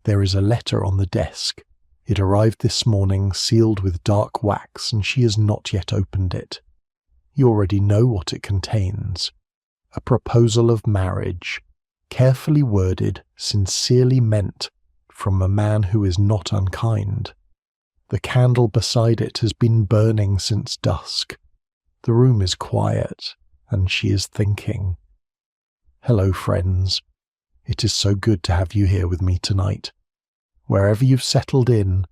There is a letter on the desk. It arrived this morning, sealed with dark wax, and she has not yet opened it. You already know what it contains. A proposal of marriage, carefully worded, sincerely meant, from a man who is not unkind. The candle beside it has been burning since dusk. The room is quiet, and she is thinking. Hello, friends. It is so good to have you here with me tonight. Wherever you've settled in,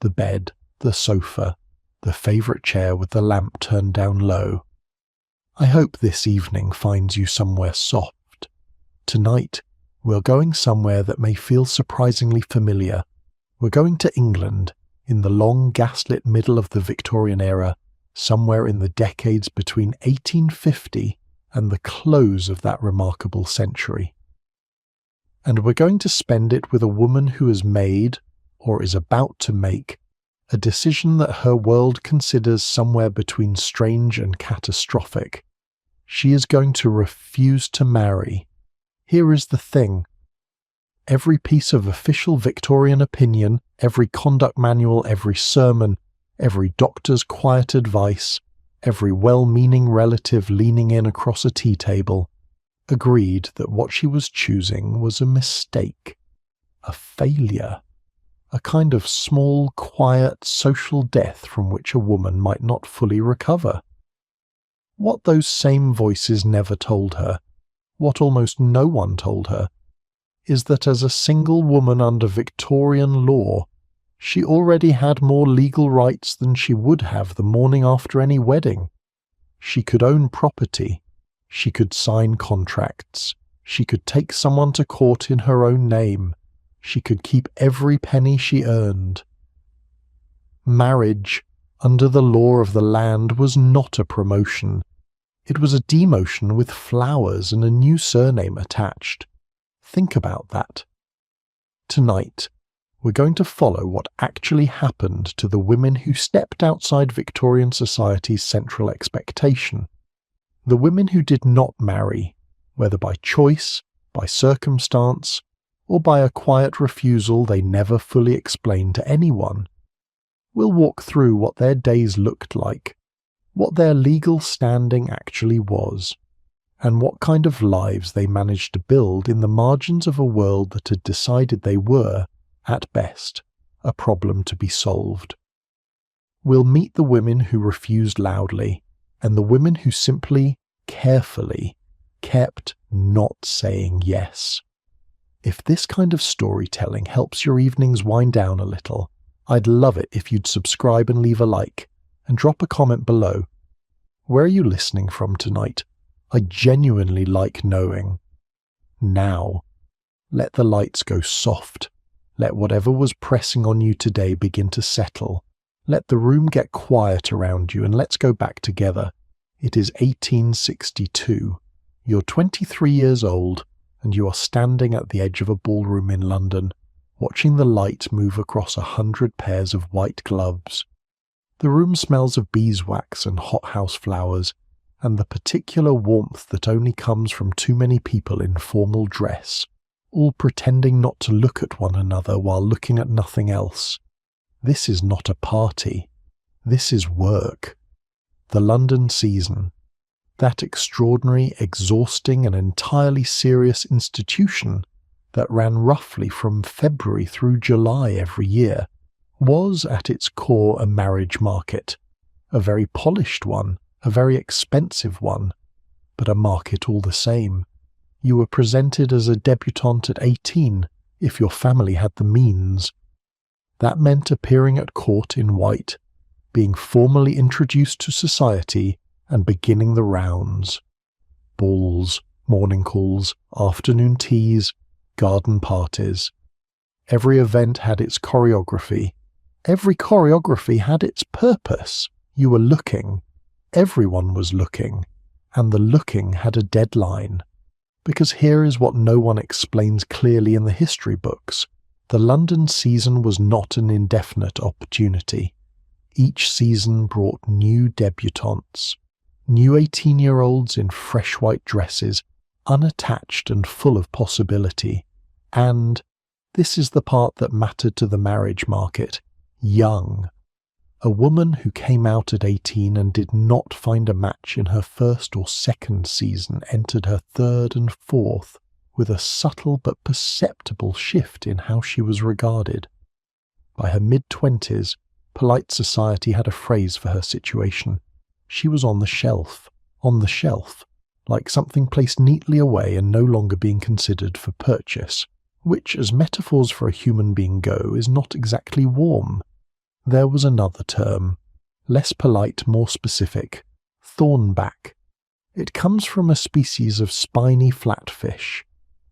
the bed, the sofa, the favourite chair with the lamp turned down low, I hope this evening finds you somewhere soft. Tonight, we're going somewhere that may feel surprisingly familiar. We're going to England, in the long gaslit middle of the Victorian era, somewhere in the decades between 1850 and the close of that remarkable century. And we're going to spend it with a woman who has made, or is about to make, a decision that her world considers somewhere between strange and catastrophic. She is going to refuse to marry. Here is the thing. Every piece of official Victorian opinion, every conduct manual, every sermon, every doctor's quiet advice, every well-meaning relative leaning in across a tea table, agreed that what she was choosing was a mistake, a failure, a kind of small, quiet, social death from which a woman might not fully recover. What those same voices never told her, what almost no one told her, is that as a single woman under Victorian law, she already had more legal rights than she would have the morning after any wedding. She could own property. She could sign contracts. She could take someone to court in her own name. She could keep every penny she earned. Marriage, under the law of the land, was not a promotion. It was a demotion with flowers and a new surname attached. Think about that. Tonight, we're going to follow what actually happened to the women who stepped outside Victorian society's central expectation. The women who did not marry, whether by choice, by circumstance, or by a quiet refusal they never fully explained to anyone. We'll walk through what their days looked like, what their legal standing actually was, and what kind of lives they managed to build in the margins of a world that had decided they were, at best, a problem to be solved. We'll meet the women who refused loudly, and the women who simply, carefully, kept not saying yes. If this kind of storytelling helps your evenings wind down a little, I'd love it if you'd subscribe and leave a like, and drop a comment below. Where are you listening from tonight? I genuinely like knowing. Now, let the lights go soft. Let whatever was pressing on you today begin to settle. Let the room get quiet around you, and let's go back together. It is 1862. You're 23 years old, and you are standing at the edge of a ballroom in London, watching the light move across 100 pairs of white gloves. The room smells of beeswax and hothouse flowers, and the particular warmth that only comes from too many people in formal dress, all pretending not to look at one another while looking at nothing else. This is not a party. This is work. The London season, that extraordinary, exhausting and entirely serious institution that ran roughly from February through July every year, was at its core a marriage market, a very polished one, a very expensive one, but a market all the same. You were presented as a debutante at 18 if your family had the means. That meant appearing at court in white, being formally introduced to society, and beginning the rounds. Balls, morning calls, afternoon teas, garden parties. Every event had its choreography. Every choreography had its purpose. You were looking. Everyone was looking. And the looking had a deadline. Because here is what no one explains clearly in the history books. The London season was not an indefinite opportunity. Each season brought new debutantes. New 18-year-olds in fresh white dresses, unattached and full of possibility. And This is the part that mattered to the marriage market. Young. A woman who came out at 18 and did not find a match in her first or second season entered her third and fourth with a subtle but perceptible shift in how she was regarded. By her mid-20s, polite society had a phrase for her situation. She was on the shelf, like something placed neatly away and no longer being considered for purchase, which, as metaphors for a human being go, is not exactly warm. There was another term, less polite, more specific, thornback. It comes from a species of spiny flatfish,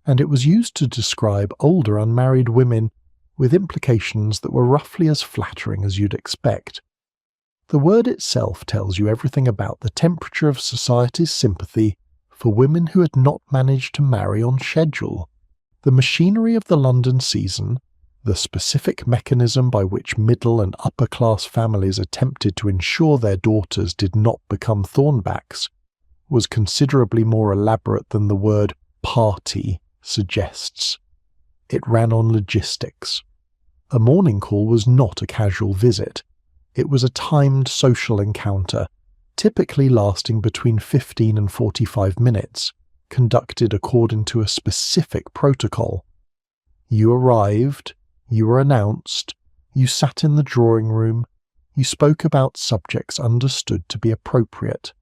and it was used to describe older unmarried women with implications that were roughly as flattering as you'd expect. The word itself tells you everything about the temperature of society's sympathy for women who had not managed to marry on schedule. The machinery of the London season, the specific mechanism by which middle and upper-class families attempted to ensure their daughters did not become thornbacks, was considerably more elaborate than the word party suggests. It ran on logistics. A morning call was not a casual visit. It was a timed social encounter, typically lasting between 15 and 45 minutes, conducted according to a specific protocol. You arrived, you were announced, you sat in the drawing room, you spoke about subjects understood to be appropriate.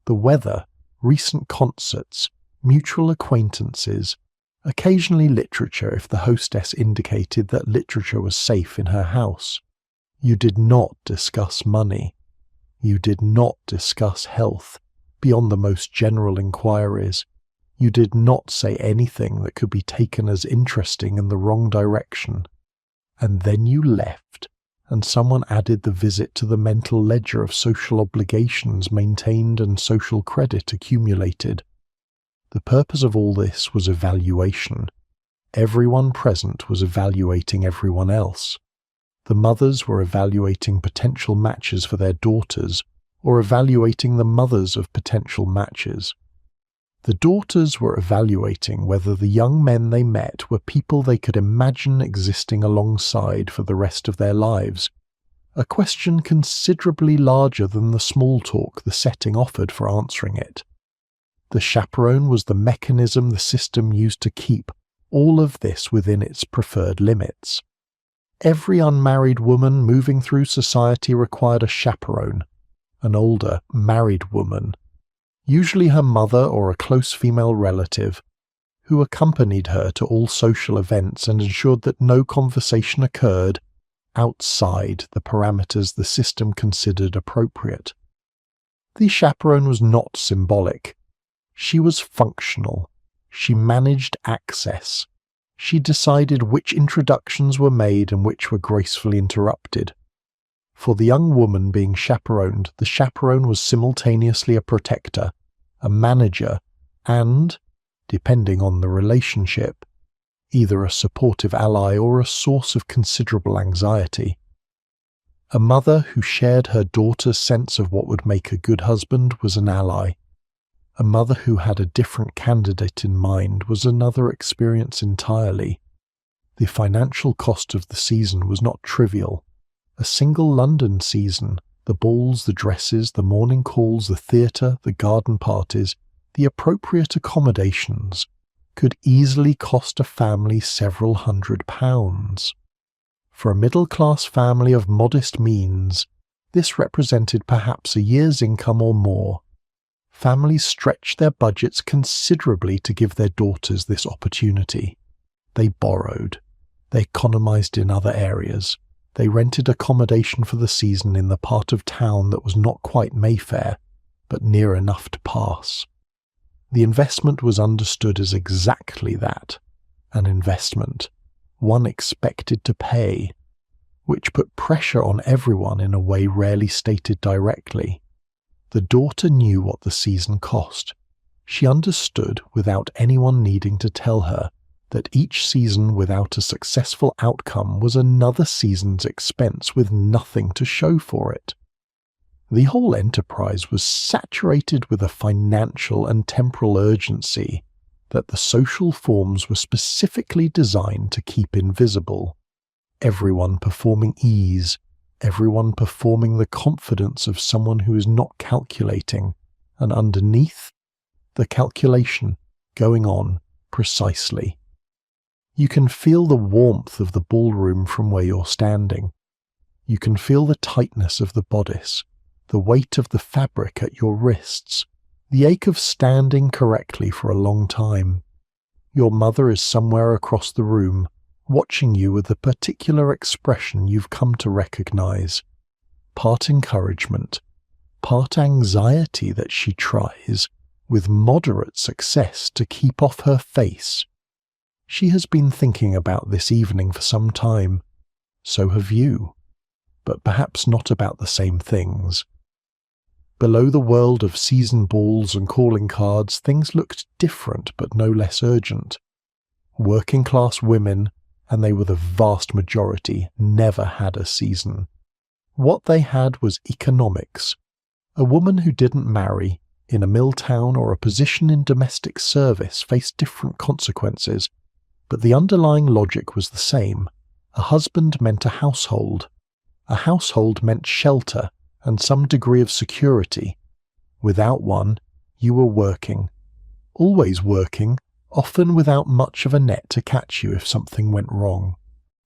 The weather, recent concerts, mutual acquaintances, occasionally literature if the hostess indicated that literature was safe in her house. You did not discuss money. You did not discuss health, beyond the most general inquiries. You did not say anything that could be taken as interesting in the wrong direction. And then you left, and someone added the visit to the mental ledger of social obligations maintained and social credit accumulated. The purpose of all this was evaluation. Everyone present was evaluating everyone else. The mothers were evaluating potential matches for their daughters, or evaluating the mothers of potential matches. The daughters were evaluating whether the young men they met were people they could imagine existing alongside for the rest of their lives, a question considerably larger than the small talk the setting offered for answering it. The chaperone was the mechanism the system used to keep all of this within its preferred limits. Every unmarried woman moving through society required a chaperone, an older, married woman, usually her mother or a close female relative, who accompanied her to all social events and ensured that no conversation occurred outside the parameters the system considered appropriate. The chaperone was not symbolic. She was functional. She managed access. She decided which introductions were made and which were gracefully interrupted. For the young woman being chaperoned, the chaperone was simultaneously a protector, a manager, and, depending on the relationship, either a supportive ally or a source of considerable anxiety. A mother who shared her daughter's sense of what would make a good husband was an ally. A mother who had a different candidate in mind was another experience entirely. The financial cost of the season was not trivial. A single London season, the balls, the dresses, the morning calls, the theatre, the garden parties, the appropriate accommodations, could easily cost a family several £100s. For a middle-class family of modest means, this represented perhaps a year's income or more. Families stretched their budgets considerably to give their daughters this opportunity. They borrowed. They economized in other areas. They rented accommodation for the season in the part of town that was not quite Mayfair, but near enough to pass. The investment was understood as exactly that, an investment, one expected to pay, which put pressure on everyone in a way rarely stated directly. The daughter knew what the season cost. She understood, without anyone needing to tell her, that each season without a successful outcome was another season's expense with nothing to show for it. The whole enterprise was saturated with a financial and temporal urgency that the social forms were specifically designed to keep invisible. Everyone performing ease, everyone performing the confidence of someone who is not calculating, and underneath, the calculation going on precisely. You can feel the warmth of the ballroom from where you're standing. You can feel the tightness of the bodice, the weight of the fabric at your wrists, the ache of standing correctly for a long time. Your mother is somewhere across the room, watching you with a particular expression you've come to recognize. Part encouragement, part anxiety that she tries, with moderate success, to keep off her face. She has been thinking about this evening for some time. So have you, but perhaps not about the same things. Below the world of season balls and calling cards, things looked different but no less urgent. Working-class women, and they were the vast majority, never had a season. What they had was economics. A woman who didn't marry, in a mill town or a position in domestic service, faced different consequences, but the underlying logic was the same. A husband meant a household. A household meant shelter and some degree of security. Without one, you were working. Always working, often without much of a net to catch you if something went wrong.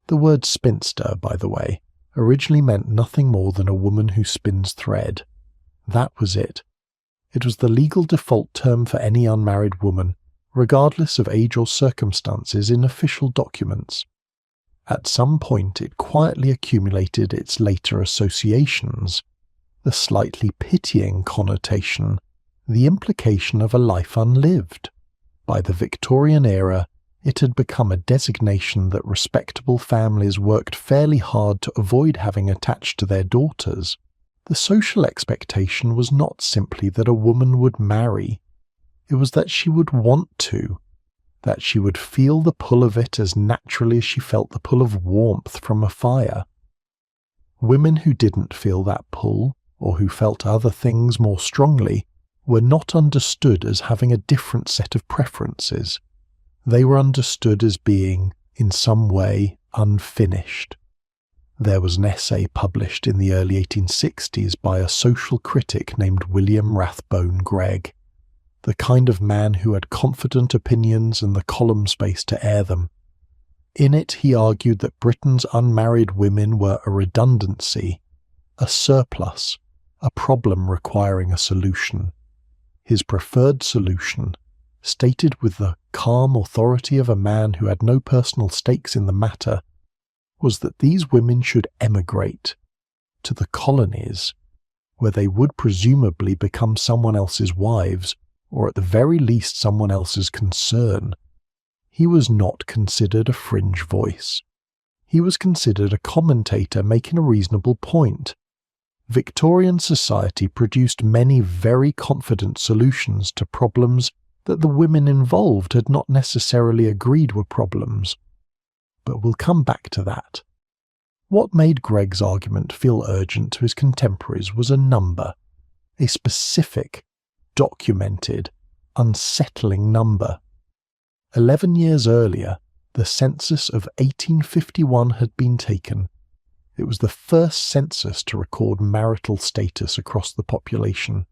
The word spinster, by the way, originally meant nothing more than a woman who spins thread. That was it. It was the legal default term for any unmarried woman, regardless of age or circumstances in official documents. At some point it quietly accumulated its later associations, the slightly pitying connotation, the implication of a life unlived. By the Victorian era, it had become a designation that respectable families worked fairly hard to avoid having attached to their daughters. The social expectation was not simply that a woman would marry. It was that she would want to, that she would feel the pull of it as naturally as she felt the pull of warmth from a fire. Women who didn't feel that pull, or who felt other things more strongly, were not understood as having a different set of preferences. They were understood as being, in some way, unfinished. There was an essay published in the early 1860s by a social critic named William Rathbone Gregg, the kind of man who had confident opinions and the column space to air them. In it he argued that Britain's unmarried women were a redundancy, a surplus, a problem requiring a solution. His preferred solution, stated with the calm authority of a man who had no personal stakes in the matter, was that these women should emigrate to the colonies, where they would presumably become someone else's wives, or at the very least someone else's concern. He was not considered a fringe voice. He was considered a commentator making a reasonable point. Victorian society produced many very confident solutions to problems that the women involved had not necessarily agreed were problems. But we'll come back to that. What made Gregg's argument feel urgent to his contemporaries was a number, a specific, documented, unsettling number. 11 years earlier, the census of 1851 had been taken. It was the first census to record marital status across the population,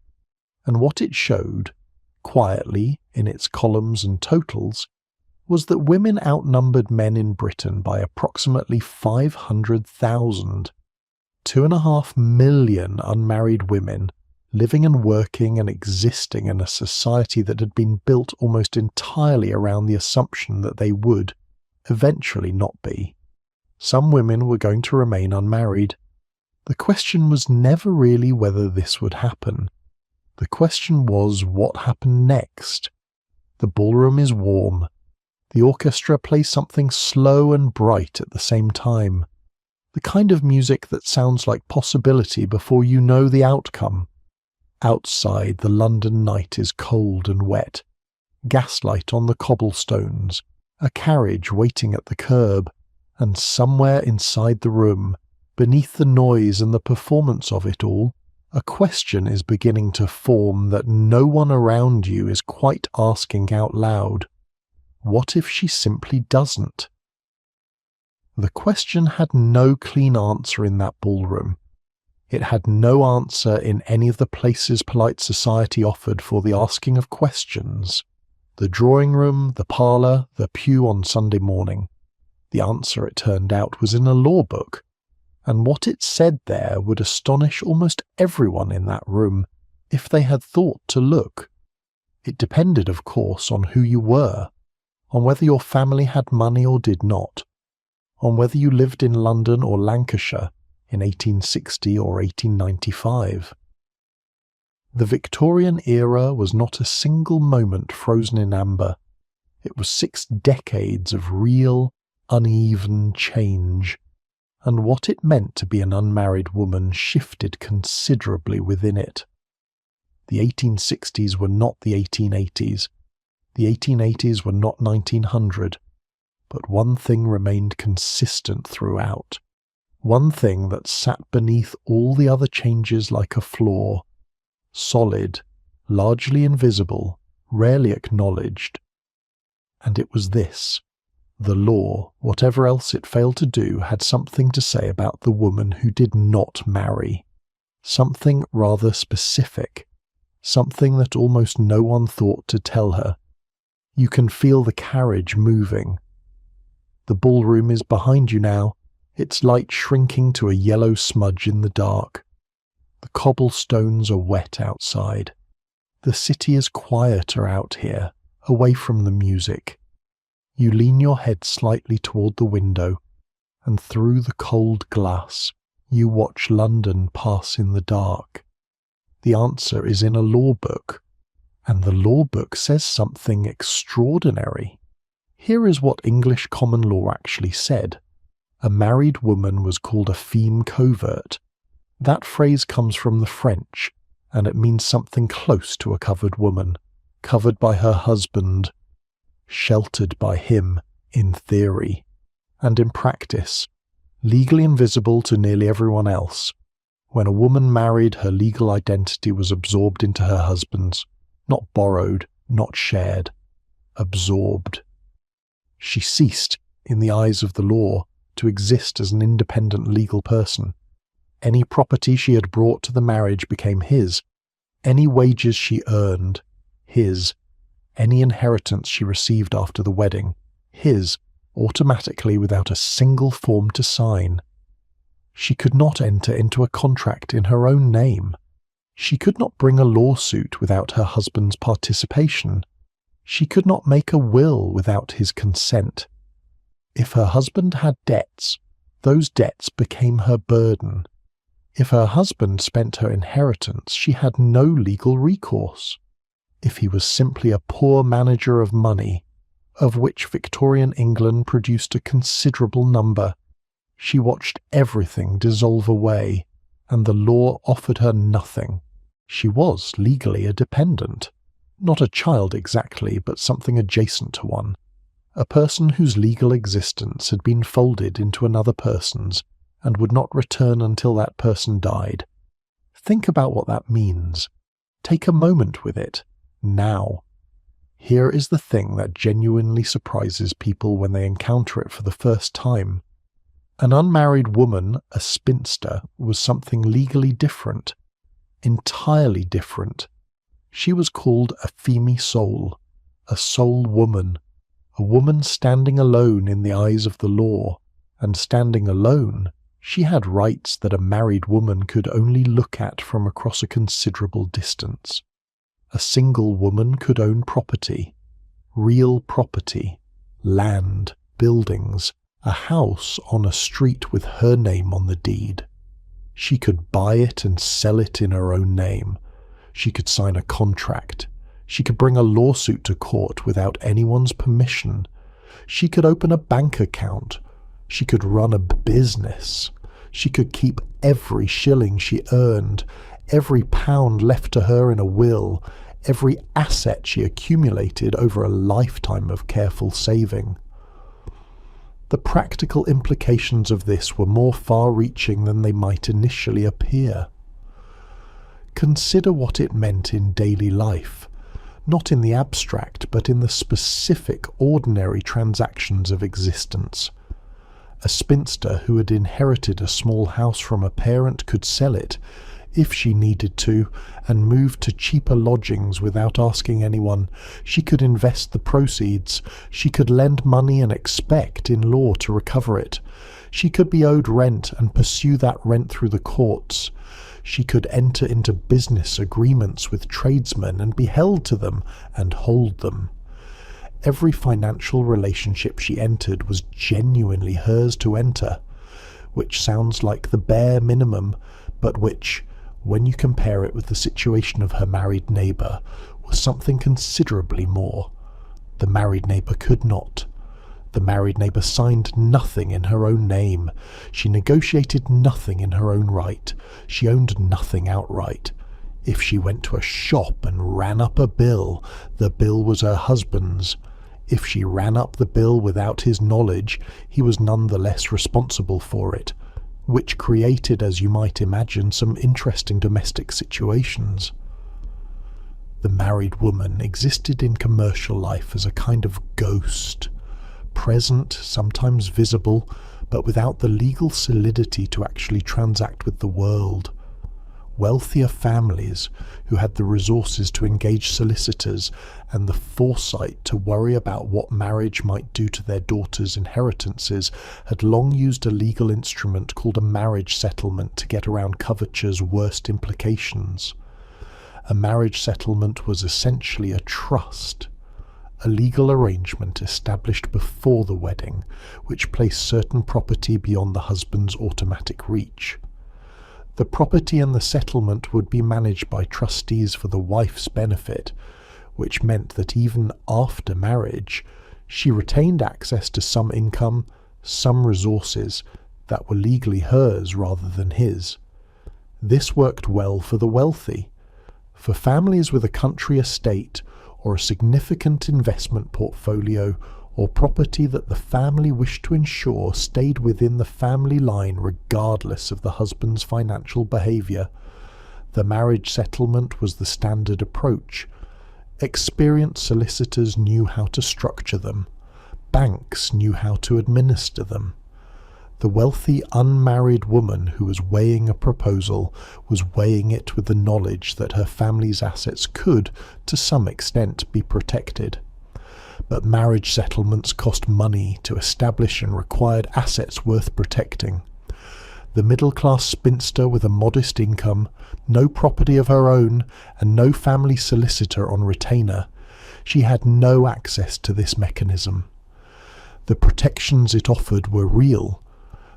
and what it showed, quietly in its columns and totals, was that women outnumbered men in Britain by approximately 500,000. 2.5 million unmarried women living and working and existing in a society that had been built almost entirely around the assumption that they would eventually not be. Some women were going to remain unmarried. The question was never really whether this would happen. The question was what happened next. The ballroom is warm. The orchestra plays something slow and bright at the same time. The kind of music that sounds like possibility before you know the outcome. Outside, the London night is cold and wet. Gaslight on the cobblestones, a carriage waiting at the curb, and somewhere inside the room, beneath the noise and the performance of it all, a question is beginning to form that no one around you is quite asking out loud. What if she simply doesn't? The question had no clean answer in that ballroom. It had no answer in any of the places polite society offered for the asking of questions. The drawing room, the parlour, the pew on Sunday morning. The answer, it turned out, was in a law book, and what it said there would astonish almost everyone in that room if they had thought to look. It depended, of course, on who you were, on whether your family had money or did not, on whether you lived in London or Lancashire in 1860 or 1895. The Victorian era was not a single moment frozen in amber. It was 6 decades of real, uneven change, and what it meant to be an unmarried woman shifted considerably within it. The 1860s were not the 1880s. The 1880s were not 1900. But one thing remained consistent throughout. One thing that sat beneath all the other changes like a flaw, solid, largely invisible, rarely acknowledged. And it was this. The law, whatever else it failed to do, had something to say about the woman who did not marry. Something rather specific. Something that almost no one thought to tell her. You can feel the carriage moving. The ballroom is behind you now, its light shrinking to a yellow smudge in the dark. The cobblestones are wet outside. The city is quieter out here, away from the music. You lean your head slightly toward the window, and through the cold glass you watch London pass in the dark. The answer is in a law book, and the law book says something extraordinary. Here is what English common law actually said. A married woman was called a feme covert. That phrase comes from the French, and it means something close to a covered woman, covered by her husband, sheltered by him, in theory, and in practice, legally invisible to nearly everyone else. When a woman married, her legal identity was absorbed into her husband's, not borrowed, not shared, absorbed. She ceased, in the eyes of the law, to exist as an independent legal person. Any property she had brought to the marriage became his. Any wages she earned, his. Any inheritance she received after the wedding, his, automatically without a single form to sign. She could not enter into a contract in her own name. She could not bring a lawsuit without her husband's participation. She could not make a will without his consent. If her husband had debts, those debts became her burden. If her husband spent her inheritance, she had no legal recourse. If he was simply a poor manager of money, of which Victorian England produced a considerable number, she watched everything dissolve away, and the law offered her nothing. She was legally a dependent. Not a child exactly, but something adjacent to one. A person whose legal existence had been folded into another person's and would not return until that person died. Think about what that means. Take a moment with it, now. Here is the thing that genuinely surprises people when they encounter it for the first time. An unmarried woman, a spinster, was something legally different. Entirely different. She was called a feme soul, a soul woman, a woman standing alone in the eyes of the law, and standing alone, she had rights that a married woman could only look at from across a considerable distance. A single woman could own property, real property, land, buildings, a house on a street with her name on the deed. She could buy it and sell it in her own name. She could sign a contract. She could bring a lawsuit to court without anyone's permission. She could open a bank account. She could run a business. She could keep every shilling she earned, every pound left to her in a will, every asset she accumulated over a lifetime of careful saving. The practical implications of this were more far-reaching than they might initially appear. Consider what it meant in daily life. not in the abstract, but in the specific, ordinary transactions of existence. A spinster who had inherited a small house from a parent could sell it, if she needed to, and move to cheaper lodgings without asking anyone. She could invest the proceeds. She could lend money and expect, in law, to recover it. She could be owed rent and pursue that rent through the courts. She could enter into business agreements with tradesmen and be held to them and hold them. Every financial relationship she entered was genuinely hers to enter, which sounds like the bare minimum, but which, when you compare it with the situation of her married neighbour, was something considerably more. The married neighbour could not. The married neighbour signed nothing in her own name. She negotiated nothing in her own right. She owned nothing outright. If she went to a shop and ran up a bill, the bill was her husband's. If she ran up the bill without his knowledge, he was none the less responsible for it, which created, as you might imagine, some interesting domestic situations. The married woman existed in commercial life as a kind of ghost, present, sometimes visible, but without the legal solidity to actually transact with the world. Wealthier families, who had the resources to engage solicitors and the foresight to worry about what marriage might do to their daughters' inheritances, had long used a legal instrument called a marriage settlement to get around coverture's worst implications. A marriage settlement was essentially a trust, a legal arrangement established before the wedding, which placed certain property beyond the husband's automatic reach. The property and the settlement would be managed by trustees for the wife's benefit, which meant that even after marriage, she retained access to some income, some resources that were legally hers rather than his. This worked well for the wealthy. For families with a country estate or a significant investment portfolio or property that the family wished to ensure stayed within the family line regardless of the husband's financial behaviour, the marriage settlement was the standard approach. Experienced solicitors knew how to structure them. Banks knew how to administer them. The wealthy unmarried woman who was weighing a proposal was weighing it with the knowledge that her family's assets could, to some extent, be protected. But marriage settlements cost money to establish and required assets worth protecting. The middle-class spinster with a modest income, no property of her own, and no family solicitor on retainer, she had no access to this mechanism. The protections it offered were real,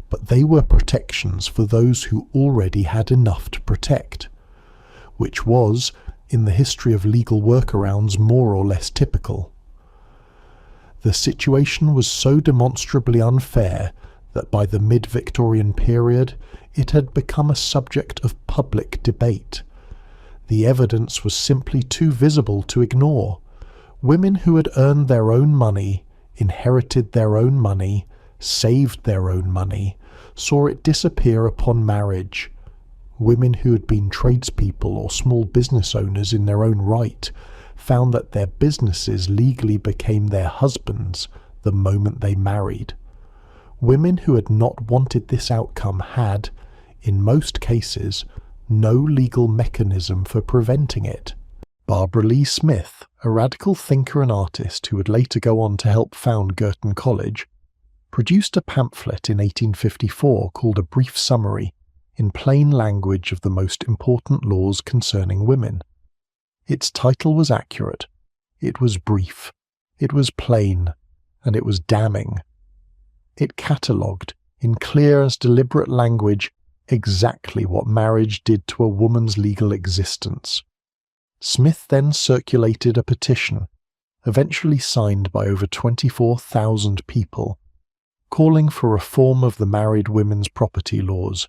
but they were protections for those who already had enough to protect, which was, in the history of legal workarounds, more or less typical. The situation was so demonstrably unfair that by the mid-Victorian period it had become a subject of public debate. The evidence was simply too visible to ignore. Women who had earned their own money, inherited their own money, saved their own money, saw it disappear upon marriage. Women who had been tradespeople or small business owners in their own right found that their businesses legally became their husbands the moment they married. Women who had not wanted this outcome had, in most cases, no legal mechanism for preventing it. Barbara Lee Smith, a radical thinker and artist who would later go on to help found Girton College, produced a pamphlet in 1854 called A Brief Summary, in plain language, of the most important laws concerning women. Its title was accurate, it was brief, it was plain, and it was damning. It catalogued, in clear as deliberate language, exactly what marriage did to a woman's legal existence. Smith then circulated a petition, eventually signed by over 24,000 people, calling for reform of the married women's property laws.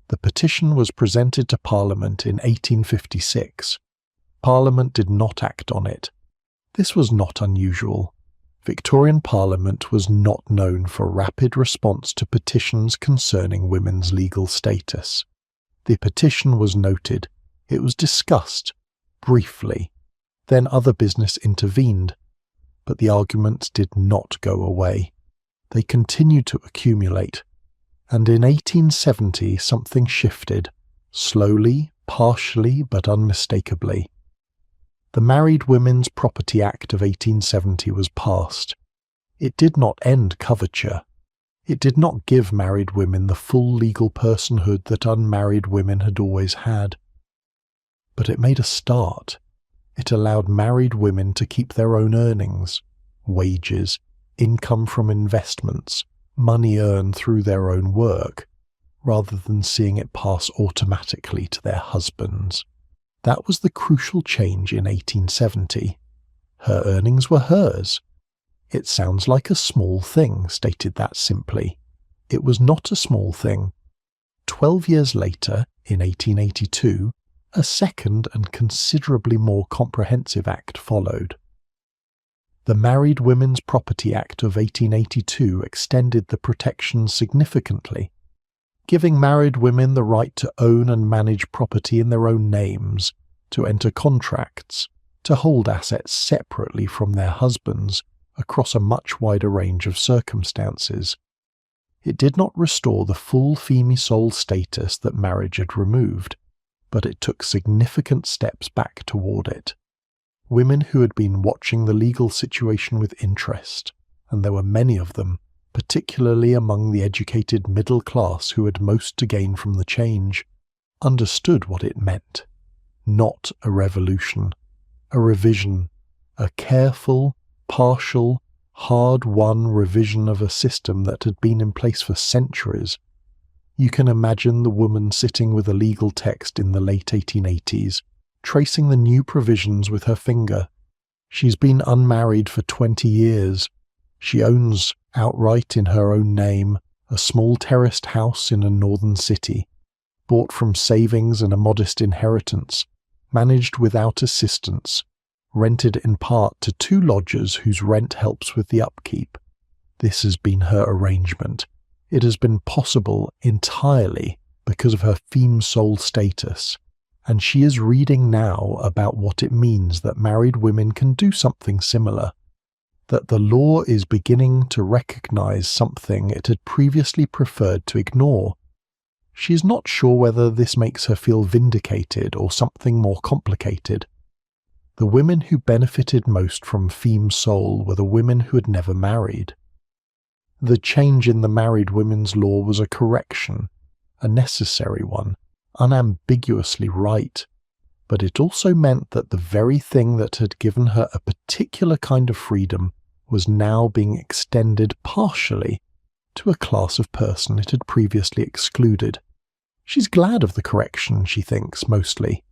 The petition was presented to Parliament in 1856. Parliament did not act on it. This was not unusual. Victorian Parliament was not known for rapid response to petitions concerning women's legal status. The petition was noted. It was discussed, briefly. Then other business intervened, but the arguments did not go away. They continued to accumulate, and in 1870 something shifted, slowly, partially, but unmistakably. The Married Women's Property Act of 1870 was passed. It did not end coverture. It did not give married women the full legal personhood that unmarried women had always had. But it made a start. It allowed married women to keep their own earnings, wages, income from investments, money earned through their own work, rather than seeing it pass automatically to their husbands. That was the crucial change in 1870. Her earnings were hers. It sounds like a small thing, stated that simply. It was not a small thing. 12 years later, in 1882, a second and considerably more comprehensive act followed. The Married Women's Property Act of 1882 extended the protections significantly, giving married women the right to own and manage property in their own names, to enter contracts, to hold assets separately from their husbands across a much wider range of circumstances. It did not restore the full feme sole status that marriage had removed, but it took significant steps back toward it. Women who had been watching the legal situation with interest, and there were many of them, particularly among the educated middle class who had most to gain from the change, understood what it meant. Not a revolution, a revision, a careful, partial, hard-won revision of a system that had been in place for centuries. You can imagine the woman sitting with a legal text in the late 1880s, tracing the new provisions with her finger. She's been unmarried for 20 years. She owns, outright in her own name, a small terraced house in a northern city, bought from savings and a modest inheritance, managed without assistance, rented in part to 2 lodgers whose rent helps with the upkeep. This has been her arrangement. It has been possible entirely because of her feme sole status, and she is reading now about what it means that married women can do something similar, that the law is beginning to recognize something it had previously preferred to ignore. She is not sure whether this makes her feel vindicated or something more complicated. The women who benefited most from feme sole were the women who had never married. The change in the married women's law was a correction, a necessary one, unambiguously right, but it also meant that the very thing that had given her a particular kind of freedom was now being extended partially to a class of person it had previously excluded. She's glad of the correction, she thinks, mostly,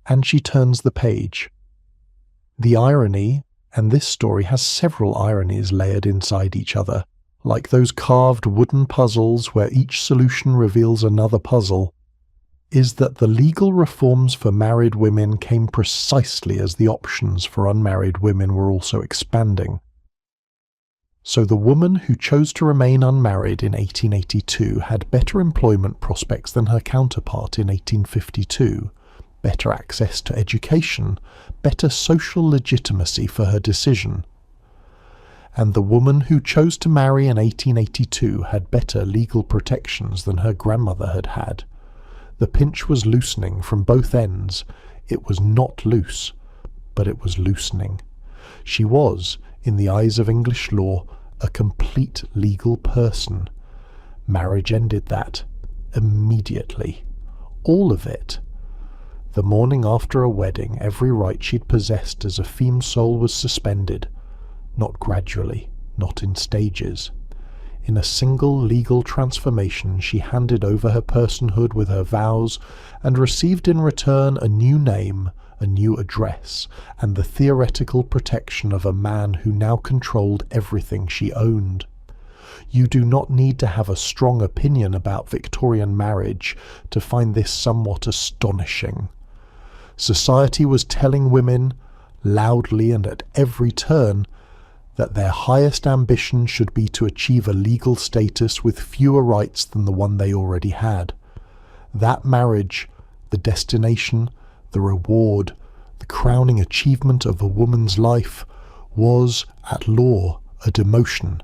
and she turns the page. The irony, and this story has several ironies layered inside each other, like those carved wooden puzzles where each solution reveals another puzzle, is that the legal reforms for married women came precisely as the options for unmarried women were also expanding. So the woman who chose to remain unmarried in 1882 had better employment prospects than her counterpart in 1852, better access to education, better social legitimacy for her decision. And the woman who chose to marry in 1882 had better legal protections than her grandmother had had. The pinch was loosening from both ends. It was not loose, but it was loosening. She was, in the eyes of English law, a complete legal person. Marriage ended that, immediately. All of it. The morning after a wedding, every right she'd possessed as a feme sole was suspended. Not gradually, not in stages. In a single legal transformation, she handed over her personhood with her vows and received in return a new name, a new address, and the theoretical protection of a man who now controlled everything she owned. You do not need to have a strong opinion about Victorian marriage to find this somewhat astonishing. Society was telling women, loudly and at every turn, that their highest ambition should be to achieve a legal status with fewer rights than the one they already had. That marriage, the destination, the reward, The crowning achievement of a woman's life was, at law, a demotion,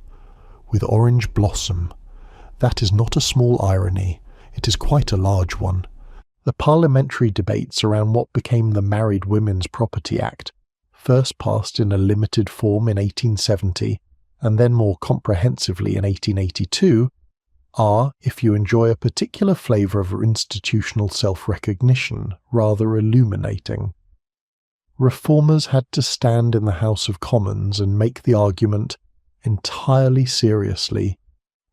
with orange blossom. That is not a small irony, it is quite a large one. The parliamentary debates around what became the Married Women's Property Act, first passed in a limited form in 1870, and then more comprehensively in 1882, are, if you enjoy a particular flavour of institutional self-recognition, rather illuminating. Reformers had to stand in the House of Commons and make the argument, entirely seriously,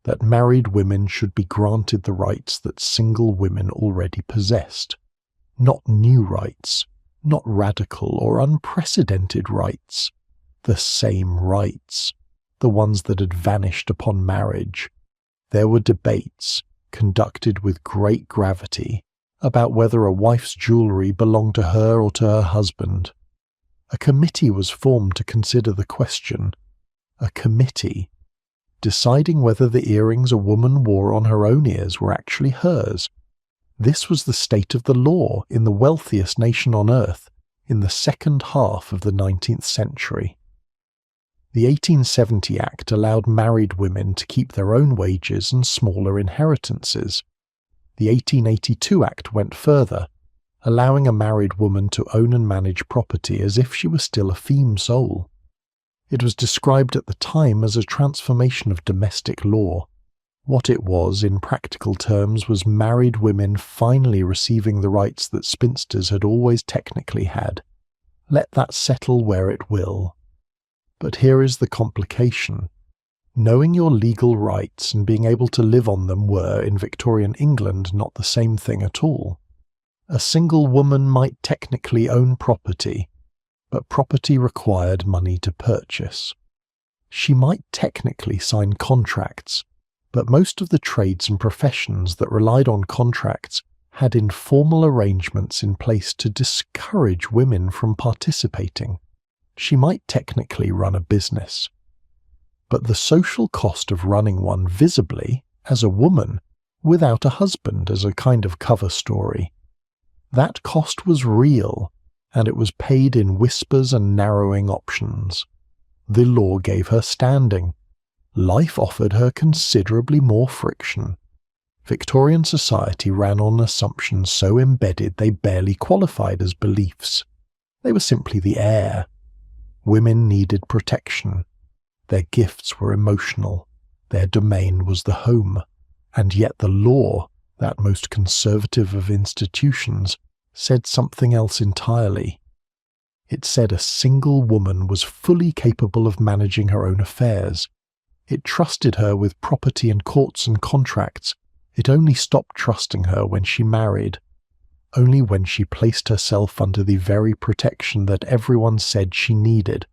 that married women should be granted the rights that single women already possessed. Not new rights, not radical or unprecedented rights. The same rights, the ones that had vanished upon marriage. There were debates, conducted with great gravity, about whether a wife's jewellery belonged to her or to her husband. A committee was formed to consider the question. A committee, deciding whether the earrings a woman wore on her own ears were actually hers. This was the state of the law in the wealthiest nation on earth in the second half of the 19th century. The 1870 Act allowed married women to keep their own wages and smaller inheritances. The 1882 Act went further, allowing a married woman to own and manage property as if she was still a feme soul. It was described at the time as a transformation of domestic law. What it was, in practical terms, was married women finally receiving the rights that spinsters had always technically had. Let that settle where it will. But here is the complication. Knowing your legal rights and being able to live on them were, in Victorian England, not the same thing at all. A single woman might technically own property, but property required money to purchase. She might technically sign contracts, but most of the trades and professions that relied on contracts had informal arrangements in place to discourage women from participating. She might technically run a business, but the social cost of running one visibly, as a woman, without a husband as a kind of cover story, that cost was real, and it was paid in whispers and narrowing options. The law gave her standing. Life offered her considerably more friction. Victorian society ran on assumptions so embedded they barely qualified as beliefs. They were simply the air. Women needed protection. Their gifts were emotional. Their domain was the home. And yet the law, that most conservative of institutions, said something else entirely. It said a single woman was fully capable of managing her own affairs. It trusted her with property and courts and contracts. It only stopped trusting her when she married. Only when she placed herself under the very protection that everyone said she needed.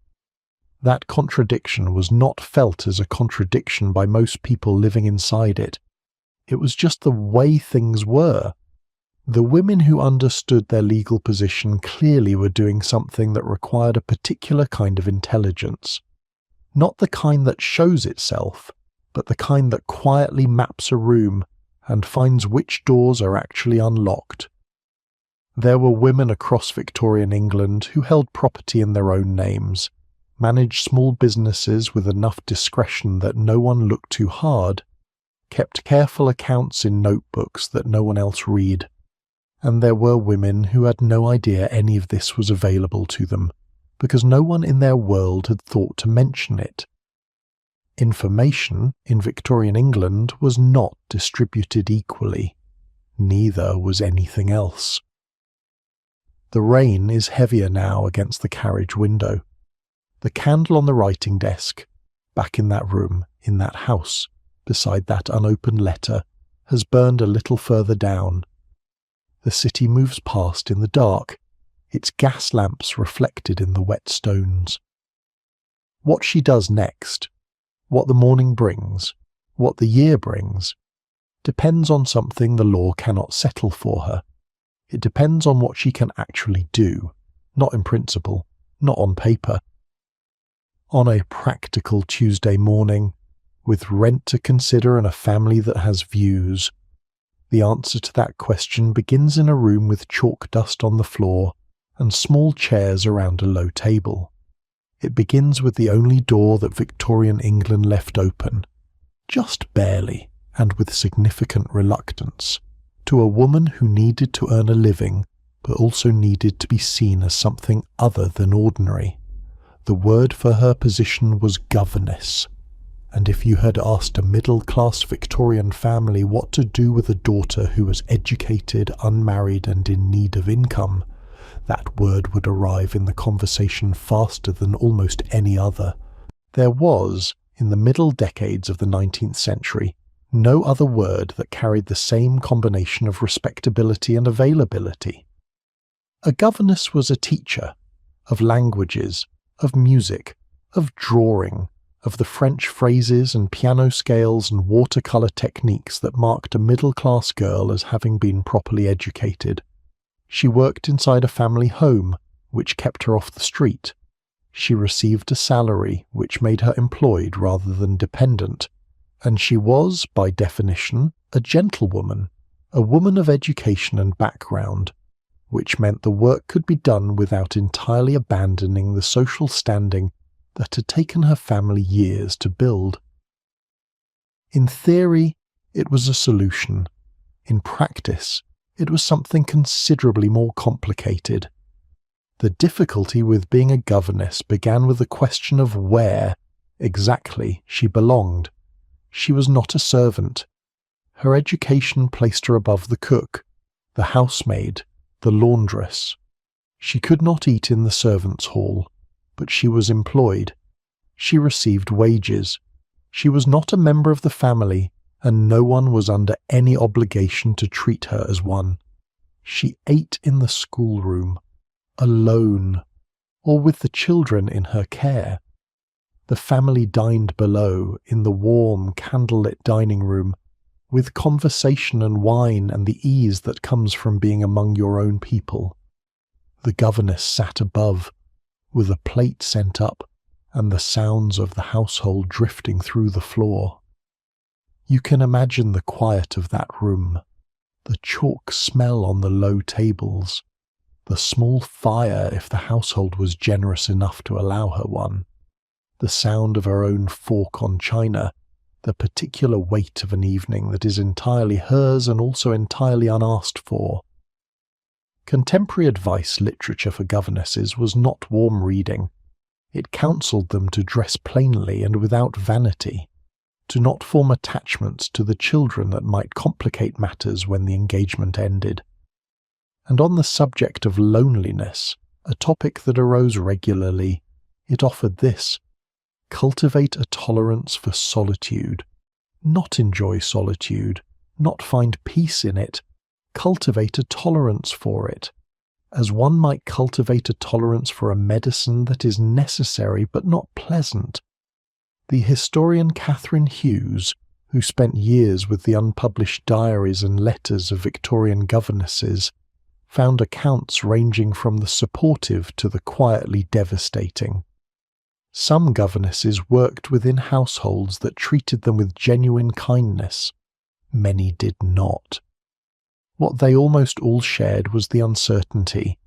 That contradiction was not felt as a contradiction by most people living inside it. It was just the way things were. The women who understood their legal position clearly were doing something that required a particular kind of intelligence. Not the kind that shows itself, but the kind that quietly maps a room and finds which doors are actually unlocked. There were women across Victorian England who held property in their own names, managed small businesses with enough discretion that no one looked too hard, kept careful accounts in notebooks that no one else read. And there were women who had no idea any of this was available to them, because no one in their world had thought to mention it. Information in Victorian England was not distributed equally. Neither was anything else. The rain is heavier now against the carriage window. The candle on the writing desk, back in that room, in that house, beside that unopened letter, has burned a little further down. The city moves past in the dark, its gas lamps reflected in the wet stones. What she does next, what the morning brings, what the year brings, depends on something the law cannot settle for her. It depends on what she can actually do, not in principle, not on paper. On a practical Tuesday morning, with rent to consider and a family that has views, the answer to that question begins in a room with chalk dust on the floor and small chairs around a low table. It begins with the only door that Victorian England left open, just barely and with significant reluctance, to a woman who needed to earn a living but also needed to be seen as something other than ordinary. The word for her position was governess, and if you had asked a middle-class Victorian family what to do with a daughter who was educated, unmarried and in need of income, that word would arrive in the conversation faster than almost any other. There was, in the middle decades of the 19th century, no other word that carried the same combination of respectability and availability. A governess was a teacher, of languages, of music, of drawing, of the French phrases and piano scales and watercolour techniques that marked a middle-class girl as having been properly educated. She worked inside a family home, which kept her off the street. She received a salary, which made her employed rather than dependent, and she was, by definition, a gentlewoman, a woman of education and background, which meant the work could be done without entirely abandoning the social standing that had taken her family years to build. In theory, it was a solution. In practice, it was something considerably more complicated. The difficulty with being a governess began with the question of where, exactly, she belonged. She was not a servant. Her education placed her above the cook, the housemaid, the laundress. She could not eat in the servants' hall, but she was employed. She received wages. She was not a member of the family, and no one was under any obligation to treat her as one. She ate in the schoolroom, alone, or with the children in her care. The family dined below, in the warm, candlelit dining room, with conversation and wine and the ease that comes from being among your own people. The governess sat above, with a plate sent up, and the sounds of the household drifting through the floor. You can imagine the quiet of that room, the chalk smell on the low tables, the small fire if the household was generous enough to allow her one, the sound of her own fork on china, the particular weight of an evening that is entirely hers and also entirely unasked for. Contemporary advice literature for governesses was not warm reading. It counselled them to dress plainly and without vanity, to not form attachments to the children that might complicate matters when the engagement ended. And on the subject of loneliness, a topic that arose regularly, it offered this: cultivate a tolerance for solitude. Not enjoy solitude, not find peace in it, cultivate a tolerance for it, as one might cultivate a tolerance for a medicine that is necessary but not pleasant. The historian Catherine Hughes, who spent years with the unpublished diaries and letters of Victorian governesses, found accounts ranging from the supportive to the quietly devastating. Some governesses worked within households that treated them with genuine kindness. Many did not. What they almost all shared was the uncertainty,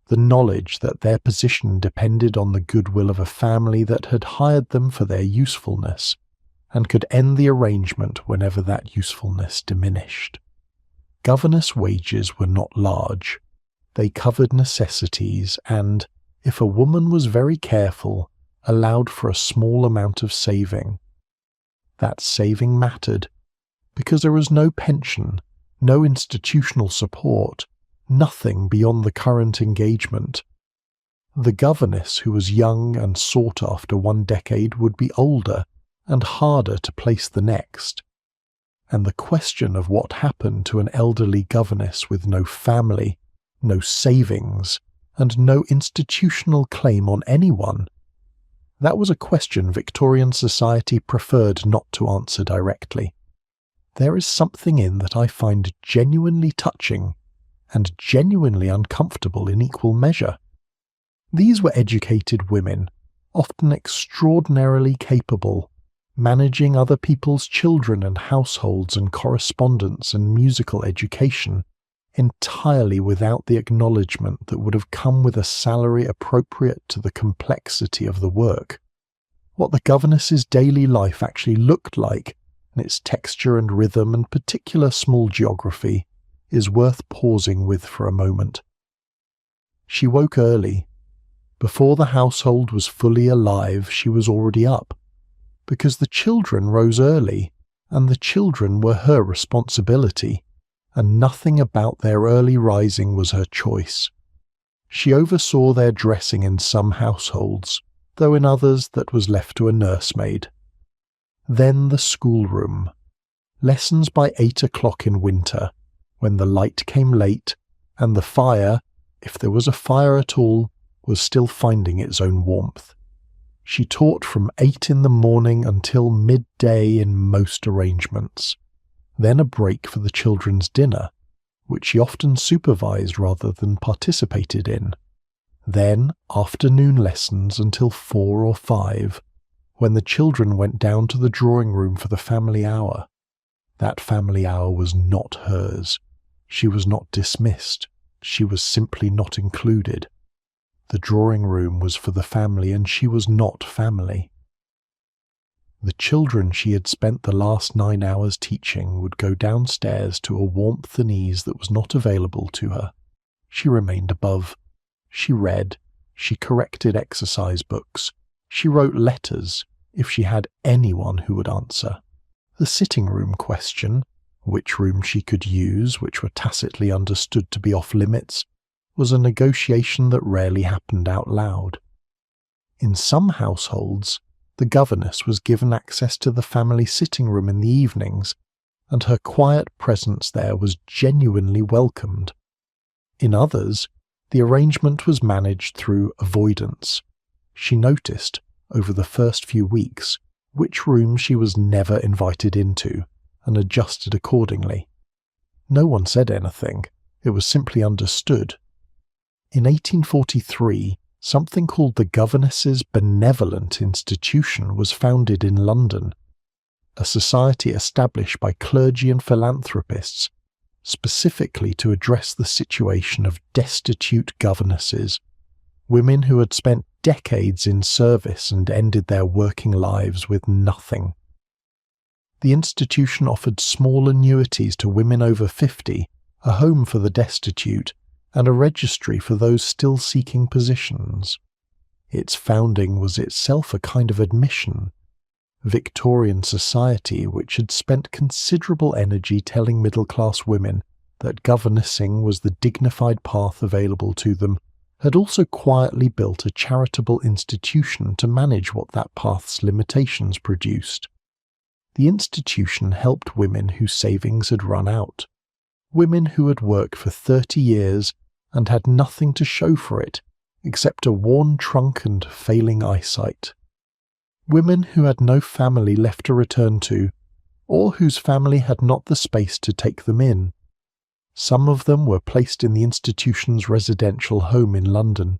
the knowledge that their position depended on the goodwill of a family that had hired them for their usefulness, and could end the arrangement whenever that usefulness diminished. Governess wages were not large. They covered necessities and, if a woman was very careful, allowed for a small amount of saving. That saving mattered, because there was no pension, no institutional support, nothing beyond the current engagement. The governess who was young and sought after one decade would be older and harder to place the next. And the question of what happened to an elderly governess with no family, no savings, and no institutional claim on anyone, that was a question Victorian society preferred not to answer directly. There is something in that I find genuinely touching and genuinely uncomfortable in equal measure. These were educated women, often extraordinarily capable, managing other people's children and households and correspondence and musical education, entirely without the acknowledgement that would have come with a salary appropriate to the complexity of the work. What the governess's daily life actually looked like, and its texture and rhythm and particular small geography, is worth pausing with for a moment. She woke early. Before the household was fully alive, she was already up, because the children rose early, and the children were her responsibility, and nothing about their early rising was her choice. She oversaw their dressing in some households, though in others that was left to a nursemaid. Then the schoolroom. Lessons by 8 o'clock in winter, when the light came late, and the fire, if there was a fire at all, was still finding its own warmth. She taught from 8 in the morning until midday in most arrangements. Then a break for the children's dinner, which she often supervised rather than participated in. Then afternoon lessons until 4 or 5, when the children went down to the drawing room for the family hour. That family hour was not hers. She was not dismissed. She was simply not included. The drawing room was for the family, and she was not family. The children she had spent the last 9 hours teaching would go downstairs to a warmth and ease that was not available to her. She remained above. She read. She corrected exercise books. She wrote letters, if she had anyone who would answer. The sitting room question, which room she could use, which were tacitly understood to be off limits, was a negotiation that rarely happened out loud. In some households, the governess was given access to the family sitting room in the evenings, and her quiet presence there was genuinely welcomed. In others, the arrangement was managed through avoidance. She noticed, over the first few weeks, which room she was never invited into, and adjusted accordingly. No one said anything. It was simply understood. In 1843, something called the Governess's Benevolent Institution was founded in London, a society established by clergy and philanthropists, specifically to address the situation of destitute governesses, women who had spent decades in service and ended their working lives with nothing. The institution offered small annuities to women over 50, a home for the destitute, and a registry for those still seeking positions. Its founding was itself a kind of admission. Victorian society, which had spent considerable energy telling middle-class women that governessing was the dignified path available to them, had also quietly built a charitable institution to manage what that path's limitations produced. The institution helped women whose savings had run out, women who had worked for 30 years and had nothing to show for it except a worn trunk and failing eyesight. Women who had no family left to return to, or whose family had not the space to take them in. Some of them were placed in the institution's residential home in London,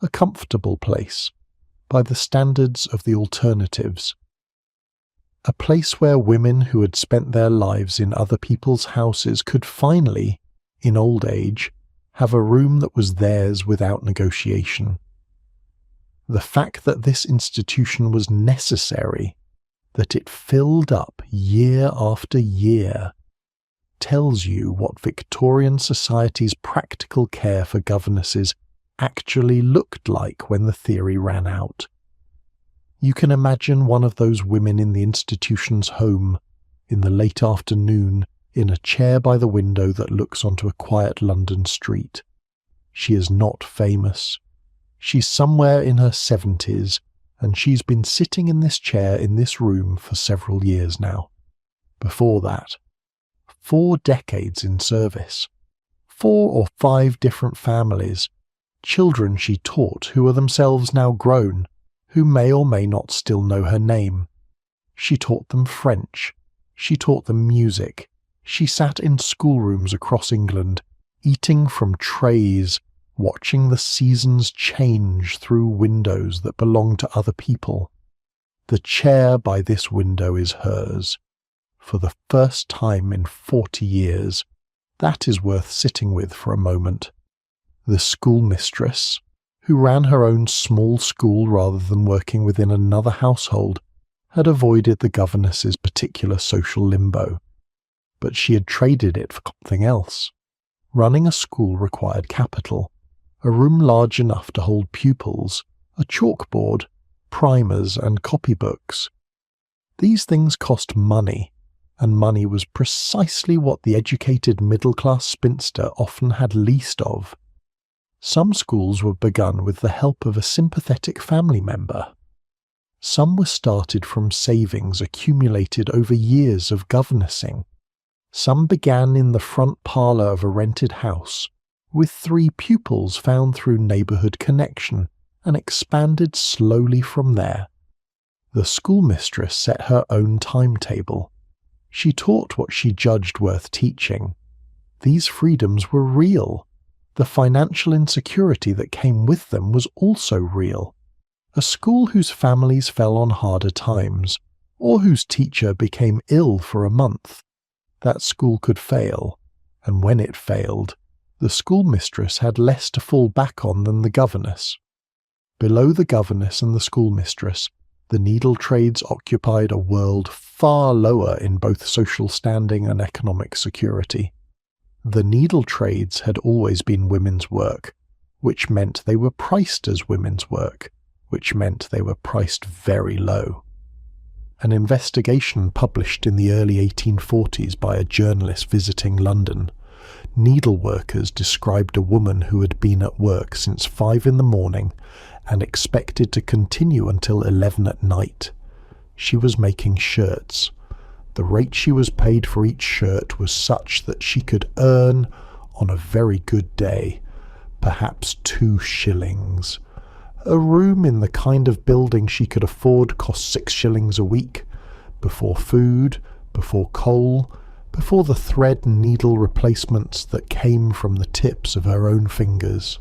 a comfortable place, by the standards of the alternatives. A place where women who had spent their lives in other people's houses could finally, in old age, have a room that was theirs without negotiation. The fact that this institution was necessary, that it filled up year after year, tells you what Victorian society's practical care for governesses actually looked like when the theory ran out. You can imagine one of those women in the institution's home, in the late afternoon, in a chair by the window that looks onto a quiet London street. She is not famous. She's somewhere in her 70s, and she's been sitting in this chair in this room for several years now. Before that, 4 decades in service, 4 or 5 different families, children she taught who are themselves now grown, who may or may not still know her name. She taught them French. She taught them music. She sat in schoolrooms across England, eating from trays, watching the seasons change through windows that belong to other people. The chair by this window is hers. For the first time in 40 years, That is worth sitting with for a moment. The schoolmistress, who ran her own small school rather than working within another household, had avoided the governess's particular social limbo. But she had traded it for something else. Running a school required capital, a room large enough to hold pupils, a chalkboard, primers and copybooks. These things cost money, and money was precisely what the educated middle-class spinster often had least of. Some schools were begun with the help of a sympathetic family member. Some were started from savings accumulated over years of governessing. Some began in the front parlour of a rented house, with 3 pupils found through neighbourhood connection, and expanded slowly from there. The schoolmistress set her own timetable. She taught what she judged worth teaching. These freedoms were real. The financial insecurity that came with them was also real. A school whose families fell on harder times, or whose teacher became ill for a month, that school could fail, and when it failed, the schoolmistress had less to fall back on than the governess. Below the governess and the schoolmistress, the needle trades occupied a world far lower in both social standing and economic security. The needle trades had always been women's work, which meant they were priced as women's work, which meant they were priced very low. An investigation published in the early 1840s by a journalist visiting London, needleworkers described a woman who had been at work since 5 in the morning and expected to continue until 11 at night. She was making shirts. The rate she was paid for each shirt was such that she could earn, on a very good day, perhaps 2 shillings. A room in the kind of building she could afford cost 6 shillings a week, before food, before coal, before the thread and needle replacements that came from the tips of her own fingers.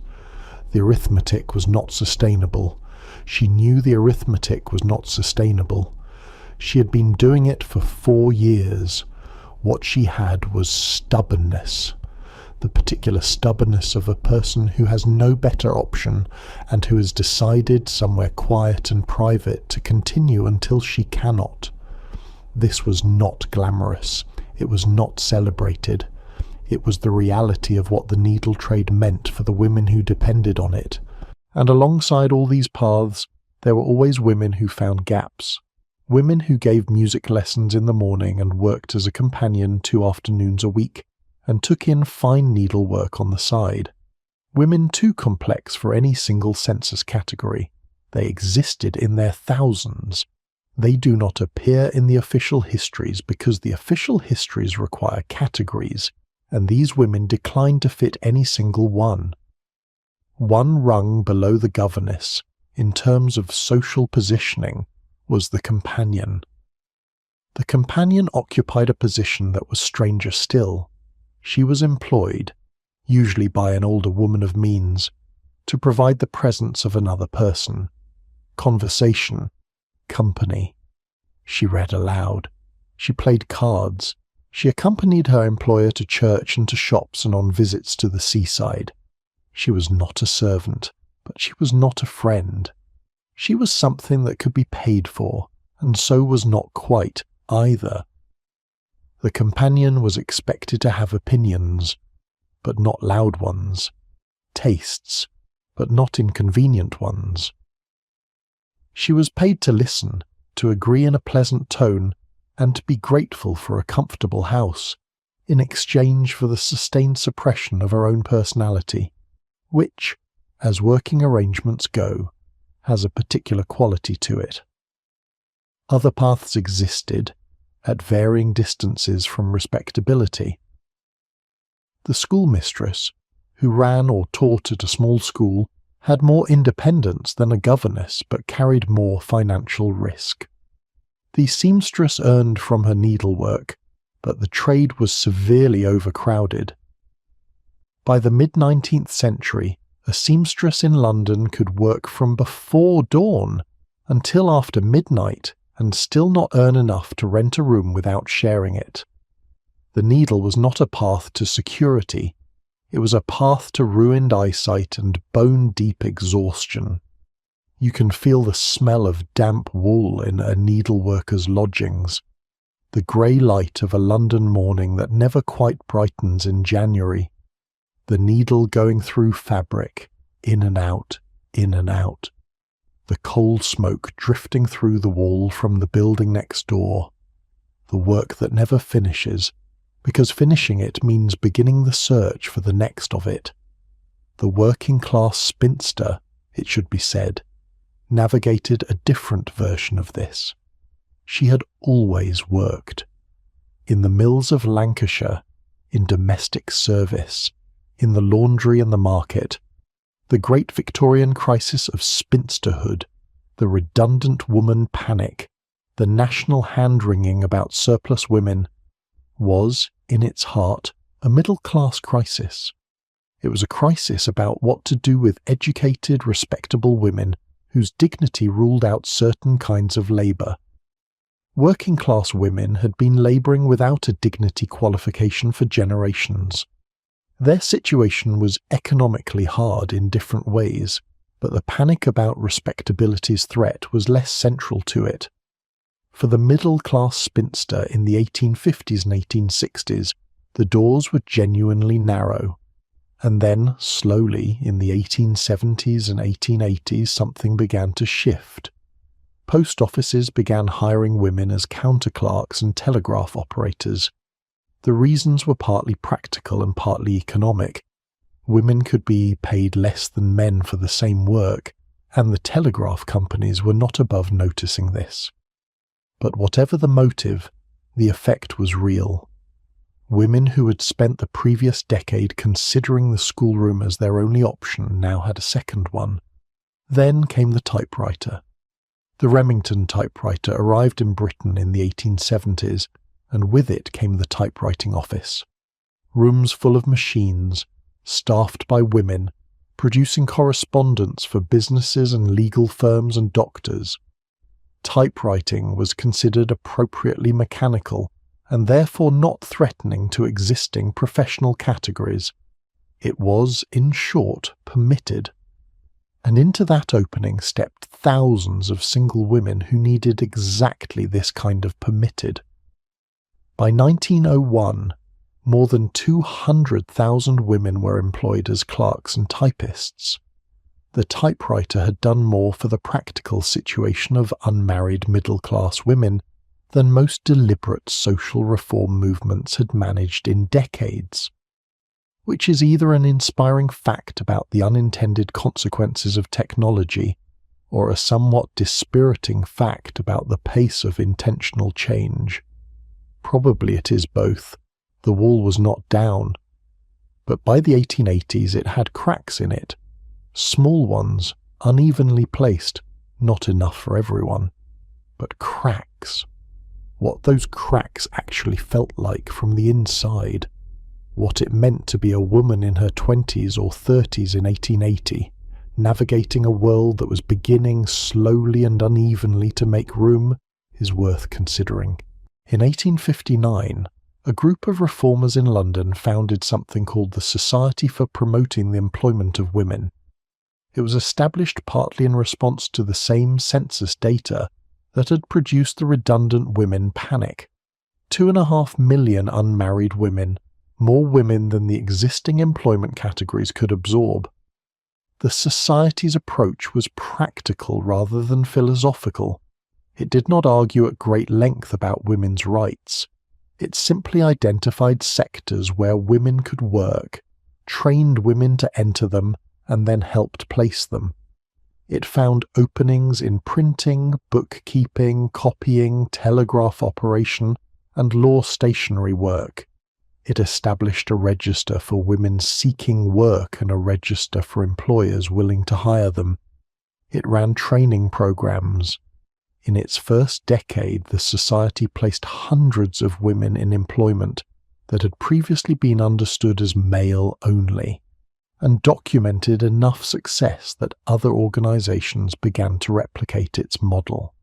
The arithmetic was not sustainable. She knew the arithmetic was not sustainable. She had been doing it for 4 years. What she had was stubbornness. The particular stubbornness of a person who has no better option and who has decided somewhere quiet and private to continue until she cannot. This was not glamorous. It was not celebrated. It was the reality of what the needle trade meant for the women who depended on it. And alongside all these paths, there were always women who found gaps. Women who gave music lessons in the morning and worked as a companion 2 afternoons a week, and took in fine needlework on the side. Women too complex for any single census category. They existed in their thousands. They do not appear in the official histories because the official histories require categories, and these women decline to fit any single one. One rung below the governess, in terms of social positioning, was the companion. The companion occupied a position that was stranger still. She was employed, usually by an older woman of means, to provide the presence of another person, conversation, company. She read aloud. She played cards. She accompanied her employer to church and to shops and on visits to the seaside. She was not a servant, but she was not a friend. She was something that could be paid for, and so was not quite either. The companion was expected to have opinions, but not loud ones, tastes, but not inconvenient ones. She was paid to listen, to agree in a pleasant tone, and to be grateful for a comfortable house, in exchange for the sustained suppression of her own personality, which, as working arrangements go, has a particular quality to it. Other paths existed, at varying distances from respectability. The schoolmistress, who ran or taught at a small school, had more independence than a governess but carried more financial risk. The seamstress earned from her needlework, but the trade was severely overcrowded. By the mid-19th century, a seamstress in London could work from before dawn until after midnight and still not earn enough to rent a room without sharing it. The needle was not a path to security. It was a path to ruined eyesight and bone-deep exhaustion. You can feel the smell of damp wool in a needleworker's lodgings, the grey light of a London morning that never quite brightens in January, the needle going through fabric, in and out, the coal smoke drifting through the wall from the building next door, the work that never finishes, because finishing it means beginning the search for the next of it. The working-class spinster, it should be said, navigated a different version of this. She had always worked. In the mills of Lancashire, in domestic service, in the laundry and the market, the great Victorian crisis of spinsterhood, the redundant woman panic, the national hand-wringing about surplus women, was, in its heart, a middle-class crisis. It was a crisis about what to do with educated, respectable women whose dignity ruled out certain kinds of labour. Working-class women had been labouring without a dignity qualification for generations. Their situation was economically hard in different ways, but the panic about respectability's threat was less central to it. For the middle-class spinster in the 1850s and 1860s, the doors were genuinely narrow. And then, slowly, in the 1870s and 1880s, something began to shift. Post offices began hiring women as counter-clerks and telegraph operators. The reasons were partly practical and partly economic. Women could be paid less than men for the same work, and the telegraph companies were not above noticing this. But whatever the motive, the effect was real. Women who had spent the previous decade considering the schoolroom as their only option now had a second one. Then came the typewriter. The Remington typewriter arrived in Britain in the 1870s, and with it came the typewriting office. Rooms full of machines, staffed by women, producing correspondence for businesses and legal firms and doctors. Typewriting was considered appropriately mechanical, and therefore not threatening to existing professional categories. It was, in short, permitted. And into that opening stepped thousands of single women who needed exactly this kind of permitted. By 1901, more than 200,000 women were employed as clerks and typists. The typewriter had done more for the practical situation of unmarried middle-class women than most deliberate social reform movements had managed in decades, which is either an inspiring fact about the unintended consequences of technology or a somewhat dispiriting fact about the pace of intentional change. Probably it is both. The wall was not down, but by the 1880s it had cracks in it. Small ones, unevenly placed, not enough for everyone, but cracks. What those cracks actually felt like from the inside, what it meant to be a woman in her 20s or 30s in 1880, navigating a world that was beginning slowly and unevenly to make room, is worth considering. In 1859, a group of reformers in London founded something called the Society for Promoting the Employment of Women. It was established partly in response to the same census data that had produced the redundant women panic. 2.5 million unmarried women, more women than the existing employment categories could absorb. The Society's approach was practical rather than philosophical. It did not argue at great length about women's rights. It simply identified sectors where women could work, trained women to enter them, and then helped place them. It found openings in printing, bookkeeping, copying, telegraph operation, and law stationery work. It established a register for women seeking work and a register for employers willing to hire them. It ran training programs. In its first decade, the Society placed hundreds of women in employment that had previously been understood as male only, and documented enough success that other organizations began to replicate its model.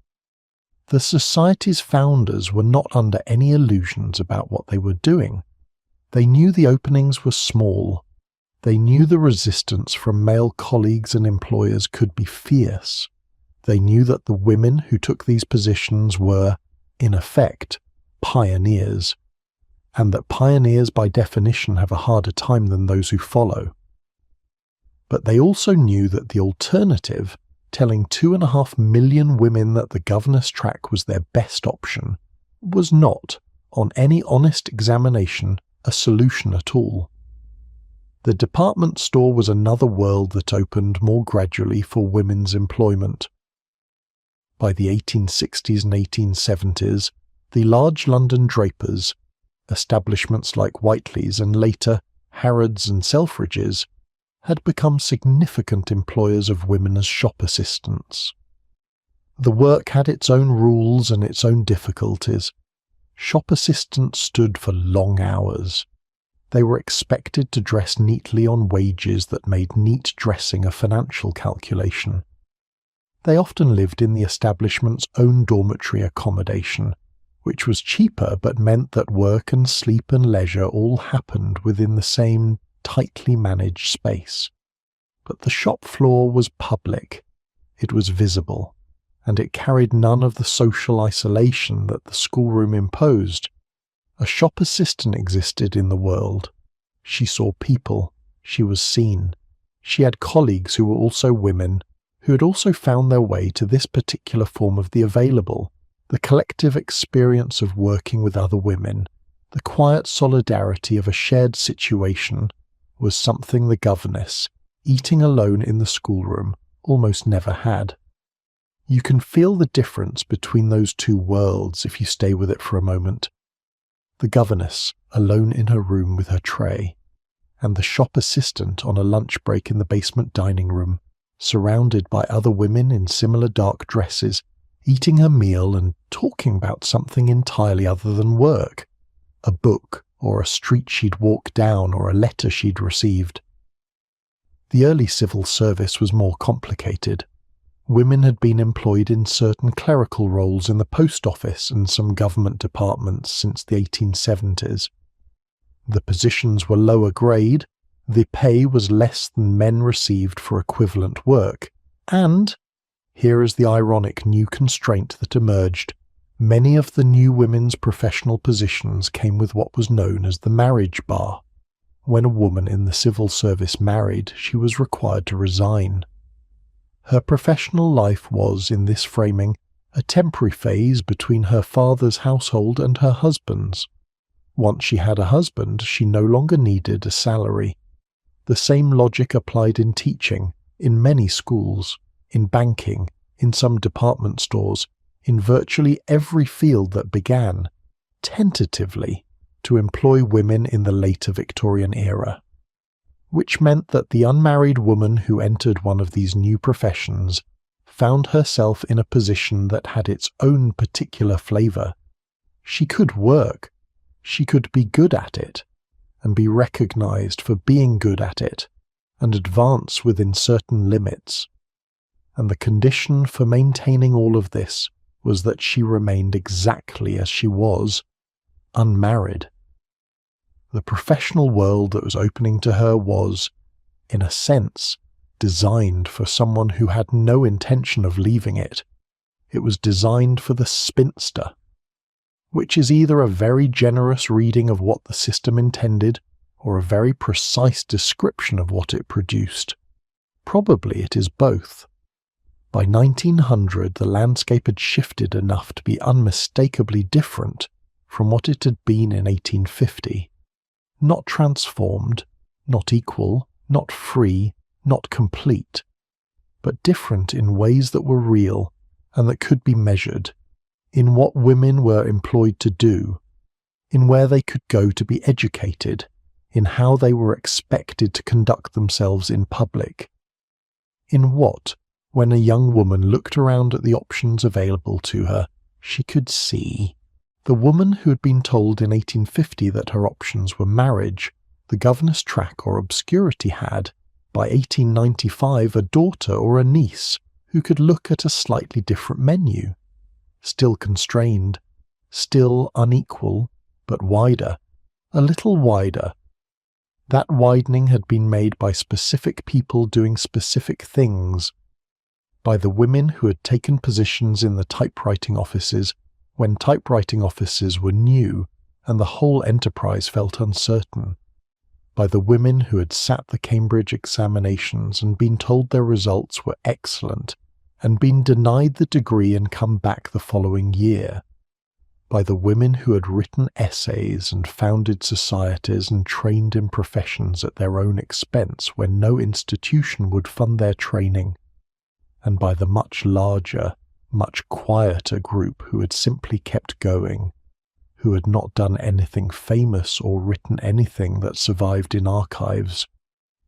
The society's founders were not under any illusions about what they were doing. They knew the openings were small. They knew the resistance from male colleagues and employers could be fierce. They knew that the women who took these positions were, in effect, pioneers, and that pioneers by definition have a harder time than those who follow. But they also knew that the alternative, telling 2.5 million women that the governess track was their best option, was not, on any honest examination, a solution at all. The department store was another world that opened more gradually for women's employment. By the 1860s and 1870s, the large London drapers, establishments like Whiteley's and later Harrods and Selfridges, had become significant employers of women as shop assistants. The work had its own rules and its own difficulties. Shop assistants stood for long hours. They were expected to dress neatly on wages that made neat dressing a financial calculation. They often lived in the establishment's own dormitory accommodation, which was cheaper but meant that work and sleep and leisure all happened within the same tightly managed space. But the shop floor was public, it was visible, and it carried none of the social isolation that the schoolroom imposed. A shop assistant existed in the world. She saw people, she was seen. She had colleagues who were also women, who had also found their way to this particular form of the available, the collective experience of working with other women, the quiet solidarity of a shared situation, was something the governess, eating alone in the schoolroom, almost never had. You can feel the difference between those two worlds if you stay with it for a moment. The governess, alone in her room with her tray, and the shop assistant on a lunch break in the basement dining room, surrounded by other women in similar dark dresses, eating her meal and talking about something entirely other than work, a book or a street she'd walked down or a letter she'd received. The early civil service was more complicated. Women had been employed in certain clerical roles in the post office and some government departments since the 1870s. The positions were lower grade, the pay was less than men received for equivalent work, and, here is the ironic new constraint that emerged, many of the new women's professional positions came with what was known as the marriage bar. When a woman in the civil service married, she was required to resign. Her professional life was, in this framing, a temporary phase between her father's household and her husband's. Once she had a husband, she no longer needed a salary. The same logic applied in teaching, in many schools, in banking, in some department stores, in virtually every field that began, tentatively, to employ women in the later Victorian era. Which meant that the unmarried woman who entered one of these new professions found herself in a position that had its own particular flavour. She could work, she could be good at it, and be recognised for being good at it, and advance within certain limits. And the condition for maintaining all of this was that she remained exactly as she was, unmarried. The professional world that was opening to her was, in a sense, designed for someone who had no intention of leaving it. It was designed for the spinster, which is either a very generous reading of what the system intended or a very precise description of what it produced. Probably it is both. By 1900, the landscape had shifted enough to be unmistakably different from what it had been in 1850. Not transformed, not equal, not free, not complete, but different in ways that were real and that could be measured, in what women were employed to do, in where they could go to be educated, in how they were expected to conduct themselves in public, in what, when a young woman looked around at the options available to her, she could see. The woman who had been told in 1850 that her options were marriage, the governess track or obscurity had, by 1895, a daughter or a niece who could look at a slightly different menu. still constrained, still unequal, but wider, a little wider. That widening had been made by specific people doing specific things, by the women who had taken positions in the typewriting offices when typewriting offices were new and the whole enterprise felt uncertain, by the women who had sat the Cambridge examinations and been told their results were excellent and been denied the degree and come back the following year, by the women who had written essays and founded societies and trained in professions at their own expense when no institution would fund their training, and by the much larger, much quieter group who had simply kept going, who had not done anything famous or written anything that survived in archives,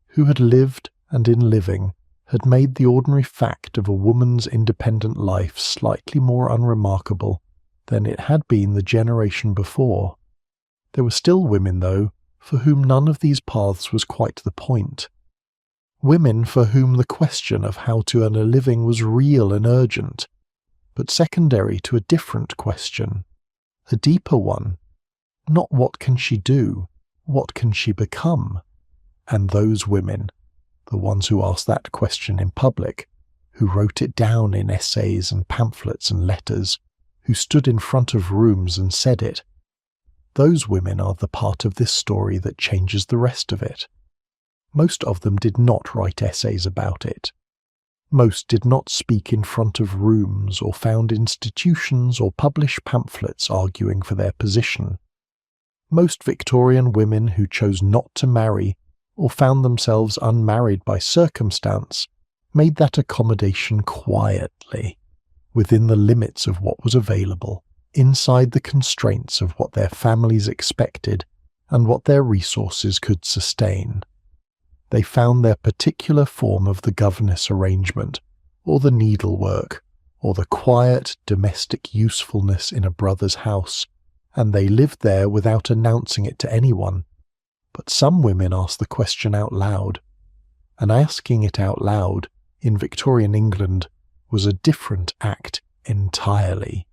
who had lived and in living had made the ordinary fact of a woman's independent life slightly more unremarkable than it had been the generation before. There were still women, though, for whom none of these paths was quite the point. Women for whom the question of how to earn a living was real and urgent, but secondary to a different question, a deeper one. Not what can she do, what can she become? And those women, the ones who asked that question in public, who wrote it down in essays and pamphlets and letters, who stood in front of rooms and said it, those women are the part of this story that changes the rest of it. Most of them did not write essays about it. Most did not speak in front of rooms or found institutions or publish pamphlets arguing for their position. Most Victorian women who chose not to marry or found themselves unmarried by circumstance made that accommodation quietly, within the limits of what was available, inside the constraints of what their families expected and what their resources could sustain. They found their particular form of the governess arrangement, or the needlework, or the quiet domestic usefulness in a brother's house, and they lived there without announcing it to anyone. But some women asked the question out loud, and asking it out loud, in Victorian England, was a different act entirely.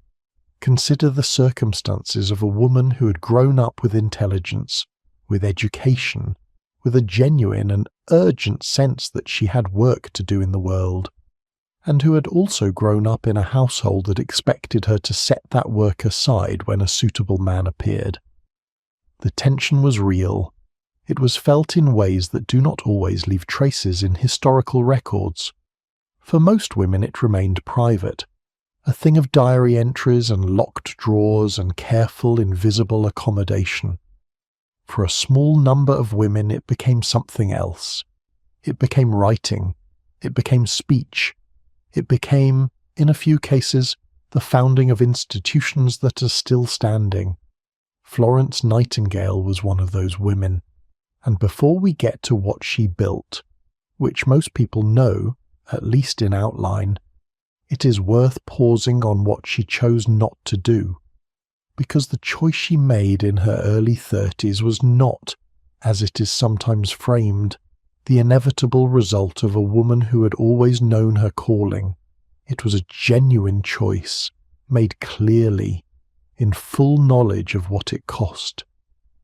Consider the circumstances of a woman who had grown up with intelligence, with education, with a genuine and urgent sense that she had work to do in the world, and who had also grown up in a household that expected her to set that work aside when a suitable man appeared. The tension was real. It was felt in ways that do not always leave traces in historical records. For most women it remained private, a thing of diary entries and locked drawers and careful, invisible accommodation. For a small number of women it became something else. It became writing. It became speech. It became, in a few cases, the founding of institutions that are still standing. Florence Nightingale was one of those women. And before we get to what she built, which most people know, at least in outline, it is worth pausing on what she chose not to do, because the choice she made in her early 30s was not, as it is sometimes framed, the inevitable result of a woman who had always known her calling. It was a genuine choice, made clearly, in full knowledge of what it cost.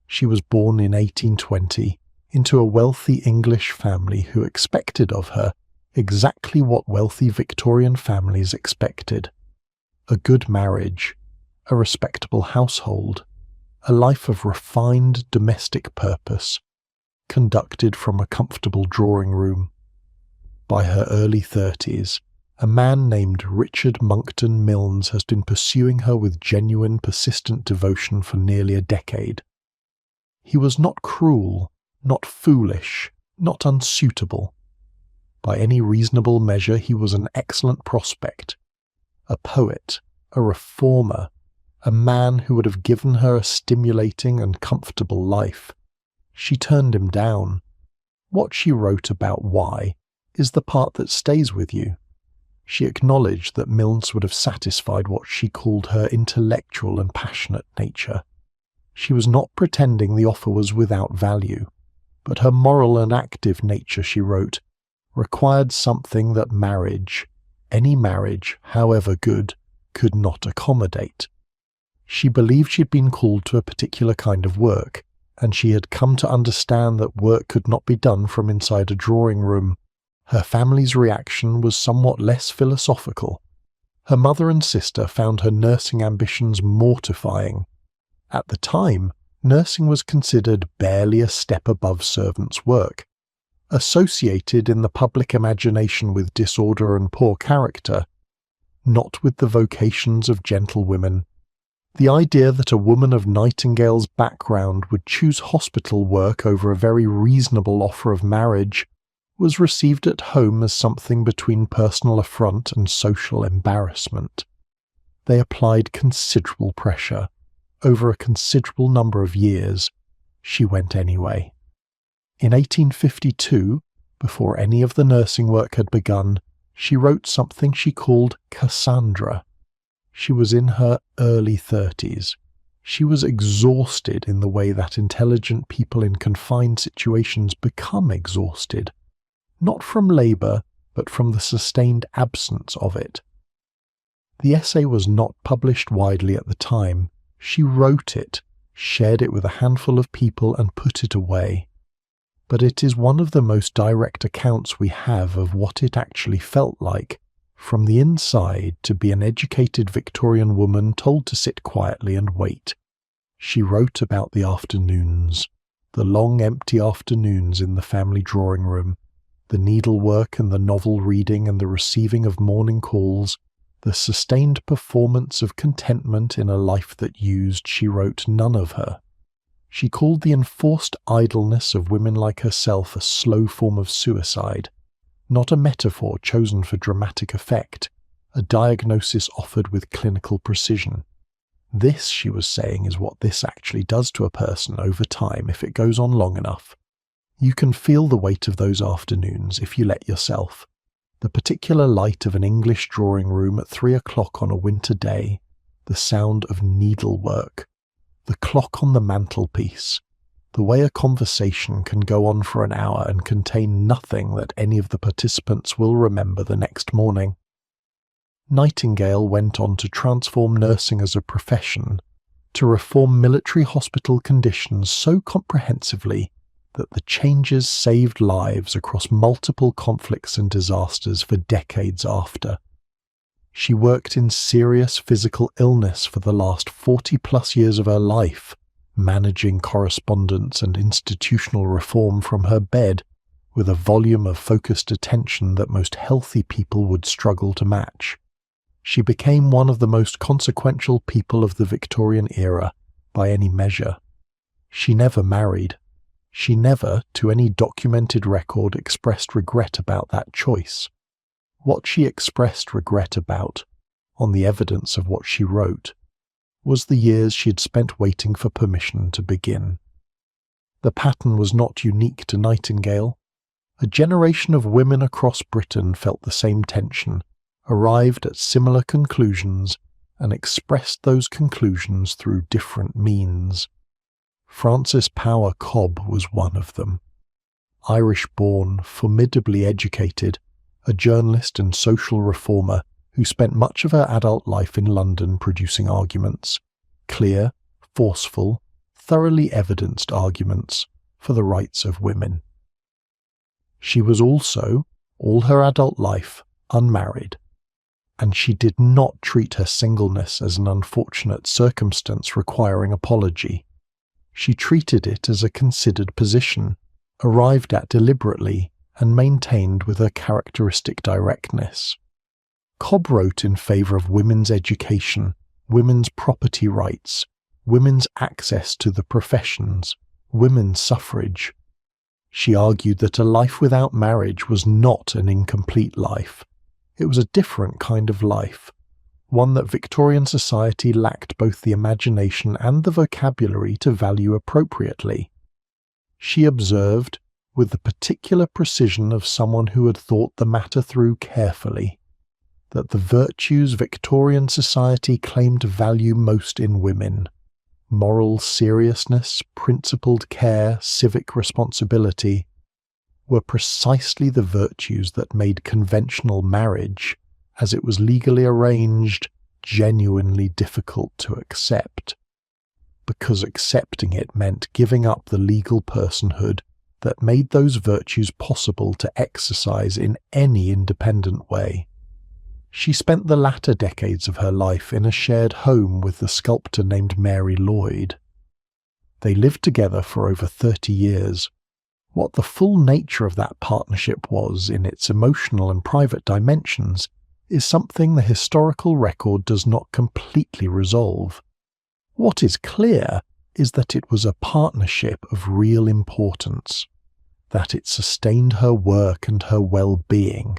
She was born in 1820 into a wealthy English family who expected of her exactly what wealthy Victorian families expected: a good marriage, a respectable household, a life of refined domestic purpose, conducted from a comfortable drawing room. By her early 30s, a man named Richard Monckton Milnes has been pursuing her with genuine, persistent devotion for nearly a decade. He was not cruel, not foolish, not unsuitable. By any reasonable measure he was an excellent prospect, a poet, a reformer, a man who would have given her a stimulating and comfortable life. She turned him down. What she wrote about why is the part that stays with you. She acknowledged that Milnes would have satisfied what she called her intellectual and passionate nature. She was not pretending the offer was without value, but her moral and active nature, she wrote, required something that marriage, any marriage, however good, could not accommodate. She believed she had been called to a particular kind of work, and she had come to understand that work could not be done from inside a drawing room. Her family's reaction was somewhat less philosophical. Her mother and sister found her nursing ambitions mortifying. At the time, nursing was considered barely a step above servant's work. Associated in the public imagination with disorder and poor character, not with the vocations of gentlewomen. The idea that a woman of Nightingale's background would choose hospital work over a very reasonable offer of marriage was received at home as something between personal affront and social embarrassment. They applied considerable pressure. Over a considerable number of years, she went anyway. In 1852, before any of the nursing work had begun, she wrote something she called Cassandra. She was in her early 30s. She was exhausted in the way that intelligent people in confined situations become exhausted, not from labour, but from the sustained absence of it. The essay was not published widely at the time. She wrote it, shared it with a handful of people, and put it away. But it is one of the most direct accounts we have of what it actually felt like, from the inside, to be an educated Victorian woman told to sit quietly and wait. She wrote about the afternoons, the long empty afternoons in the family drawing room, the needlework and the novel reading and the receiving of morning calls, the sustained performance of contentment in a life that used, she wrote, none of her. She called the enforced idleness of women like herself a slow form of suicide, not a metaphor chosen for dramatic effect, a diagnosis offered with clinical precision. This, she was saying, is what this actually does to a person over time if it goes on long enough. You can feel the weight of those afternoons if you let yourself. The particular light of an English drawing room at 3 o'clock on a winter day, the sound of needlework, the clock on the mantelpiece, the way a conversation can go on for an hour and contain nothing that any of the participants will remember the next morning. Nightingale went on to transform nursing as a profession, to reform military hospital conditions so comprehensively that the changes saved lives across multiple conflicts and disasters for decades after. She worked in serious physical illness for the last 40-plus years of her life, managing correspondence and institutional reform from her bed with a volume of focused attention that most healthy people would struggle to match. She became one of the most consequential people of the Victorian era by any measure. She never married. She never, to any documented record, expressed regret about that choice. What she expressed regret about, on the evidence of what she wrote, was the years she had spent waiting for permission to begin. The pattern was not unique to Nightingale. A generation of women across Britain felt the same tension, arrived at similar conclusions, and expressed those conclusions through different means. Frances Power Cobb was one of them. Irish-born, formidably educated, a journalist and social reformer who spent much of her adult life in London producing arguments, clear, forceful, thoroughly evidenced arguments for the rights of women. She was also, all her adult life, unmarried, and she did not treat her singleness as an unfortunate circumstance requiring apology. She treated it as a considered position, arrived at deliberately and maintained with her characteristic directness. Cobb wrote in favour of women's education, women's property rights, women's access to the professions, women's suffrage. She argued that a life without marriage was not an incomplete life. It was a different kind of life, one that Victorian society lacked both the imagination and the vocabulary to value appropriately. She observed, with the particular precision of someone who had thought the matter through carefully, that the virtues Victorian society claimed to value most in women, moral seriousness, principled care, civic responsibility, were precisely the virtues that made conventional marriage, as it was legally arranged, genuinely difficult to accept, because accepting it meant giving up the legal personhood that made those virtues possible to exercise in any independent way. She spent the latter decades of her life in a shared home with the sculptor named Mary Lloyd. They lived together for over 30 years. What the full nature of that partnership was in its emotional and private dimensions is something the historical record does not completely resolve. What is clear is that it was a partnership of real importance, that it sustained her work and her well-being,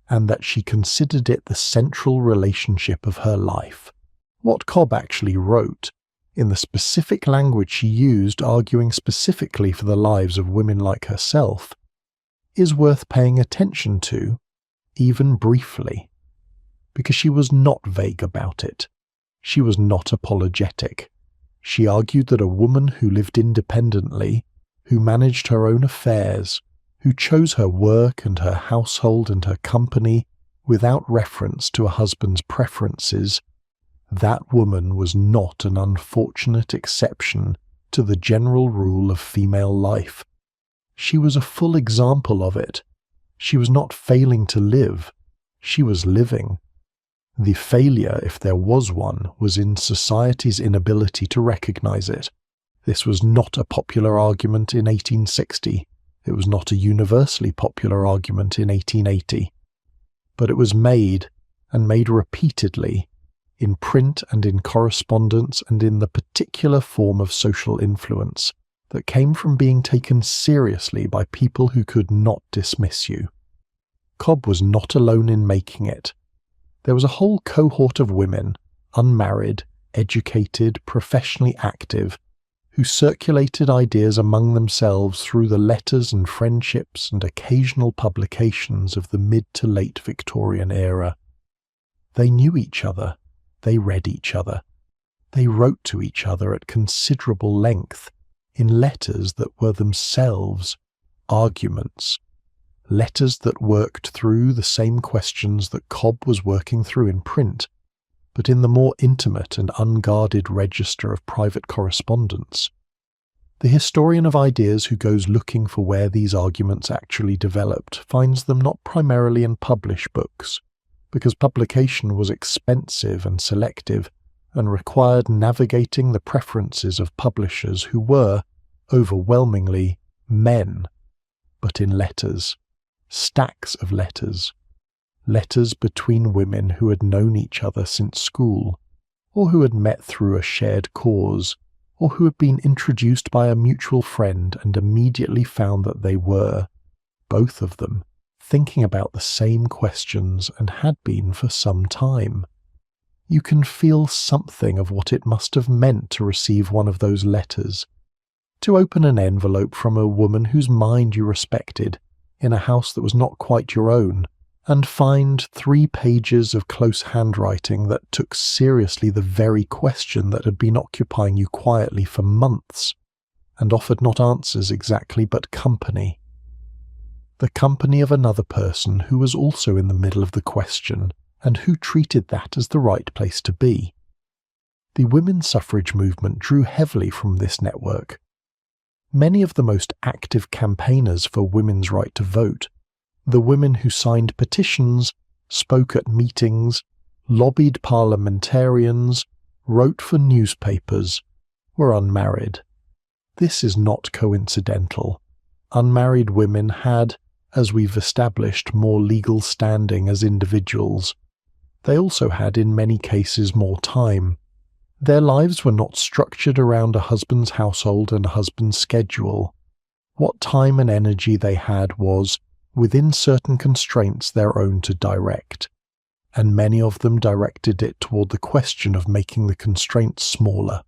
and that she considered it the central relationship of her life. What Cobb actually wrote, in the specific language she used arguing specifically for the lives of women like herself, is worth paying attention to, even briefly, because she was not vague about it. She was not apologetic. She argued that a woman who lived independently, who managed her own affairs, who chose her work and her household and her company without reference to a husband's preferences, that woman was not an unfortunate exception to the general rule of female life. She was a full example of it. She was not failing to live. She was living. The failure, if there was one, was in society's inability to recognize it. This was not a popular argument in 1860. It was not a universally popular argument in 1880. But it was made, and made repeatedly, in print and in correspondence and in the particular form of social influence that came from being taken seriously by people who could not dismiss you. Cobb was not alone in making it. There was a whole cohort of women, unmarried, educated, professionally active, who circulated ideas among themselves through the letters and friendships and occasional publications of the mid to late Victorian era. They knew each other. They read each other. They wrote to each other at considerable length, in letters that were themselves arguments, letters that worked through the same questions that Cobb was working through in print, but in the more intimate and unguarded register of private correspondence. The historian of ideas who goes looking for where these arguments actually developed finds them not primarily in published books, because publication was expensive and selective, and required navigating the preferences of publishers who were, overwhelmingly, men, but in letters, stacks of letters, letters between women who had known each other since school, or who had met through a shared cause, or who had been introduced by a mutual friend and immediately found that they were, both of them, thinking about the same questions and had been for some time. You can feel something of what it must have meant to receive one of those letters, to open an envelope from a woman whose mind you respected, in a house that was not quite your own, and find 3 pages of close handwriting that took seriously the very question that had been occupying you quietly for months, and offered not answers exactly but company. The company of another person who was also in the middle of the question, and who treated that as the right place to be. The women's suffrage movement drew heavily from this network. Many of the most active campaigners for women's right to vote, the women who signed petitions, spoke at meetings, lobbied parliamentarians, wrote for newspapers, were unmarried. This is not coincidental. Unmarried women had, as we've established, more legal standing as individuals. They also had, in many cases, more time. Their lives were not structured around a husband's household and a husband's schedule. What time and energy they had was, within certain constraints, their own to direct, and many of them directed it toward the question of making the constraints smaller.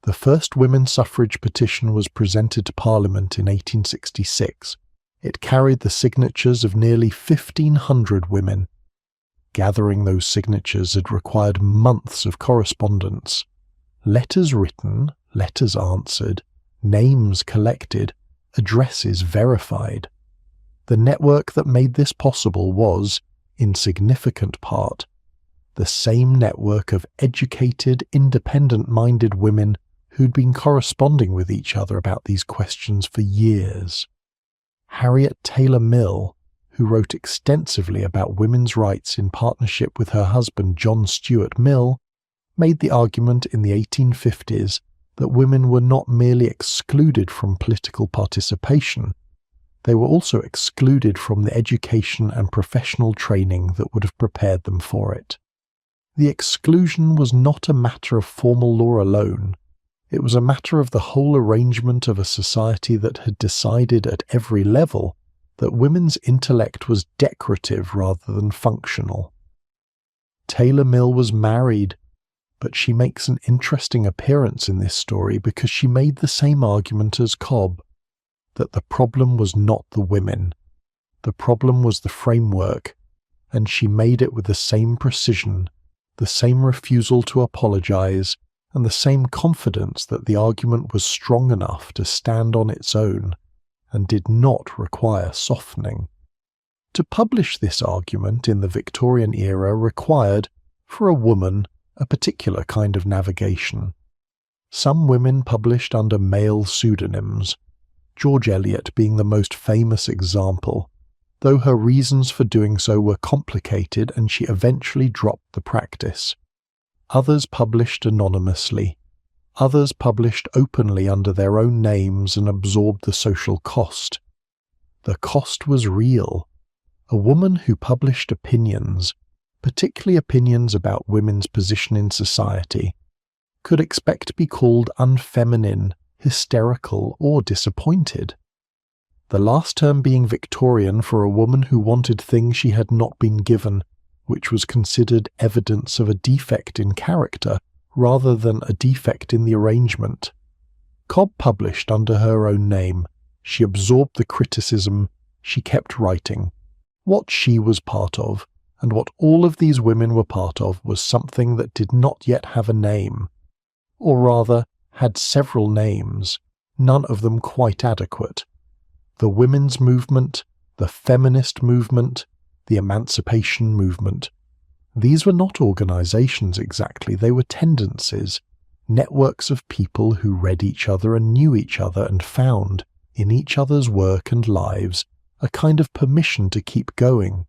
The first women's suffrage petition was presented to Parliament in 1866. It carried the signatures of nearly 1,500 women. Gathering those signatures had required months of correspondence. Letters written, letters answered, names collected, addresses verified. The network that made this possible was, in significant part, the same network of educated, independent-minded women who'd been corresponding with each other about these questions for years. Harriet Taylor Mill, who wrote extensively about women's rights in partnership with her husband John Stuart Mill, made the argument in the 1850s that women were not merely excluded from political participation, they were also excluded from the education and professional training that would have prepared them for it. The exclusion was not a matter of formal law alone. It was a matter of the whole arrangement of a society that had decided at every level that women's intellect was decorative rather than functional. Taylor Mill was married, but she makes an interesting appearance in this story because she made the same argument as Cobb, that the problem was not the women. The problem was the framework, and she made it with the same precision, the same refusal to apologize, and the same confidence that the argument was strong enough to stand on its own and did not require softening. To publish this argument in the Victorian era required, for a woman, a particular kind of navigation. Some women published under male pseudonyms, George Eliot being the most famous example, though her reasons for doing so were complicated and she eventually dropped the practice. Others published anonymously. Others published openly under their own names and absorbed the social cost. The cost was real. A woman who published opinions, particularly opinions about women's position in society, could expect to be called unfeminine, hysterical, or disappointed. The last term being Victorian for a woman who wanted things she had not been given, which was considered evidence of a defect in character rather than a defect in the arrangement. Cobb published under her own name. She absorbed the criticism. She kept writing. What she was part of, and what all of these women were part of, was something that did not yet have a name, or rather, had several names, none of them quite adequate. The women's movement, the feminist movement, the emancipation movement. These were not organizations exactly, they were tendencies, networks of people who read each other and knew each other and found, in each other's work and lives, a kind of permission to keep going.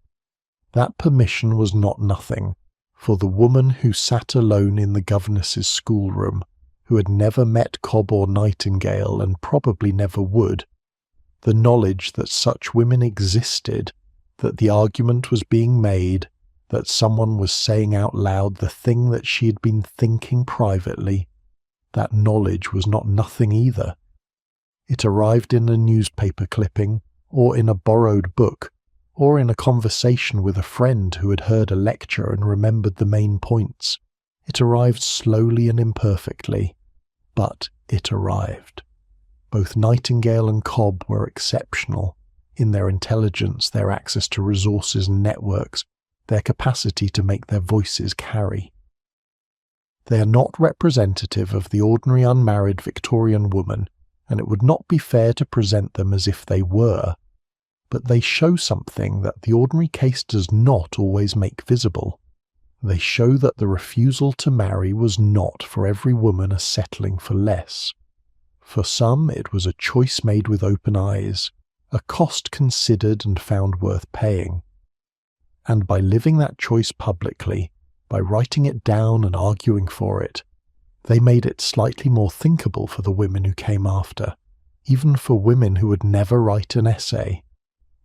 That permission was not nothing, for the woman who sat alone in the governess's schoolroom, who had never met Cobb or Nightingale and probably never would, the knowledge that such women existed, that the argument was being made, that someone was saying out loud the thing that she had been thinking privately, that knowledge was not nothing either. It arrived in a newspaper clipping, or in a borrowed book, or in a conversation with a friend who had heard a lecture and remembered the main points. It arrived slowly and imperfectly, but it arrived. Both Nightingale and Cobb were exceptional in their intelligence, their access to resources and networks, their capacity to make their voices carry. They are not representative of the ordinary unmarried Victorian woman, and it would not be fair to present them as if they were, but they show something that the ordinary case does not always make visible. They show that the refusal to marry was not for every woman a settling for less. For some it was a choice made with open eyes, a cost considered and found worth paying. And by living that choice publicly, by writing it down and arguing for it, they made it slightly more thinkable for the women who came after, even for women who would never write an essay,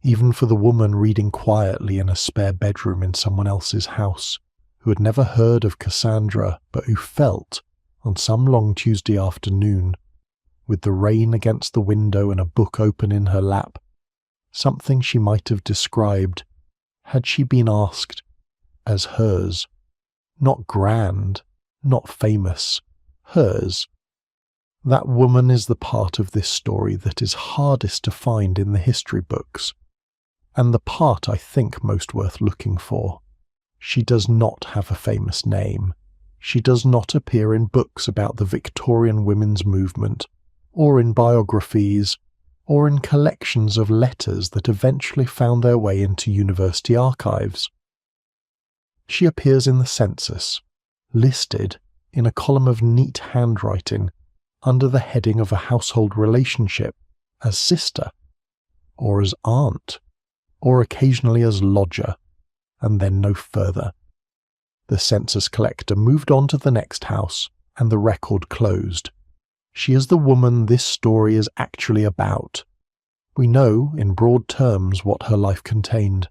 even for the woman reading quietly in a spare bedroom in someone else's house, who had never heard of Cassandra, but who felt, on some long Tuesday afternoon, with the rain against the window and a book open in her lap, something she might have described, had she been asked, as hers. Not grand, not famous, hers. That woman is the part of this story that is hardest to find in the history books, and the part I think most worth looking for. She does not have a famous name. She does not appear in books about the Victorian women's movement, or in biographies, or in collections of letters that eventually found their way into university archives. She appears in the census, listed in a column of neat handwriting under the heading of a household relationship as sister, or as aunt, or occasionally as lodger, and then no further. The census collector moved on to the next house, and the record closed. She is the woman this story is actually about. We know, in broad terms, what her life contained.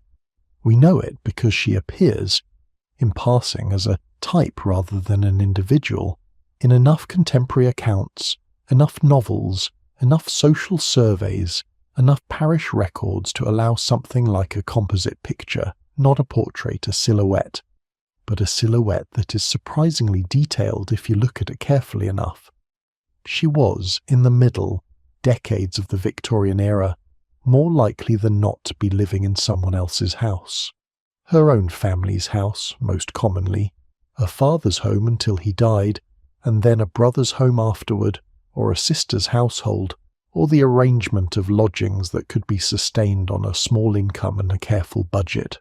We know it because she appears, in passing as a type rather than an individual, in enough contemporary accounts, enough novels, enough social surveys, enough parish records to allow something like a composite picture, not a portrait, a silhouette, but a silhouette that is surprisingly detailed if you look at it carefully enough. She was, in the middle decades of the Victorian era, more likely than not to be living in someone else's house. Her own family's house, most commonly, a father's home until he died, and then a brother's home afterward, or a sister's household, or the arrangement of lodgings that could be sustained on a small income and a careful budget.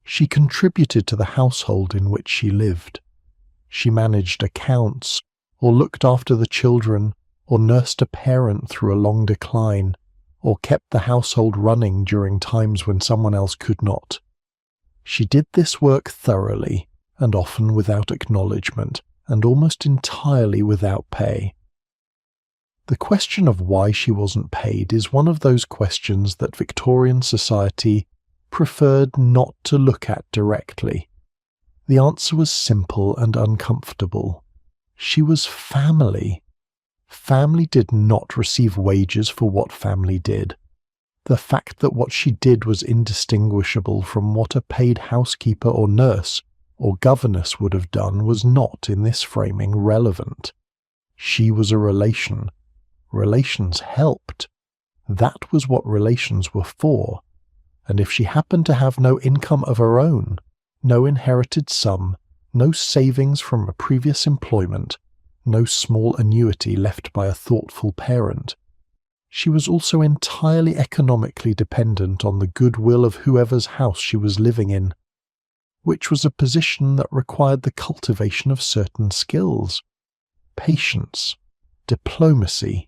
She contributed to the household in which she lived. She managed accounts, or looked after the children, or nursed a parent through a long decline, or kept the household running during times when someone else could not. She did this work thoroughly, and often without acknowledgement, and almost entirely without pay. The question of why she wasn't paid is one of those questions that Victorian society preferred not to look at directly. The answer was simple and uncomfortable. She was family. Family did not receive wages for what family did. The fact that what she did was indistinguishable from what a paid housekeeper or nurse or governess would have done was not, in this framing, relevant. She was a relation. Relations helped. That was what relations were for. And if she happened to have no income of her own, no inherited sum, no savings from a previous employment, no small annuity left by a thoughtful parent, she was also entirely economically dependent on the goodwill of whoever's house she was living in, which was a position that required the cultivation of certain skills: patience, diplomacy,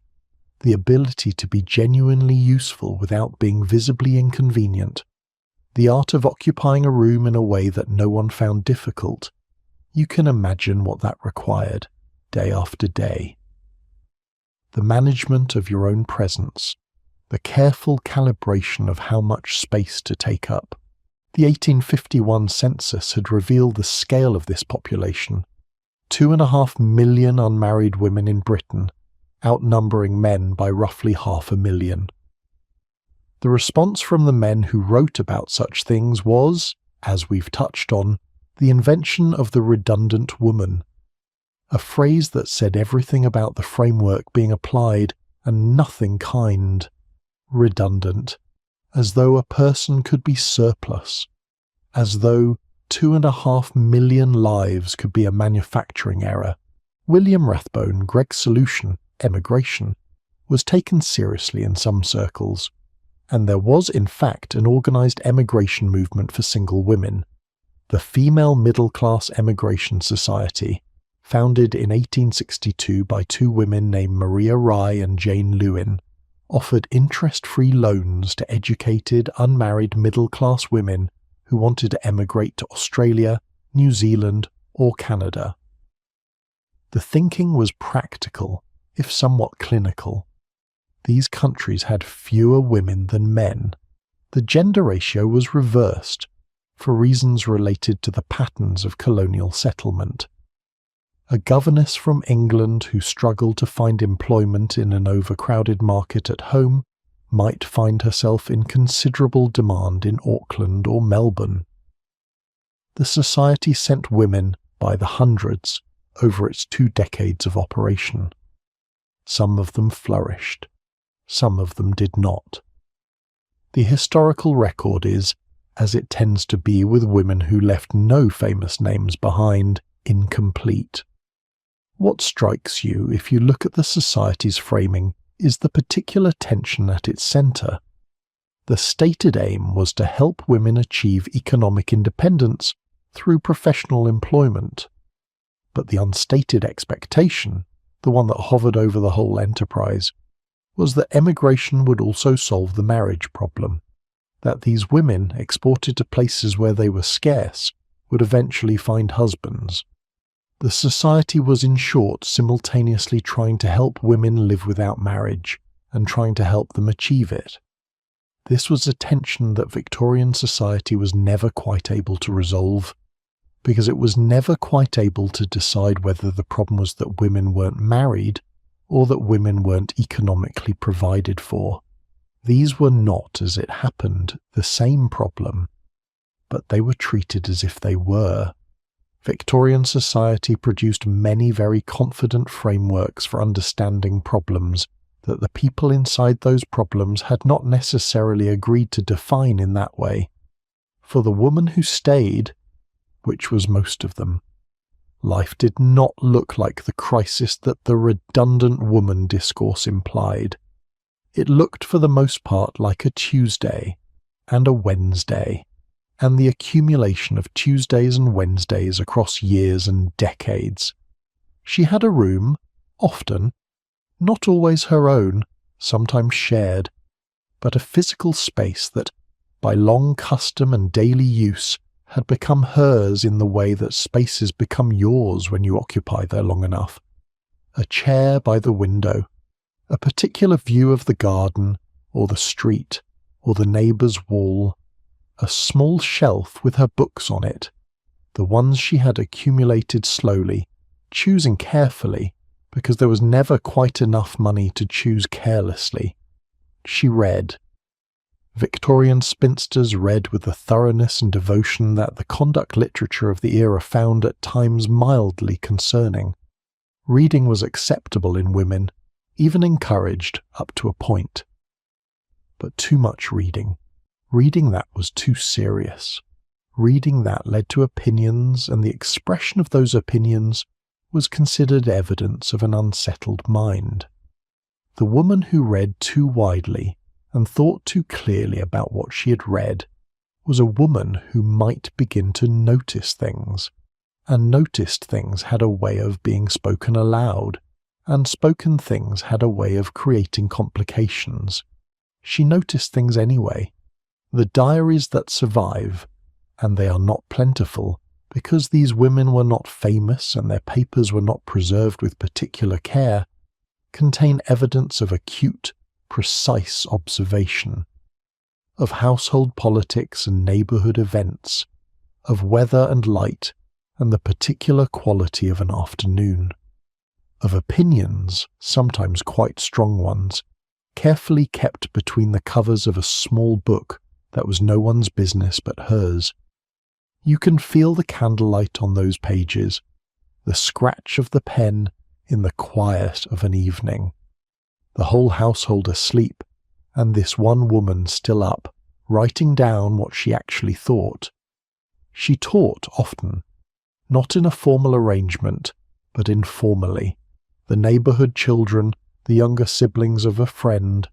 the ability to be genuinely useful without being visibly inconvenient, the art of occupying a room in a way that no one found difficult. You can imagine what that required, day after day. The management of your own presence, the careful calibration of how much space to take up. The 1851 census had revealed the scale of this population: 2.5 million unmarried women in Britain, outnumbering men by roughly 500,000. The response from the men who wrote about such things was, as we've touched on, the invention of the redundant woman, a phrase that said everything about the framework being applied and nothing kind. Redundant, as though a person could be surplus, as though 2.5 million lives could be a manufacturing error. William Rathbone, Greg's solution, emigration, was taken seriously in some circles, and there was in fact an organised emigration movement for single women. The Female Middle Class Emigration Society, founded in 1862 by two women named Maria Rye and Jane Lewin, offered interest-free loans to educated, unmarried middle-class women who wanted to emigrate to Australia, New Zealand, or Canada. The thinking was practical, if somewhat clinical. These countries had fewer women than men. The gender ratio was reversed, for reasons related to the patterns of colonial settlement. A governess from England who struggled to find employment in an overcrowded market at home might find herself in considerable demand in Auckland or Melbourne. The society sent women by the hundreds over its 2 decades of operation. Some of them flourished, some of them did not. The historical record is, as it tends to be with women who left no famous names behind, incomplete. What strikes you if you look at the society's framing is the particular tension at its centre. The stated aim was to help women achieve economic independence through professional employment. But the unstated expectation, the one that hovered over the whole enterprise, was that emigration would also solve the marriage problem, that these women exported to places where they were scarce would eventually find husbands. The society was in short simultaneously trying to help women live without marriage and trying to help them achieve it. This was a tension that Victorian society was never quite able to resolve, because it was never quite able to decide whether the problem was that women weren't married or that women weren't economically provided for. These were not, as it happened, the same problem, but they were treated as if they were. Victorian society produced many very confident frameworks for understanding problems that the people inside those problems had not necessarily agreed to define in that way. For the woman who stayed, which was most of them, life did not look like the crisis that the redundant woman discourse implied. It looked for the most part like a Tuesday and a Wednesday, and the accumulation of Tuesdays and Wednesdays across years and decades. She had a room, often, not always her own, sometimes shared, but a physical space that, by long custom and daily use, had become hers in the way that spaces become yours when you occupy there long enough. A chair by the window, a particular view of the garden, or the street, or the neighbour's wall, a small shelf with her books on it, the ones she had accumulated slowly, choosing carefully, because there was never quite enough money to choose carelessly. She read. Victorian spinsters read with the thoroughness and devotion that the conduct literature of the era found at times mildly concerning. Reading was acceptable in women, even encouraged up to a point. But too much reading. Reading that was too serious. Reading that led to opinions, and the expression of those opinions was considered evidence of an unsettled mind. The woman who read too widely and thought too clearly about what she had read was a woman who might begin to notice things, and noticed things had a way of being spoken aloud, and spoken things had a way of creating complications. She noticed things anyway. The diaries that survive, and they are not plentiful, because these women were not famous and their papers were not preserved with particular care, contain evidence of acute, precise observation, of household politics and neighbourhood events, of weather and light and the particular quality of an afternoon, of opinions, sometimes quite strong ones, carefully kept between the covers of a small book that was no one's business but hers. You can feel the candlelight on those pages, the scratch of the pen in the quiet of an evening. The whole household asleep, and this one woman still up, writing down what she actually thought. She taught often, not in a formal arrangement, but informally. The neighbourhood children, the younger siblings of a friend,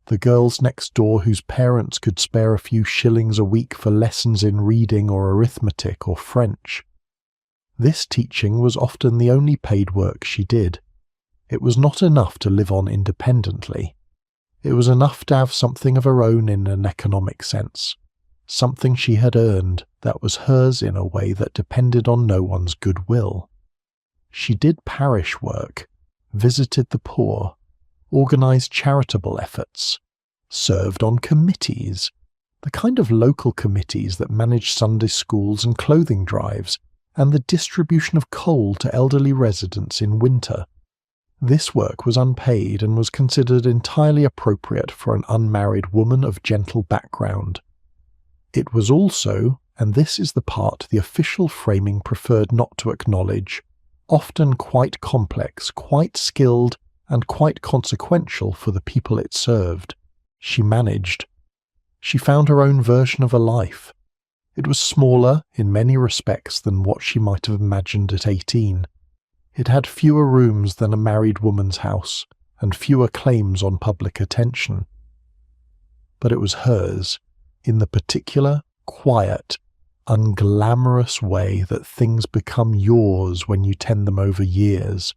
the girls next door whose parents could spare a few shillings a week for lessons in reading or arithmetic or French. This teaching was often the only paid work she did. It was not enough to live on independently. It was enough to have something of her own in an economic sense, something she had earned that was hers in a way that depended on no one's goodwill. She did parish work, visited the poor, organised charitable efforts, served on committees, the kind of local committees that manage Sunday schools and clothing drives, and the distribution of coal to elderly residents in winter. This work was unpaid and was considered entirely appropriate for an unmarried woman of gentle background. It was also, and this is the part the official framing preferred not to acknowledge, often quite complex, quite skilled, and quite consequential for the people it served. She managed. She found her own version of a life. It was smaller in many respects than what she might have imagined at 18. It had fewer rooms than a married woman's house, and fewer claims on public attention. but it was hers in the particular, quiet, unglamorous way that things become yours when you tend them over years.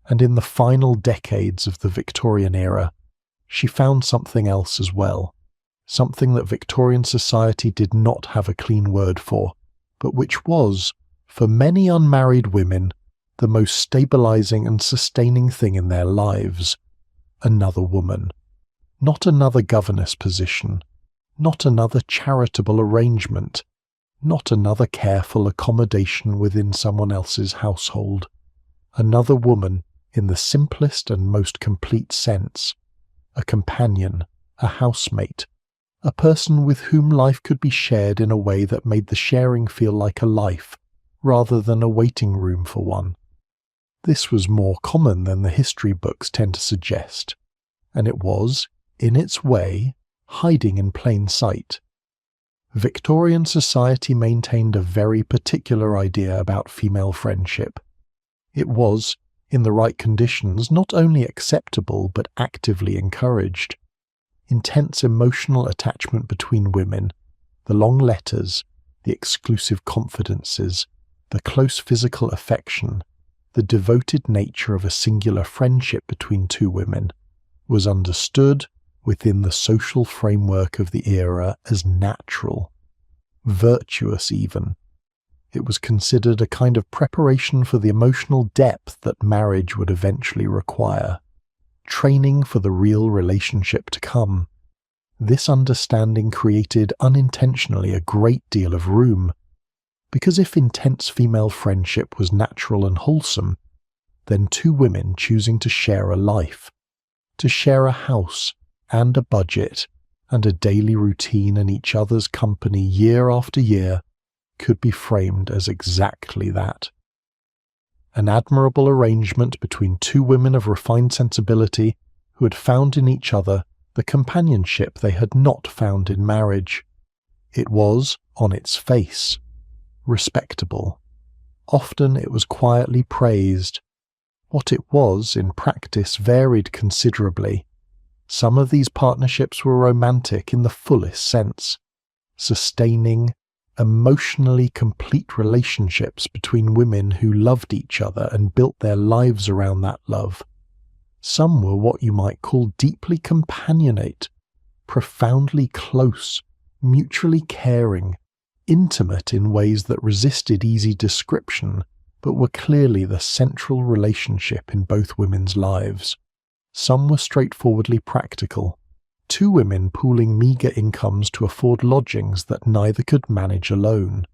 And in the final decades of the Victorian era, she found something else as well, something that Victorian society did not have a clean word for, but which was, for many unmarried women, the most stabilizing and sustaining thing in their lives. Another woman. Not another governess position. Not another charitable arrangement. Not another careful accommodation within someone else's household. Another woman in the simplest and most complete sense. A companion, a housemate, a person with whom life could be shared in a way that made the sharing feel like a life, rather than a waiting room for one. This was more common than the history books tend to suggest, and it was, in its way, hiding in plain sight. Victorian society maintained a very particular idea about female friendship. It was, in the right conditions, not only acceptable but actively encouraged. Intense emotional attachment between women, the long letters, the exclusive confidences, the close physical affection, the devoted nature of a singular friendship between two women, was understood within the social framework of the era as natural, virtuous even. It was considered a kind of preparation for the emotional depth that marriage would eventually require, training for the real relationship to come. This understanding created unintentionally a great deal of room, because if intense female friendship was natural and wholesome, then two women choosing to share a life, to share a house and a budget and a daily routine in each other's company year after year, could be framed as exactly that. An admirable arrangement between two women of refined sensibility who had found in each other the companionship they had not found in marriage. It was, on its face, respectable. Often it was quietly praised. What it was, in practice, varied considerably. Some of these partnerships were romantic in the fullest sense, sustaining, emotionally complete relationships between women who loved each other and built their lives around that love. Some were what you might call deeply companionate, profoundly close, mutually caring, intimate in ways that resisted easy description, but were clearly the central relationship in both women's lives. Some were straightforwardly practical, two women pooling meagre incomes to afford lodgings that neither could manage alone,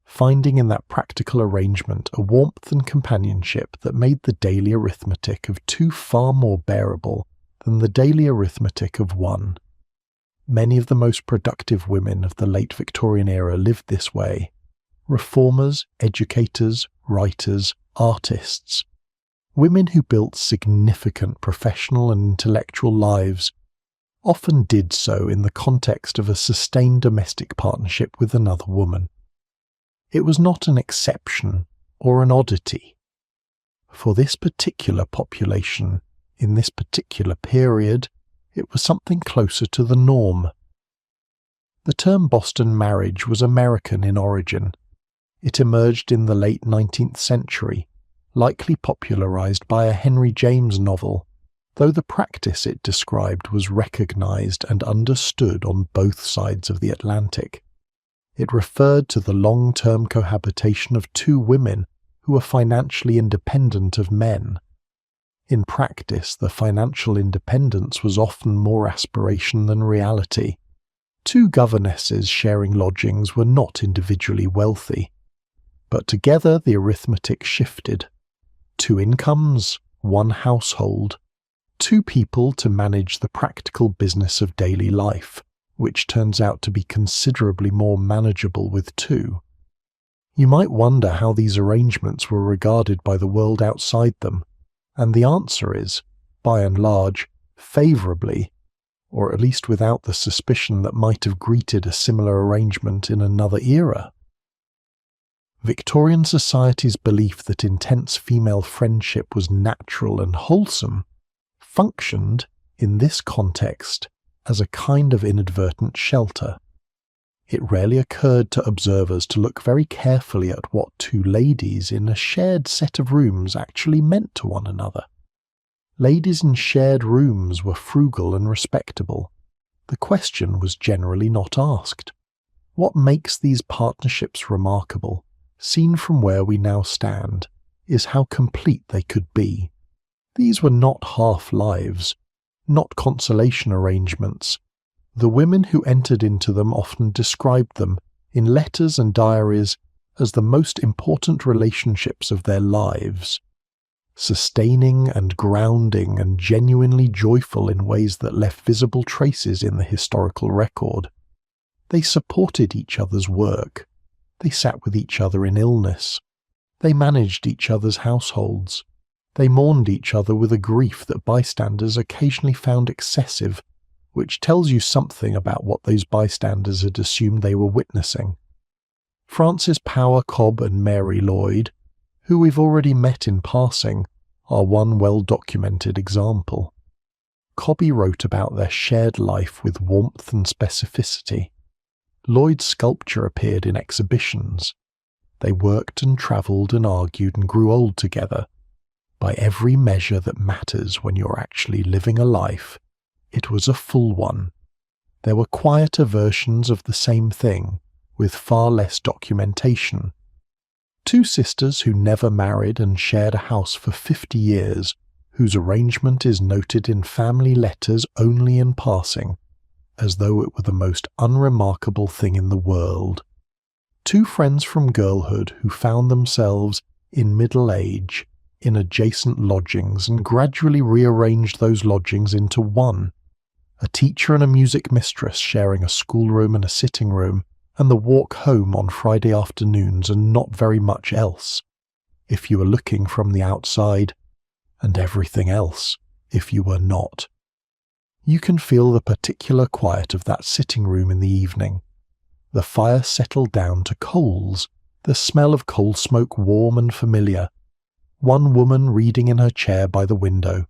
finding in that practical arrangement a warmth and companionship that made the daily arithmetic of two far more bearable than the daily arithmetic of one. Many of the most productive women of the late Victorian era lived this way. Reformers, educators, writers, artists. Women who built significant professional and intellectual lives often did so in the context of a sustained domestic partnership with another woman. It was not an exception or an oddity. For this particular population, in this particular period, it was something closer to the norm. The term Boston marriage was American in origin. It emerged in the late 19th century, likely popularized by a Henry James novel, though the practice it described was recognized and understood on both sides of the Atlantic. It referred to the long-term cohabitation of two women who were financially independent of men. In practice, the financial independence was often more aspiration than reality. Two governesses sharing lodgings were not individually wealthy, but together the arithmetic shifted. Two incomes, one household, two people to manage the practical business of daily life, which turns out to be considerably more manageable with two. You might wonder how these arrangements were regarded by the world outside them, and the answer is, by and large, favourably, or at least without the suspicion that might have greeted a similar arrangement in another era. Victorian society's belief that intense female friendship was natural and wholesome functioned, in this context, as a kind of inadvertent shelter. It rarely occurred to observers to look very carefully at what two ladies in a shared set of rooms actually meant to one another. Ladies in shared rooms were frugal and respectable. The question was generally not asked. What makes these partnerships remarkable, seen from where we now stand, is how complete they could be. These were not half-lives, not consolation arrangements. The women who entered into them often described them, in letters and diaries, as the most important relationships of their lives, sustaining and grounding and genuinely joyful in ways that left visible traces in the historical record. They supported each other's work. They sat with each other in illness. They managed each other's households. They mourned each other with a grief that bystanders occasionally found excessive, which tells you something about what those bystanders had assumed they were witnessing. Frances Power Cobb and Mary Lloyd, who we've already met in passing, are one well-documented example. Cobby wrote about their shared life with warmth and specificity. Lloyd's sculpture appeared in exhibitions. They worked and travelled and argued and grew old together. By every measure that matters when you're actually living a life, it was a full one. There were quieter versions of the same thing, with far less documentation. Two sisters who never married and shared a house for 50 years, whose arrangement is noted in family letters only in passing, as though it were the most unremarkable thing in the world. Two friends from girlhood who found themselves, in middle age, in adjacent lodgings and gradually rearranged those lodgings into one. A teacher and a music mistress sharing a schoolroom and a sitting room, and the walk home on Friday afternoons and not very much else, if you were looking from the outside, and everything else, if you were not. You can feel the particular quiet of that sitting room in the evening. The fire settled down to coals, the smell of coal smoke warm and familiar. One woman reading in her chair by the window,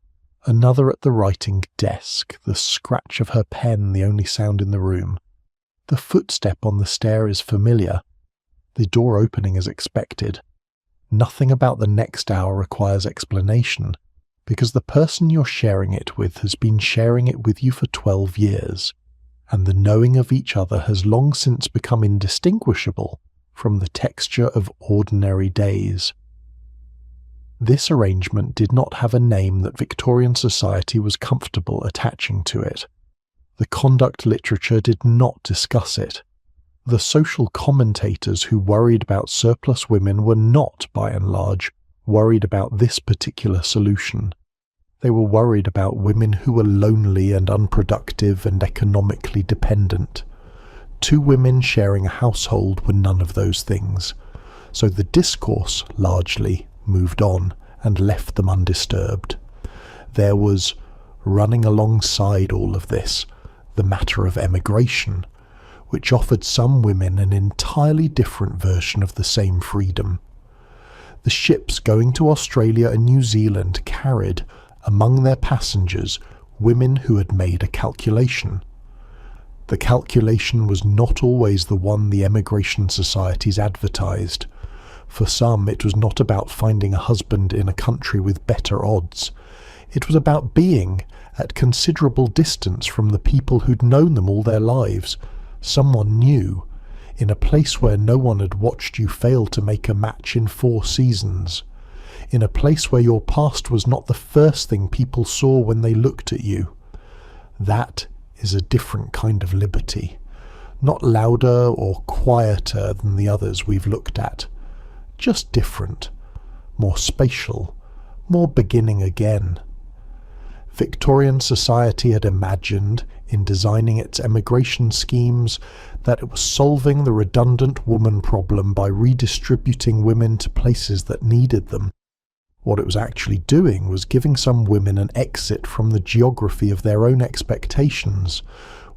another at the writing desk, the scratch of her pen the only sound in the room. The footstep on the stair is familiar, the door opening as expected. Nothing about the next hour requires explanation, because the person you're sharing it with has been sharing it with you for 12 years, and the knowing of each other has long since become indistinguishable from the texture of ordinary days. This arrangement did not have a name that Victorian society was comfortable attaching to it. The conduct literature did not discuss it. The social commentators who worried about surplus women were not, by and large, worried about this particular solution. They were worried about women who were lonely and unproductive and economically dependent. Two women sharing a household were none of those things, so the discourse, largely, moved on and left them undisturbed. There was, running alongside all of this, the matter of emigration, which offered some women an entirely different version of the same freedom. The ships going to Australia and New Zealand carried, among their passengers, women who had made a calculation. The calculation was not always the one the emigration societies advertised. For some, it was not about finding a husband in a country with better odds. It was about being, at considerable distance from the people who'd known them all their lives, someone new, in a place where no one had watched you fail to make a match in 4 seasons, in a place where your past was not the first thing people saw when they looked at you. That is a different kind of liberty, not louder or quieter than the others we've looked at, just different, more spatial, more beginning again. Victorian society had imagined, in designing its emigration schemes, that it was solving the redundant woman problem by redistributing women to places that needed them. What it was actually doing was giving some women an exit from the geography of their own expectations,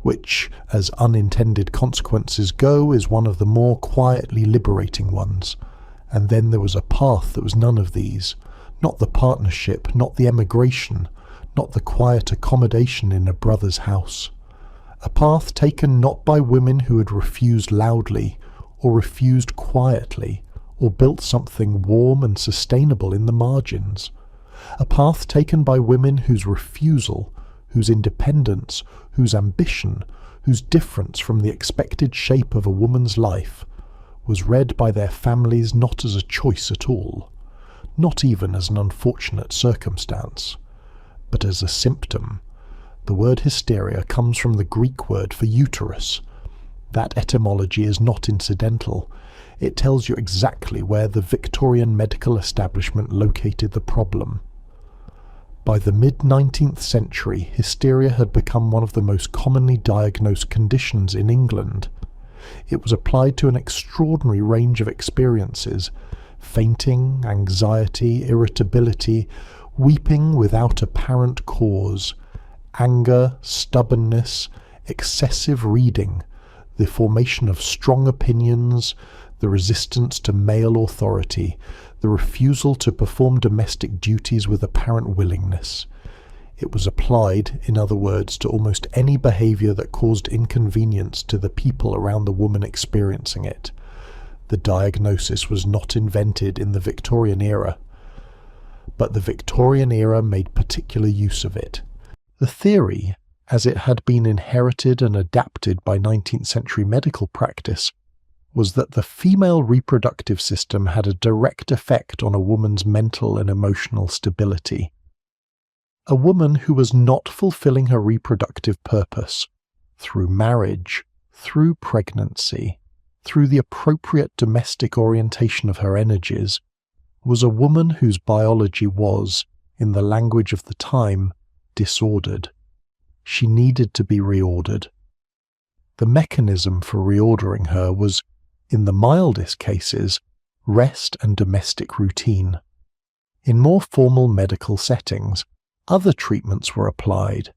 which, as unintended consequences go, is one of the more quietly liberating ones. And then there was a path that was none of these, not the partnership, not the emigration, not the quiet accommodation in a brother's house. path taken not by women who had refused loudly, or refused quietly, or built something warm and sustainable in the margins. A path taken by women whose refusal, whose independence, whose ambition, whose difference from the expected shape of a woman's life was read by their families not as a choice at all, not even as an unfortunate circumstance, but as a symptom. The word hysteria comes from the Greek word for uterus. That etymology is not incidental. It tells you exactly where the Victorian medical establishment located the problem. By the mid-19th century, hysteria had become one of the most commonly diagnosed conditions in England. It was applied to an extraordinary range of experiences: fainting, anxiety, irritability, weeping without apparent cause, anger, stubbornness, excessive reading, the formation of strong opinions, the resistance to male authority, the refusal to perform domestic duties with apparent willingness. It was applied, in other words, to almost any behaviour that caused inconvenience to the people around the woman experiencing it. The diagnosis was not invented in the Victorian era, but the Victorian era made particular use of it. The theory, as it had been inherited and adapted by 19th century medical practice, was that the female reproductive system had a direct effect on a woman's mental and emotional stability. A woman who was not fulfilling her reproductive purpose, through marriage, through pregnancy, through the appropriate domestic orientation of her energies, was a woman whose biology was, in the language of the time, disordered. She needed to be reordered. The mechanism for reordering her was, in the mildest cases, rest and domestic routine. In more formal medical settings, other treatments were applied,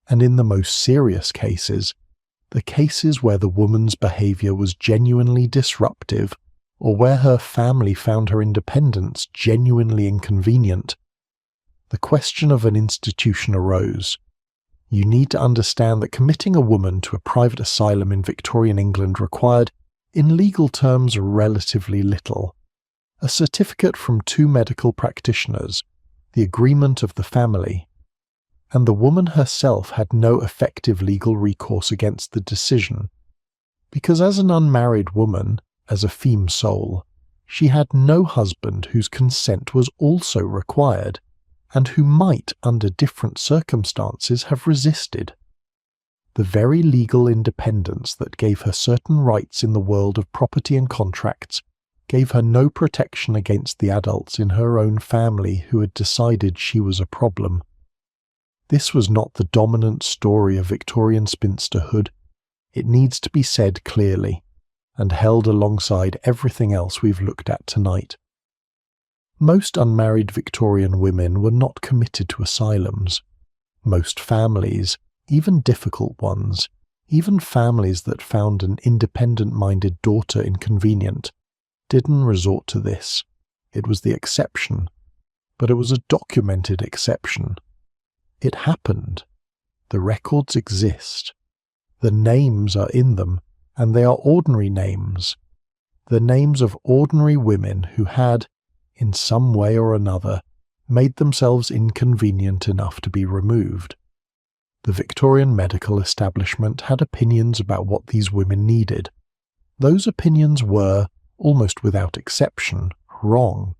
and in the most serious cases, the cases where the woman's behaviour was genuinely disruptive, or where her family found her independence genuinely inconvenient, the question of an institution arose. You need to understand that committing a woman to a private asylum in Victorian England required, in legal terms, relatively little: a certificate from 2 medical practitioners, the agreement of the family, and the woman herself had no effective legal recourse against the decision, because as an unmarried woman, as a feme soul, she had no husband whose consent was also required, and who might, under different circumstances, have resisted. The very legal independence that gave her certain rights in the world of property and contracts gave her no protection against the adults in her own family who had decided she was a problem. This was not the dominant story of Victorian spinsterhood. It needs to be said clearly, and held alongside everything else we've looked at tonight. Most unmarried Victorian women were not committed to asylums. Most families, even difficult ones, even families that found an independent-minded daughter inconvenient, didn't resort to this. It was the exception, but it was a documented exception. It happened. The records exist. The names are in them, and they are ordinary names. The names of ordinary women who had, in some way or another, made themselves inconvenient enough to be removed. The Victorian medical establishment had opinions about what these women needed. Those opinions were, almost without exception, wrong.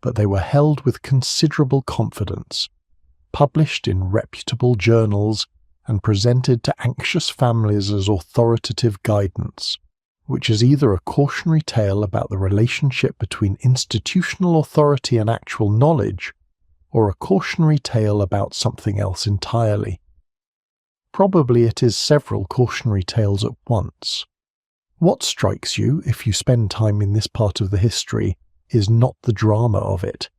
But they were held with considerable confidence, published in reputable journals, and presented to anxious families as authoritative guidance, which is either a cautionary tale about the relationship between institutional authority and actual knowledge, or a cautionary tale about something else entirely. Probably it is several cautionary tales at once. What strikes you, if you spend time in this part of the history, is not the drama of it.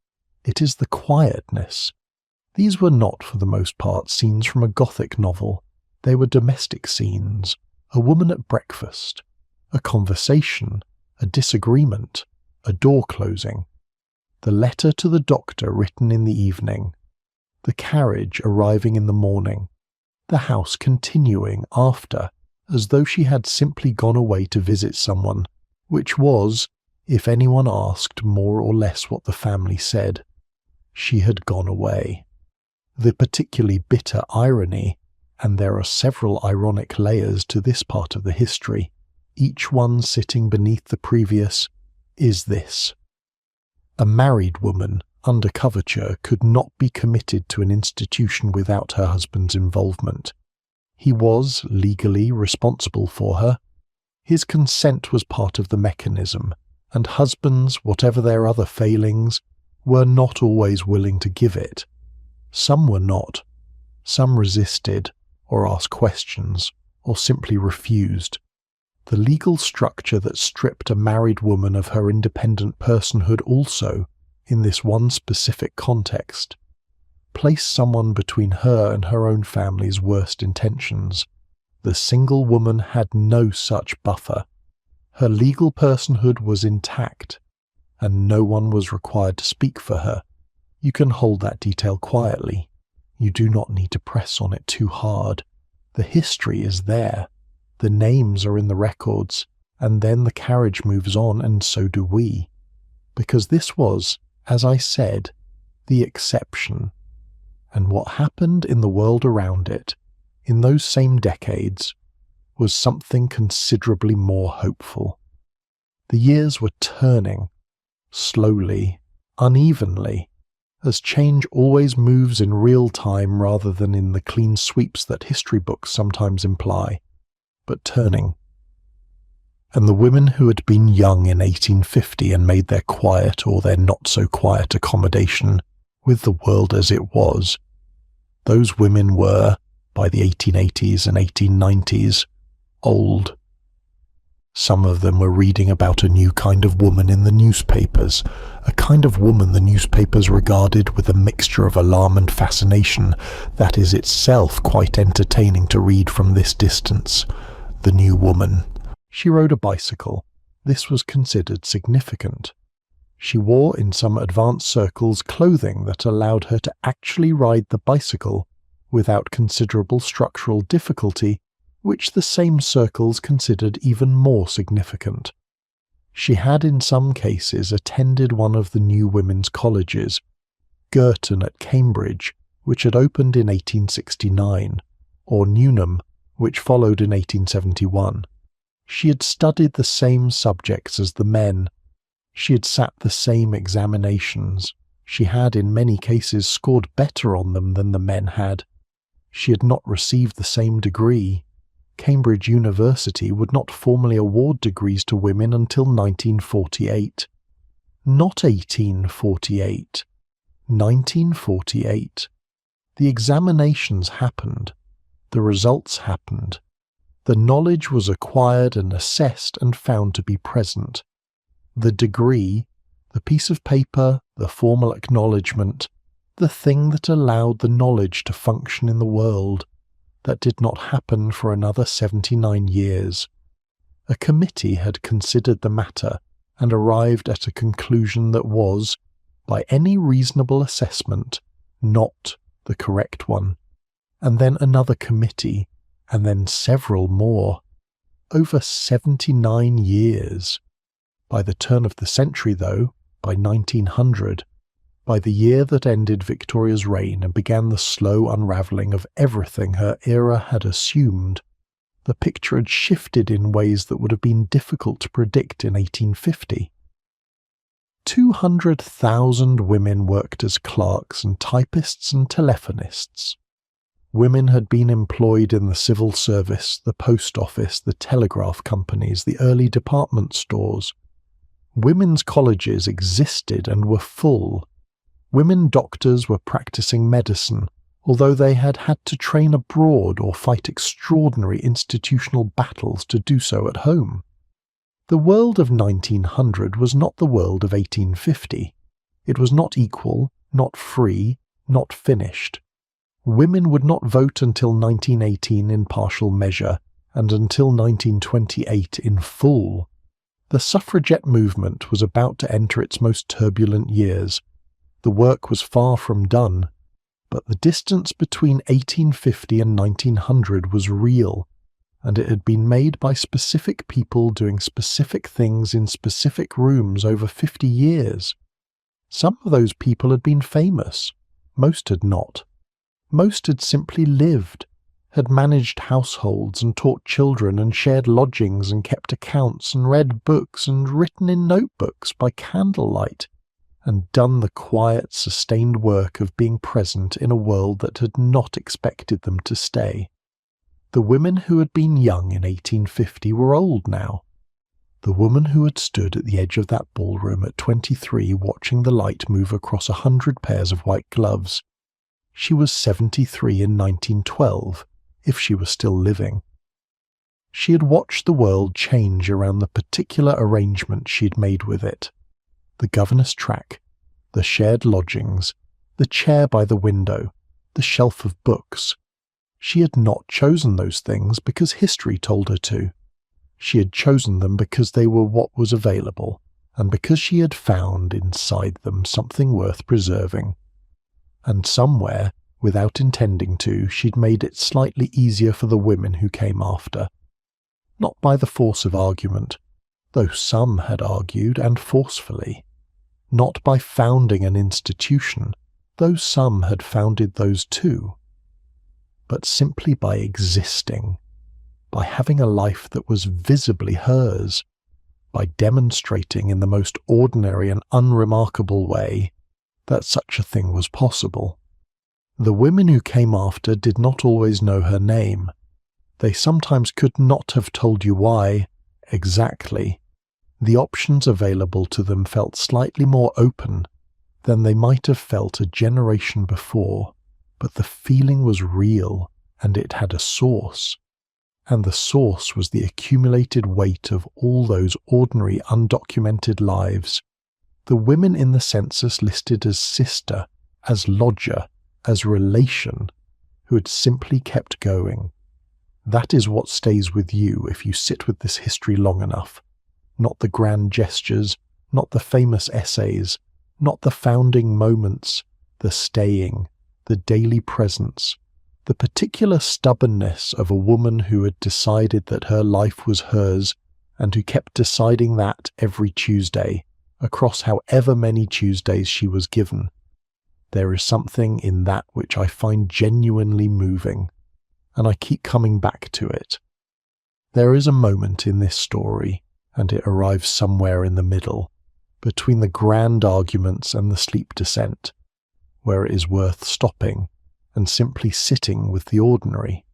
It is the quietness. These were not, for the most part, scenes from a Gothic novel. They were domestic scenes: a woman at breakfast, a conversation, a disagreement, a door closing, the letter to the doctor written in the evening, the carriage arriving in the morning, the house continuing after, as though she had simply gone away to visit someone, which was, if anyone asked, more or less what the family said. She had gone away. The particularly bitter irony, and there are several ironic layers to this part of the history, each one sitting beneath the previous, is this. A married woman, under coverture, could not be committed to an institution without her husband's involvement. He was legally responsible for her. His consent was part of the mechanism, and husbands, whatever their other failings, were not always willing to give it. Some were not. Some resisted, or asked questions, or simply refused. The legal structure that stripped a married woman of her independent personhood also, in this one specific context, placed someone between her and her own family's worst intentions. The single woman had no such buffer. Her legal personhood was intact, and no one was required to speak for her. You can hold that detail quietly. You do not need to press on it too hard. The history is there. The names are in the records, and then the carriage moves on, and so do we. Because this was, as I said, the exception. And what happened in the world around it, in those same decades, was something considerably more hopeful. The years were turning, slowly, unevenly, as change always moves in real time rather than in the clean sweeps that history books sometimes imply, but turning. And the women who had been young in 1850 and made their quiet or their not-so-quiet accommodation with the world as it was, those women were, by the 1880s and 1890s, old. Some of them were reading about a new kind of woman in the newspapers, a kind of woman the newspapers regarded with a mixture of alarm and fascination that is itself quite entertaining to read from this distance. The new woman. She rode a bicycle. This was considered significant. She wore in some advanced circles clothing that allowed her to actually ride the bicycle without considerable structural difficulty, which the same circles considered even more significant. She had in some cases attended one of the new women's colleges, Girton at Cambridge, which had opened in 1869, or Newnham, which followed in 1871. She had studied the same subjects as the men. She had sat the same examinations. She had in many cases scored better on them than the men had. She had not received the same degree. Cambridge University would not formally award degrees to women until 1948. Not 1848. 1948. The examinations happened. The results happened. The knowledge was acquired and assessed and found to be present. The degree, the piece of paper, the formal acknowledgement, the thing that allowed the knowledge to function in the world, that did not happen for another 79 years. A committee had considered the matter and arrived at a conclusion that was, by any reasonable assessment, not the correct one. And then another committee, and then several more. Over 79 years. By the turn of the century, though, by 1900, by the year that ended Victoria's reign and began the slow unravelling of everything her era had assumed, the picture had shifted in ways that would have been difficult to predict in 1850. 200,000 women worked as clerks and typists and telephonists. Women had been employed in the civil service, the post office, the telegraph companies, the early department stores. Women's colleges existed and were full. Women doctors were practicing medicine, although they had had to train abroad or fight extraordinary institutional battles to do so at home. The world of 1900 was not the world of 1850. It was not equal, not free, not finished. Women would not vote until 1918 in partial measure, and until 1928 in full. The suffragette movement was about to enter its most turbulent years. The work was far from done. But the distance between 1850 and 1900 was real, and it had been made by specific people doing specific things in specific rooms over 50 years. Some of those people had been famous, most had not. Most had simply lived, had managed households and taught children and shared lodgings and kept accounts and read books and written in notebooks by candlelight, and done the quiet, sustained work of being present in a world that had not expected them to stay. The women who had been young in 1850 were old now. The woman who had stood at the edge of that ballroom at 23 watching the light move across 100 pairs of white gloves, she was 73 in 1912, if she was still living. She had watched the world change around the particular arrangement she had made with it. The governess track, the shared lodgings, the chair by the window, the shelf of books. She had not chosen those things because history told her to. She had chosen them because they were what was available, and because she had found inside them something worth preserving. And somewhere, without intending to, she'd made it slightly easier for the women who came after. Not by the force of argument, though some had argued, and forcefully. Not by founding an institution, though some had founded those too. But simply by existing, by having a life that was visibly hers, by demonstrating in the most ordinary and unremarkable way that such a thing was possible. The women who came after did not always know her name. They sometimes could not have told you why, exactly. The options available to them felt slightly more open than they might have felt a generation before, but the feeling was real, and it had a source. And the source was the accumulated weight of all those ordinary undocumented lives. The women in the census listed as sister, as lodger, as relation, who had simply kept going. That is what stays with you if you sit with this history long enough. Not the grand gestures, not the famous essays, not the founding moments, the staying, the daily presence, the particular stubbornness of a woman who had decided that her life was hers and who kept deciding that every Tuesday, across however many Tuesdays she was given. There is something in that which I find genuinely moving, and I keep coming back to it. There is a moment in this story, and it arrives somewhere in the middle, between the grand arguments and the sleep descent, where it is worth stopping and simply sitting with the ordinary,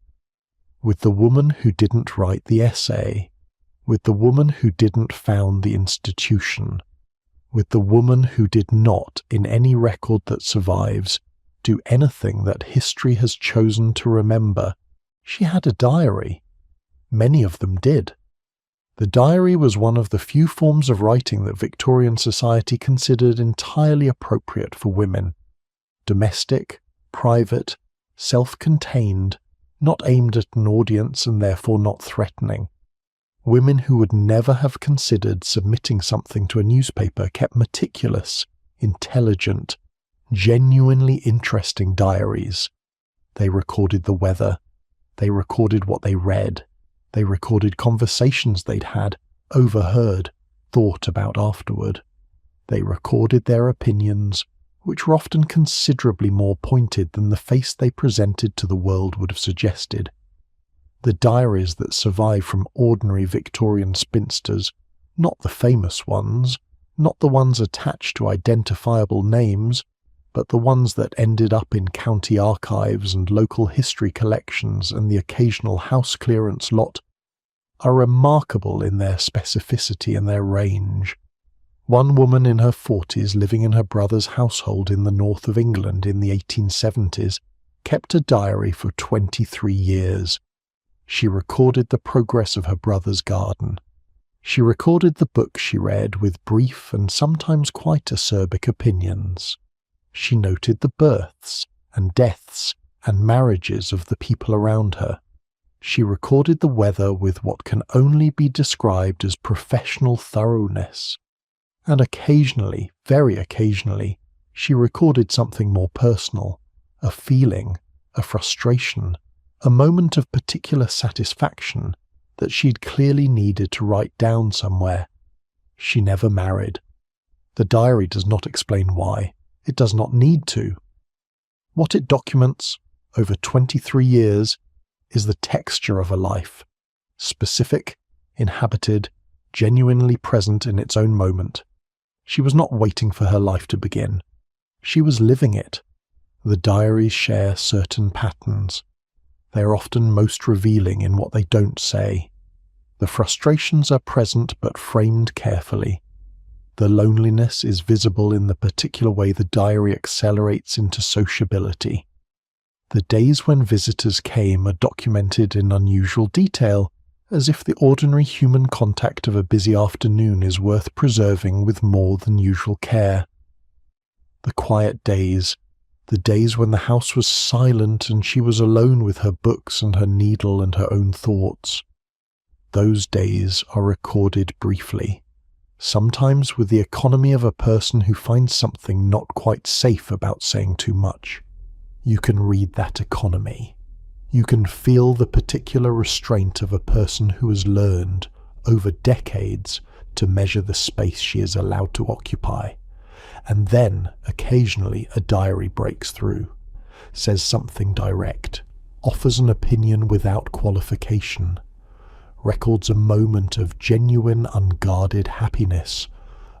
with the woman who didn't write the essay, with the woman who didn't found the institution, with the woman who did not, in any record that survives, do anything that history has chosen to remember. She had a diary. Many of them did. The diary was one of the few forms of writing that Victorian society considered entirely appropriate for women. Domestic, private, self-contained, not aimed at an audience and therefore not threatening. Women who would never have considered submitting something to a newspaper kept meticulous, intelligent, genuinely interesting diaries. They recorded the weather. They recorded what they read. They recorded conversations they'd had, overheard, thought about afterward. They recorded their opinions, which were often considerably more pointed than the face they presented to the world would have suggested. The diaries that survive from ordinary Victorian spinsters, not the famous ones, not the ones attached to identifiable names, but the ones that ended up in county archives and local history collections and the occasional house clearance lot, are remarkable in their specificity and their range. One woman in her 40s living in her brother's household in the north of England in the 1870s kept a diary for 23 years. She recorded the progress of her brother's garden. She recorded the books she read with brief and sometimes quite acerbic opinions. She noted the births and deaths and marriages of the people around her. She recorded the weather with what can only be described as professional thoroughness. And occasionally, very occasionally, she recorded something more personal, a feeling, a frustration, a moment of particular satisfaction that she'd clearly needed to write down somewhere. She never married. The diary does not explain why. It does not need to. What it documents, over 23 years, is the texture of a life, specific, inhabited, genuinely present in its own moment. She was not waiting for her life to begin. She was living it. The diaries share certain patterns. They are often most revealing in what they don't say. The frustrations are present but framed carefully. The loneliness is visible in the particular way the diary accelerates into sociability. The days when visitors came are documented in unusual detail, as if the ordinary human contact of a busy afternoon is worth preserving with more than usual care. The quiet days, the days when the house was silent and she was alone with her books and her needle and her own thoughts. Those days are recorded briefly, sometimes with the economy of a person who finds something not quite safe about saying too much. You can read that economy. You can feel the particular restraint of a person who has learned, over decades, to measure the space she is allowed to occupy. And then, occasionally, a diary breaks through, says something direct, offers an opinion without qualification, records a moment of genuine, unguarded happiness,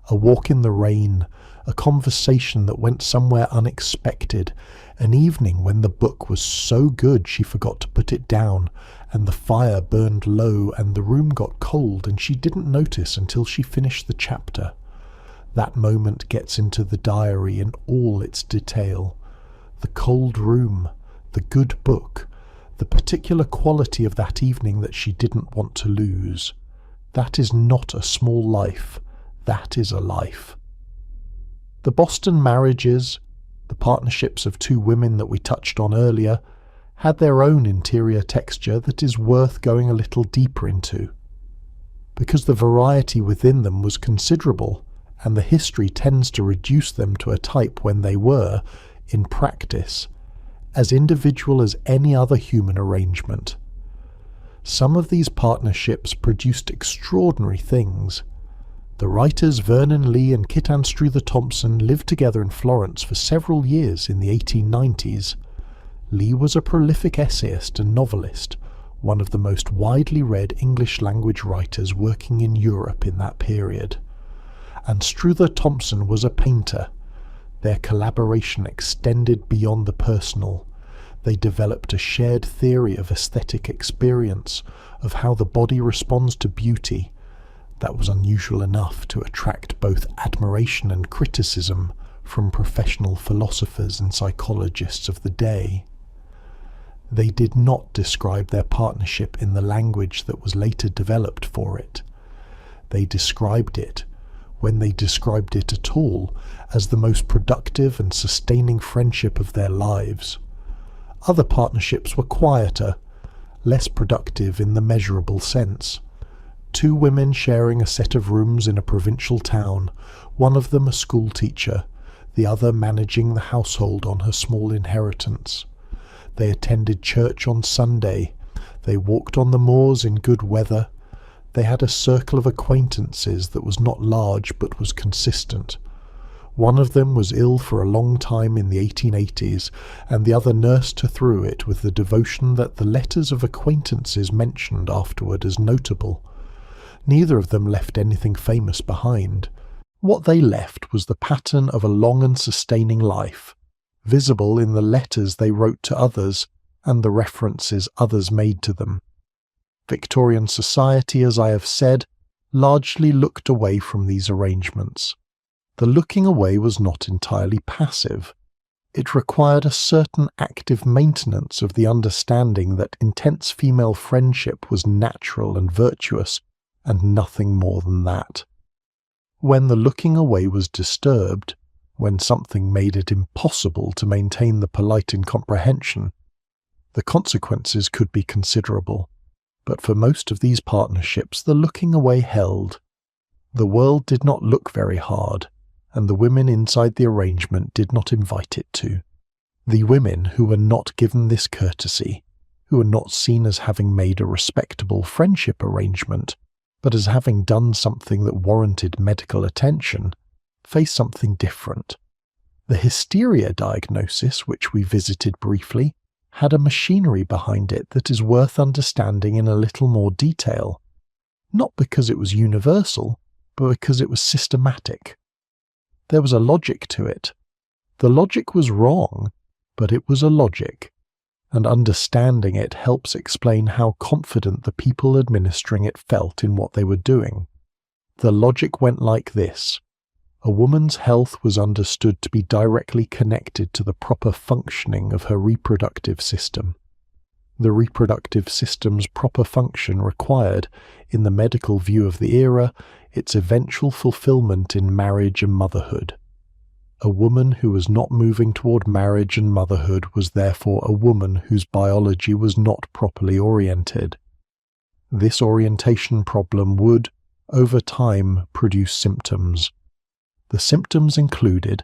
a walk in the rain, a conversation that went somewhere unexpected, an evening when the book was so good she forgot to put it down, and the fire burned low and the room got cold and she didn't notice until she finished the chapter. That moment gets into the diary in all its detail. The cold room, the good book, the particular quality of that evening that she didn't want to lose. That is not a small life. That is a life. The Boston marriages, the partnerships of two women that we touched on earlier, had their own interior texture that is worth going a little deeper into. Because the variety within them was considerable, and the history tends to reduce them to a type when they were, in practice, as individual as any other human arrangement. Some of these partnerships produced extraordinary things. The writers Vernon Lee and Kit Anstruther Thompson lived together in Florence for several years in the 1890s. Lee was a prolific essayist and novelist, one of the most widely read English-language writers working in Europe in that period. Anstruther Thompson was a painter. Their collaboration extended beyond the personal. They developed a shared theory of aesthetic experience, of how the body responds to beauty, that was unusual enough to attract both admiration and criticism from professional philosophers and psychologists of the day. They did not describe their partnership in the language that was later developed for it. They described it, when they described it at all, as the most productive and sustaining friendship of their lives. Other partnerships were quieter, less productive in the measurable sense. Two women sharing a set of rooms in a provincial town, one of them a school teacher, the other managing the household on her small inheritance. They attended church on Sunday. They walked on the moors in good weather. They had a circle of acquaintances that was not large but was consistent. One of them was ill for a long time in the 1880s, and the other nursed her through it with the devotion that the letters of acquaintances mentioned afterward as notable. Neither of them left anything famous behind. What they left was the pattern of a long and sustaining life, visible in the letters they wrote to others and the references others made to them. Victorian society, as I have said, largely looked away from these arrangements. The looking away was not entirely passive. It required a certain active maintenance of the understanding that intense female friendship was natural and virtuous, and nothing more than that. When the looking away was disturbed, when something made it impossible to maintain the polite incomprehension, the consequences could be considerable. But for most of these partnerships the looking away held. The world did not look very hard, and the women inside the arrangement did not invite it to. The women who were not given this courtesy, who were not seen as having made a respectable friendship arrangement, but as having done something that warranted medical attention, faced something different. The hysteria diagnosis, which we visited briefly, had a machinery behind it that is worth understanding in a little more detail, not because it was universal, but because it was systematic. There was a logic to it. The logic was wrong, but it was a logic, and understanding it helps explain how confident the people administering it felt in what they were doing. The logic went like this. A woman's health was understood to be directly connected to the proper functioning of her reproductive system. The reproductive system's proper function required, in the medical view of the era, its eventual fulfillment in marriage and motherhood. A woman who was not moving toward marriage and motherhood was therefore a woman whose biology was not properly oriented. This orientation problem would, over time, produce symptoms. The symptoms included,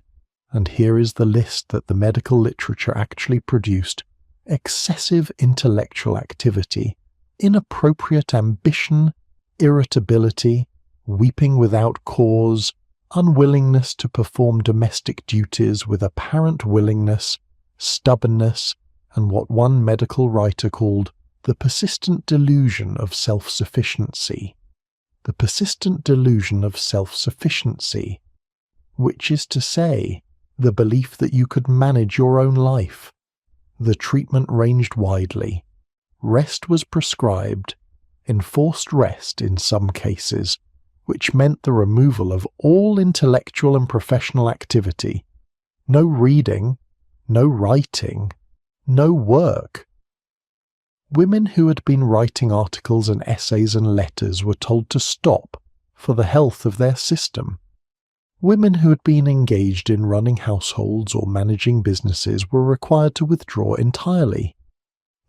and here is the list that the medical literature actually produced, excessive intellectual activity, inappropriate ambition, irritability, weeping without cause, unwillingness to perform domestic duties with apparent willingness, stubbornness, and what one medical writer called the persistent delusion of self-sufficiency. The persistent delusion of self-sufficiency, which is to say, the belief that you could manage your own life. The treatment ranged widely. Rest was prescribed, enforced rest in some cases, which meant the removal of all intellectual and professional activity. No reading, no writing, no work. Women who had been writing articles and essays and letters were told to stop for the health of their system. Women who had been engaged in running households or managing businesses were required to withdraw entirely.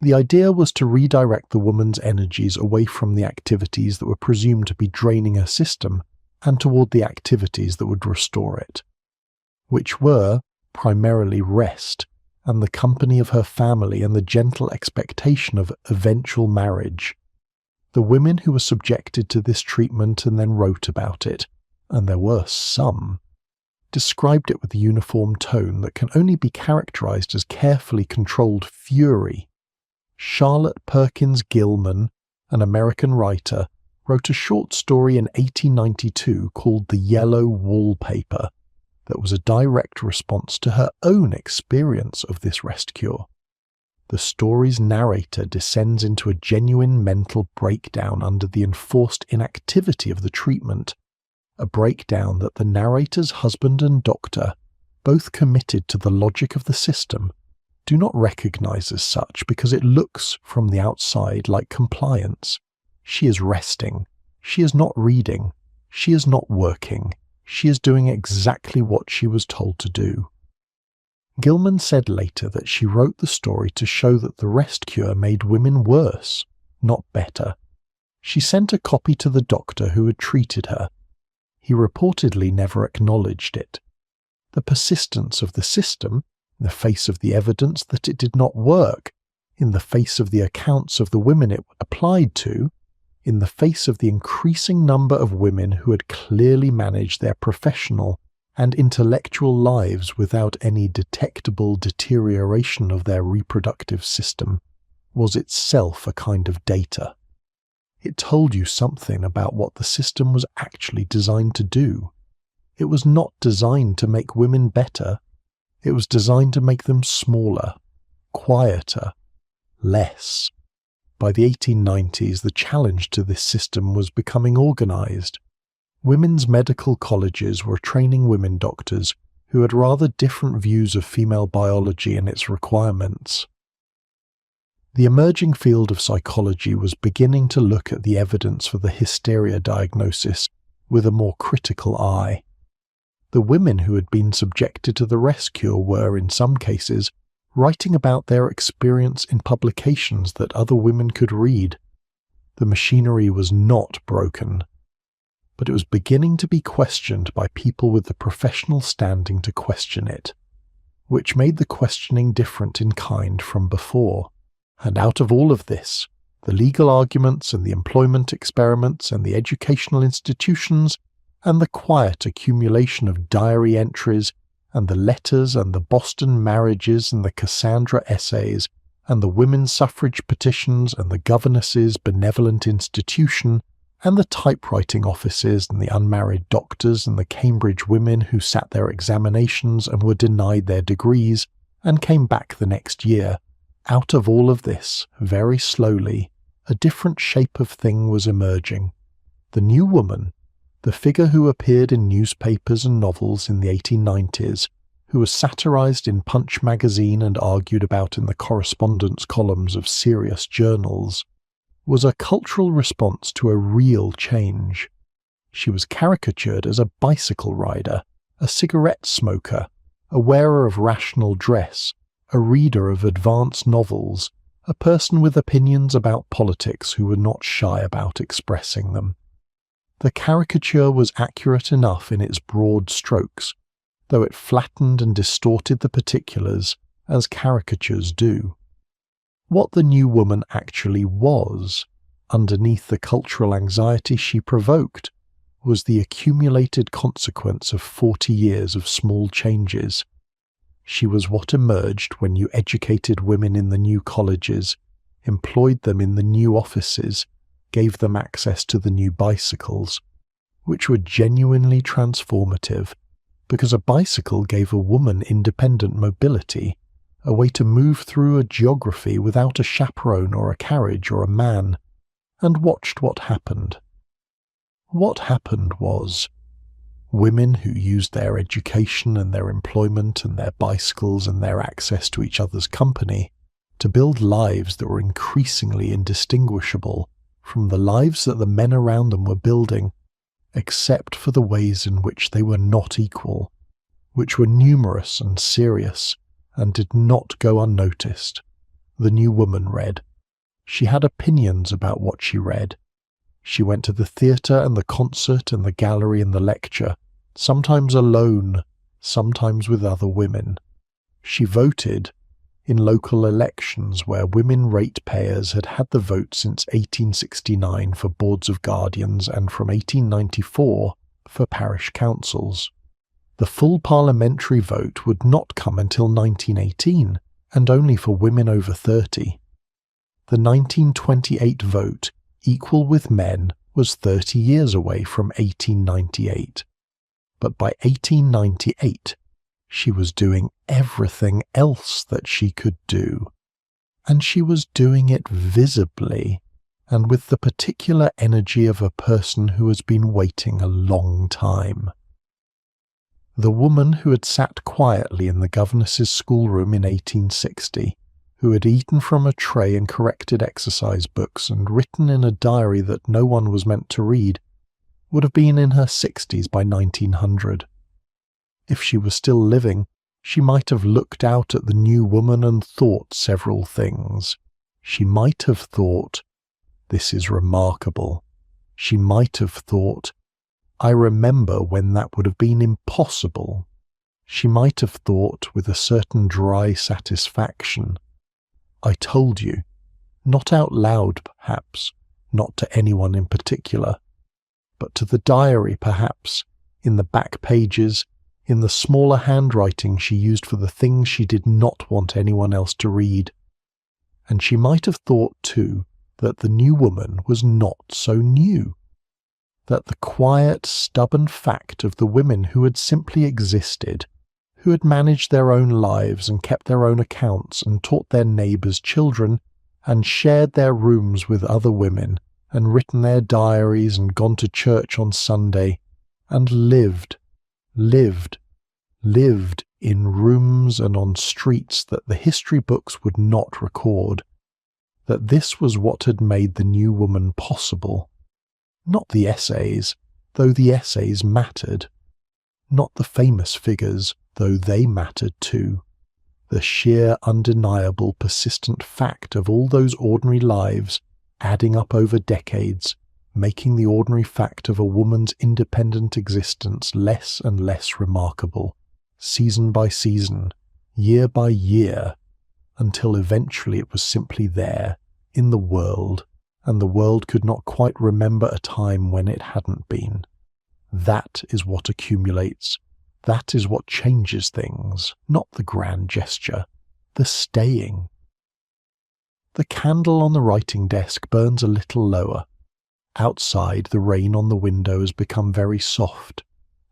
The idea was to redirect the woman's energies away from the activities that were presumed to be draining her system and toward the activities that would restore it, which were primarily rest and the company of her family and the gentle expectation of eventual marriage. The women who were subjected to this treatment and then wrote about it, and there were some, described it with a uniform tone that can only be characterized as carefully controlled fury. Charlotte Perkins Gilman, an American writer, wrote a short story in 1892 called The Yellow Wallpaper that was a direct response to her own experience of this rest cure. The story's narrator descends into a genuine mental breakdown under the enforced inactivity of the treatment, a breakdown that the narrator's husband and doctor, both committed to the logic of the system, do not recognize as such because it looks from the outside like compliance. She is resting. She is not reading. She is not working. She is doing exactly what she was told to do. Gilman said later that she wrote the story to show that the rest cure made women worse, not better. She sent a copy to the doctor who had treated her. He reportedly never acknowledged it. The persistence of the system, in the face of the evidence that it did not work, in the face of the accounts of the women it applied to, in the face of the increasing number of women who had clearly managed their professional and intellectual lives without any detectable deterioration of their reproductive system, was itself a kind of data. It told you something about what the system was actually designed to do. It was not designed to make women better. It was designed to make them smaller, quieter, less. By the 1890s, the challenge to this system was becoming organized. Women's medical colleges were training women doctors who had rather different views of female biology and its requirements. The emerging field of psychology was beginning to look at the evidence for the hysteria diagnosis with a more critical eye. The women who had been subjected to the rest cure were, in some cases, writing about their experience in publications that other women could read. The machinery was not broken, but it was beginning to be questioned by people with the professional standing to question it. which made the questioning different in kind from before. And out of all of this, the legal arguments and the employment experiments and the educational institutions and the quiet accumulation of diary entries and the letters and the Boston marriages and the Cassandra essays and the women's suffrage petitions and the governess's benevolent institution and the typewriting offices and the unmarried doctors and the Cambridge women who sat their examinations and were denied their degrees and came back the next year, out of all of this, very slowly, a different shape of thing was emerging. The new woman, the figure who appeared in newspapers and novels in the 1890s, who was satirized in Punch magazine and argued about in the correspondence columns of serious journals, was a cultural response to a real change. She was caricatured as a bicycle rider, a cigarette smoker, a wearer of rational dress, a reader of advanced novels, a person with opinions about politics who were not shy about expressing them. The caricature was accurate enough in its broad strokes, though it flattened and distorted the particulars, as caricatures do. What the new woman actually was, underneath the cultural anxiety she provoked, was the accumulated consequence of 40 years of small changes. She was what emerged when you educated women in the new colleges, employed them in the new offices, gave them access to the new bicycles, which were genuinely transformative, because a bicycle gave a woman independent mobility, a way to move through a geography without a chaperone or a carriage or a man, and watched what happened. What happened was, women who used their education and their employment and their bicycles and their access to each other's company to build lives that were increasingly indistinguishable from the lives that the men around them were building, except for the ways in which they were not equal, which were numerous and serious, and did not go unnoticed. The new woman read. She had opinions about what she read. She went to the theatre and the concert and the gallery and the lecture, sometimes alone, sometimes with other women. She voted in local elections where women ratepayers had had the vote since 1869 for boards of guardians and from 1894 for parish councils. The full parliamentary vote would not come until 1918, and only for women over 30. The 1928 vote, equal with men, was 30 years away from 1898. But by 1898, she was doing everything else that she could do. And she was doing it visibly, and with the particular energy of a person who has been waiting a long time. The woman who had sat quietly in the governess's schoolroom in 1860, who had eaten from a tray and corrected exercise books and written in a diary that no one was meant to read, would have been in her 60s by 1900. If she was still living, she might have looked out at the new woman and thought several things. She might have thought, "This is remarkable." She might have thought, "I remember when that would have been impossible." She might have thought, with a certain dry satisfaction, "I told you," not out loud perhaps, not to anyone in particular, but to the diary perhaps, in the back pages, in the smaller handwriting she used for the things she did not want anyone else to read. And she might have thought, too, that the new woman was not so new, that the quiet, stubborn fact of the women who had simply existed, who had managed their own lives and kept their own accounts and taught their neighbours' children and shared their rooms with other women and written their diaries and gone to church on Sunday and lived in rooms and on streets that the history books would not record, that this was what had made the new woman possible. Not the essays, though the essays mattered. Not the famous figures, though they mattered too. The sheer, undeniable, persistent fact of all those ordinary lives adding up over decades, making the ordinary fact of a woman's independent existence less and less remarkable, season by season, year by year, until eventually it was simply there, in the world, and the world could not quite remember a time when it hadn't been. That is what accumulates. That is what changes things, not the grand gesture, the staying. The candle on the writing desk burns a little lower. Outside, the rain on the window has become very soft.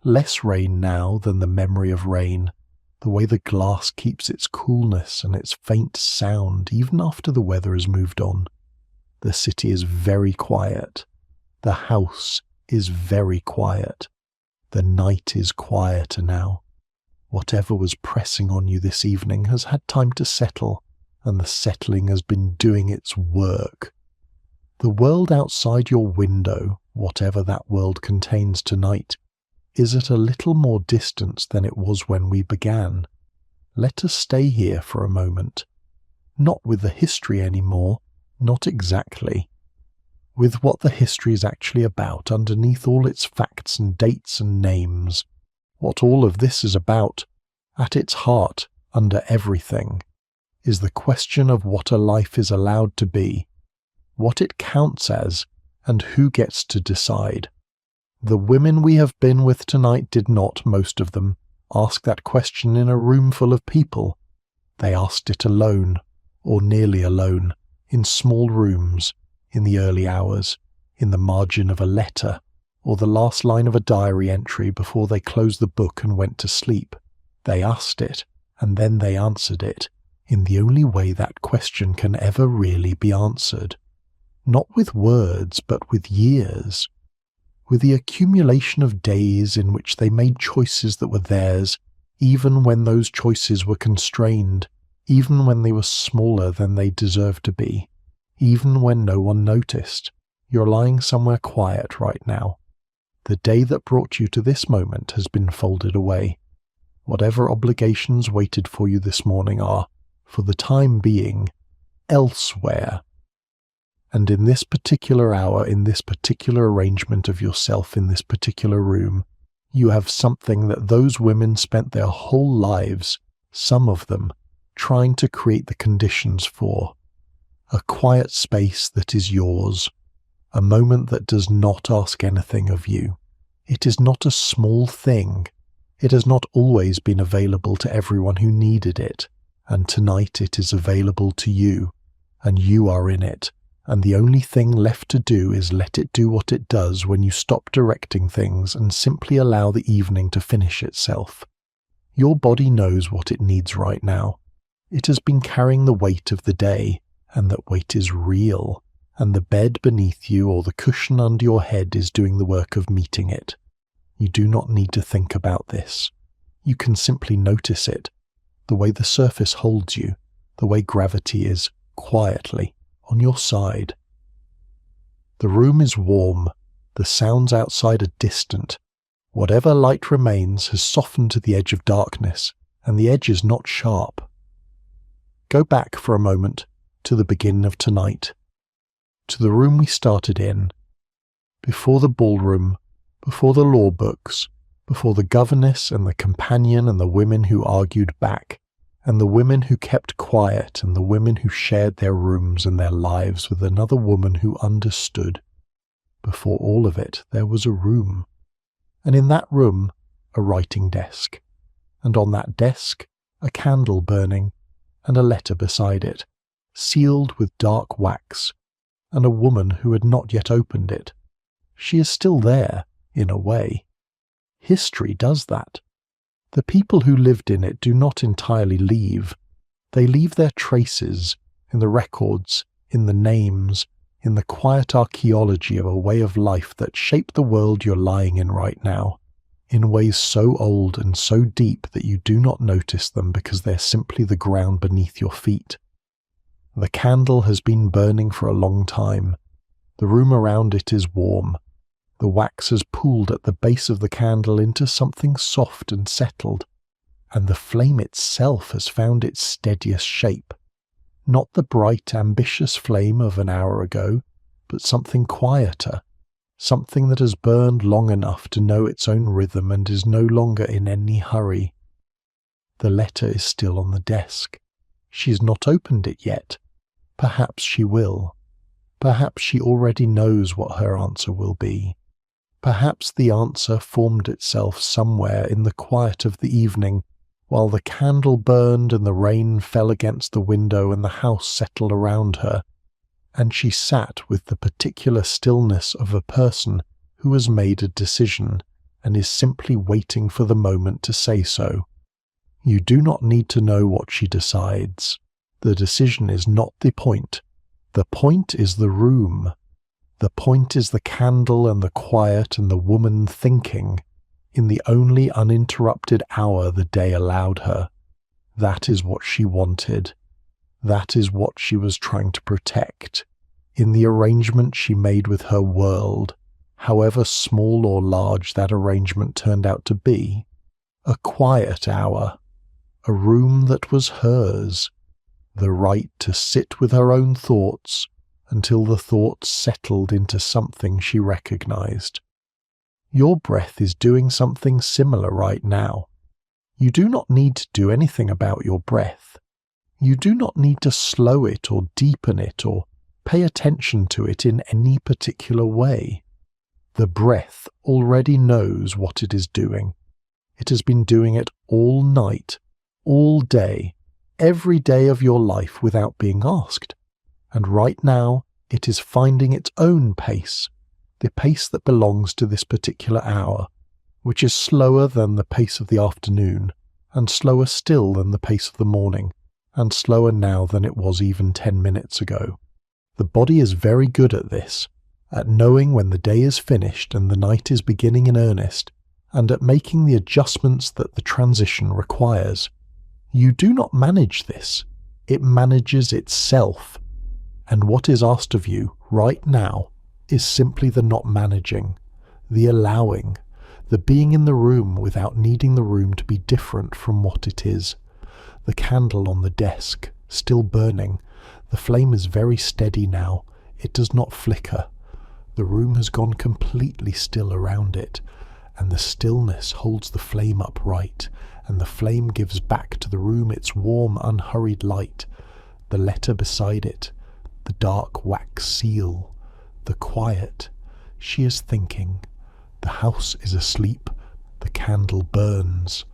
Less rain now than the memory of rain, the way the glass keeps its coolness and its faint sound even after the weather has moved on. The city is very quiet. The house is very quiet. The night is quieter now. Whatever was pressing on you this evening has had time to settle, and the settling has been doing its work. The world outside your window, whatever that world contains tonight, is at a little more distance than it was when we began. Let us stay here for a moment. Not with the history anymore, not exactly. With what the history is actually about underneath all its facts and dates and names. What all of this is about, at its heart, under everything, is the question of what a life is allowed to be, what it counts as, and who gets to decide. The women we have been with tonight did not, most of them, ask that question in a room full of people. They asked it alone, or nearly alone, in small rooms, in the early hours, in the margin of a letter, or the last line of a diary entry before they closed the book and went to sleep. They asked it, and then they answered it, in the only way that question can ever really be answered. Not with words, but with years. With the accumulation of days in which they made choices that were theirs, even when those choices were constrained, even when they were smaller than they deserved to be, even when no one noticed. You're lying somewhere quiet right now. The day that brought you to this moment has been folded away. Whatever obligations waited for you this morning are, for the time being, elsewhere. And in this particular hour, in this particular arrangement of yourself in this particular room, you have something that those women spent their whole lives, some of them, trying to create the conditions for. A quiet space that is yours, a moment that does not ask anything of you. It is not a small thing. It has not always been available to everyone who needed it, and tonight it is available to you, and you are in it, and the only thing left to do is let it do what it does when you stop directing things and simply allow the evening to finish itself. Your body knows what it needs right now. It has been carrying the weight of the day, and that weight is real, and the bed beneath you or the cushion under your head is doing the work of meeting it. You do not need to think about this. You can simply notice it, the way the surface holds you, the way gravity is, quietly, on your side. The room is warm, the sounds outside are distant. Whatever light remains has softened to the edge of darkness, and the edge is not sharp. Go back for a moment to the beginning of tonight, to the room we started in, before the ballroom, before the law books, before the governess and the companion and the women who argued back, and the women who kept quiet and the women who shared their rooms and their lives with another woman who understood. Before all of it, there was a room, and in that room, a writing desk, and on that desk, a candle burning, and a letter beside it, sealed with dark wax, and a woman who had not yet opened it. She is still there, in a way. History does that. The people who lived in it do not entirely leave. They leave their traces in the records, in the names, in the quiet archaeology of a way of life that shaped the world you're lying in right now, in ways so old and so deep that you do not notice them because they're simply the ground beneath your feet. The candle has been burning for a long time. The room around it is warm. The wax has pooled at the base of the candle into something soft and settled, and the flame itself has found its steadiest shape. Not the bright, ambitious flame of an hour ago, but something quieter, something that has burned long enough to know its own rhythm and is no longer in any hurry. The letter is still on the desk. She has not opened it yet. Perhaps she will. Perhaps she already knows what her answer will be. Perhaps the answer formed itself somewhere in the quiet of the evening, while the candle burned and the rain fell against the window and the house settled around her, and she sat with the particular stillness of a person who has made a decision and is simply waiting for the moment to say so. You do not need to know what she decides. The decision is not the point. The point is the room. The point is the candle and the quiet and the woman thinking, in the only uninterrupted hour the day allowed her. That is what she wanted. That is what she was trying to protect. In the arrangement she made with her world, however small or large that arrangement turned out to be, a quiet hour, a room that was hers, the right to sit with her own thoughts until the thoughts settled into something she recognized. Your breath is doing something similar right now. You do not need to do anything about your breath. You do not need to slow it or deepen it or pay attention to it in any particular way. The breath already knows what it is doing. It has been doing it all night, all day, every day of your life without being asked. And right now it is finding its own pace, the pace that belongs to this particular hour, which is slower than the pace of the afternoon, and slower still than the pace of the morning, and slower now than it was even 10 minutes ago. The body is very good at this, at knowing when the day is finished and the night is beginning in earnest, and at making the adjustments that the transition requires. You do not manage this. It manages itself. And what is asked of you right now is simply the not managing, the allowing, the being in the room without needing the room to be different from what it is. The candle on the desk, still burning. The flame is very steady now. It does not flicker. The room has gone completely still around it, and the stillness holds the flame upright, and the flame gives back to the room its warm, unhurried light. The letter beside it, the dark wax seal, the quiet. She is thinking. The house is asleep. The candle burns.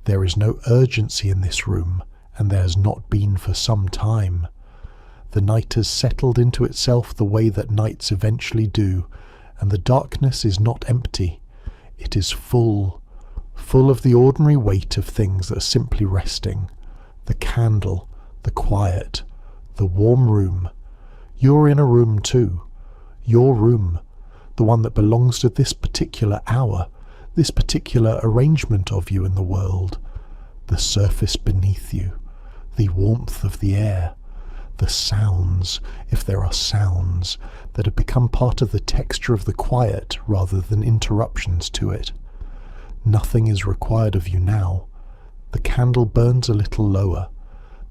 There is no urgency in this room, and there has not been for some time. The night has settled into itself the way that nights eventually do, and the darkness is not empty. It is full, full of the ordinary weight of things that are simply resting. The candle, the quiet, the warm room. You're in a room too. Your room, the one that belongs to this particular hour, this particular arrangement of you in the world. The surface beneath you, the warmth of the air, the sounds, if there are sounds, that have become part of the texture of the quiet rather than interruptions to it. Nothing is required of you now. The candle burns a little lower.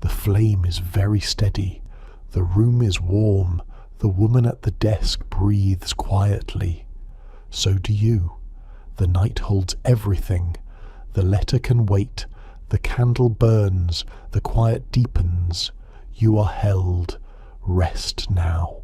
The flame is very steady. The room is warm. The woman at the desk breathes quietly. So do you. The night holds everything. The letter can wait. The candle burns. The quiet deepens. You are held. Rest now.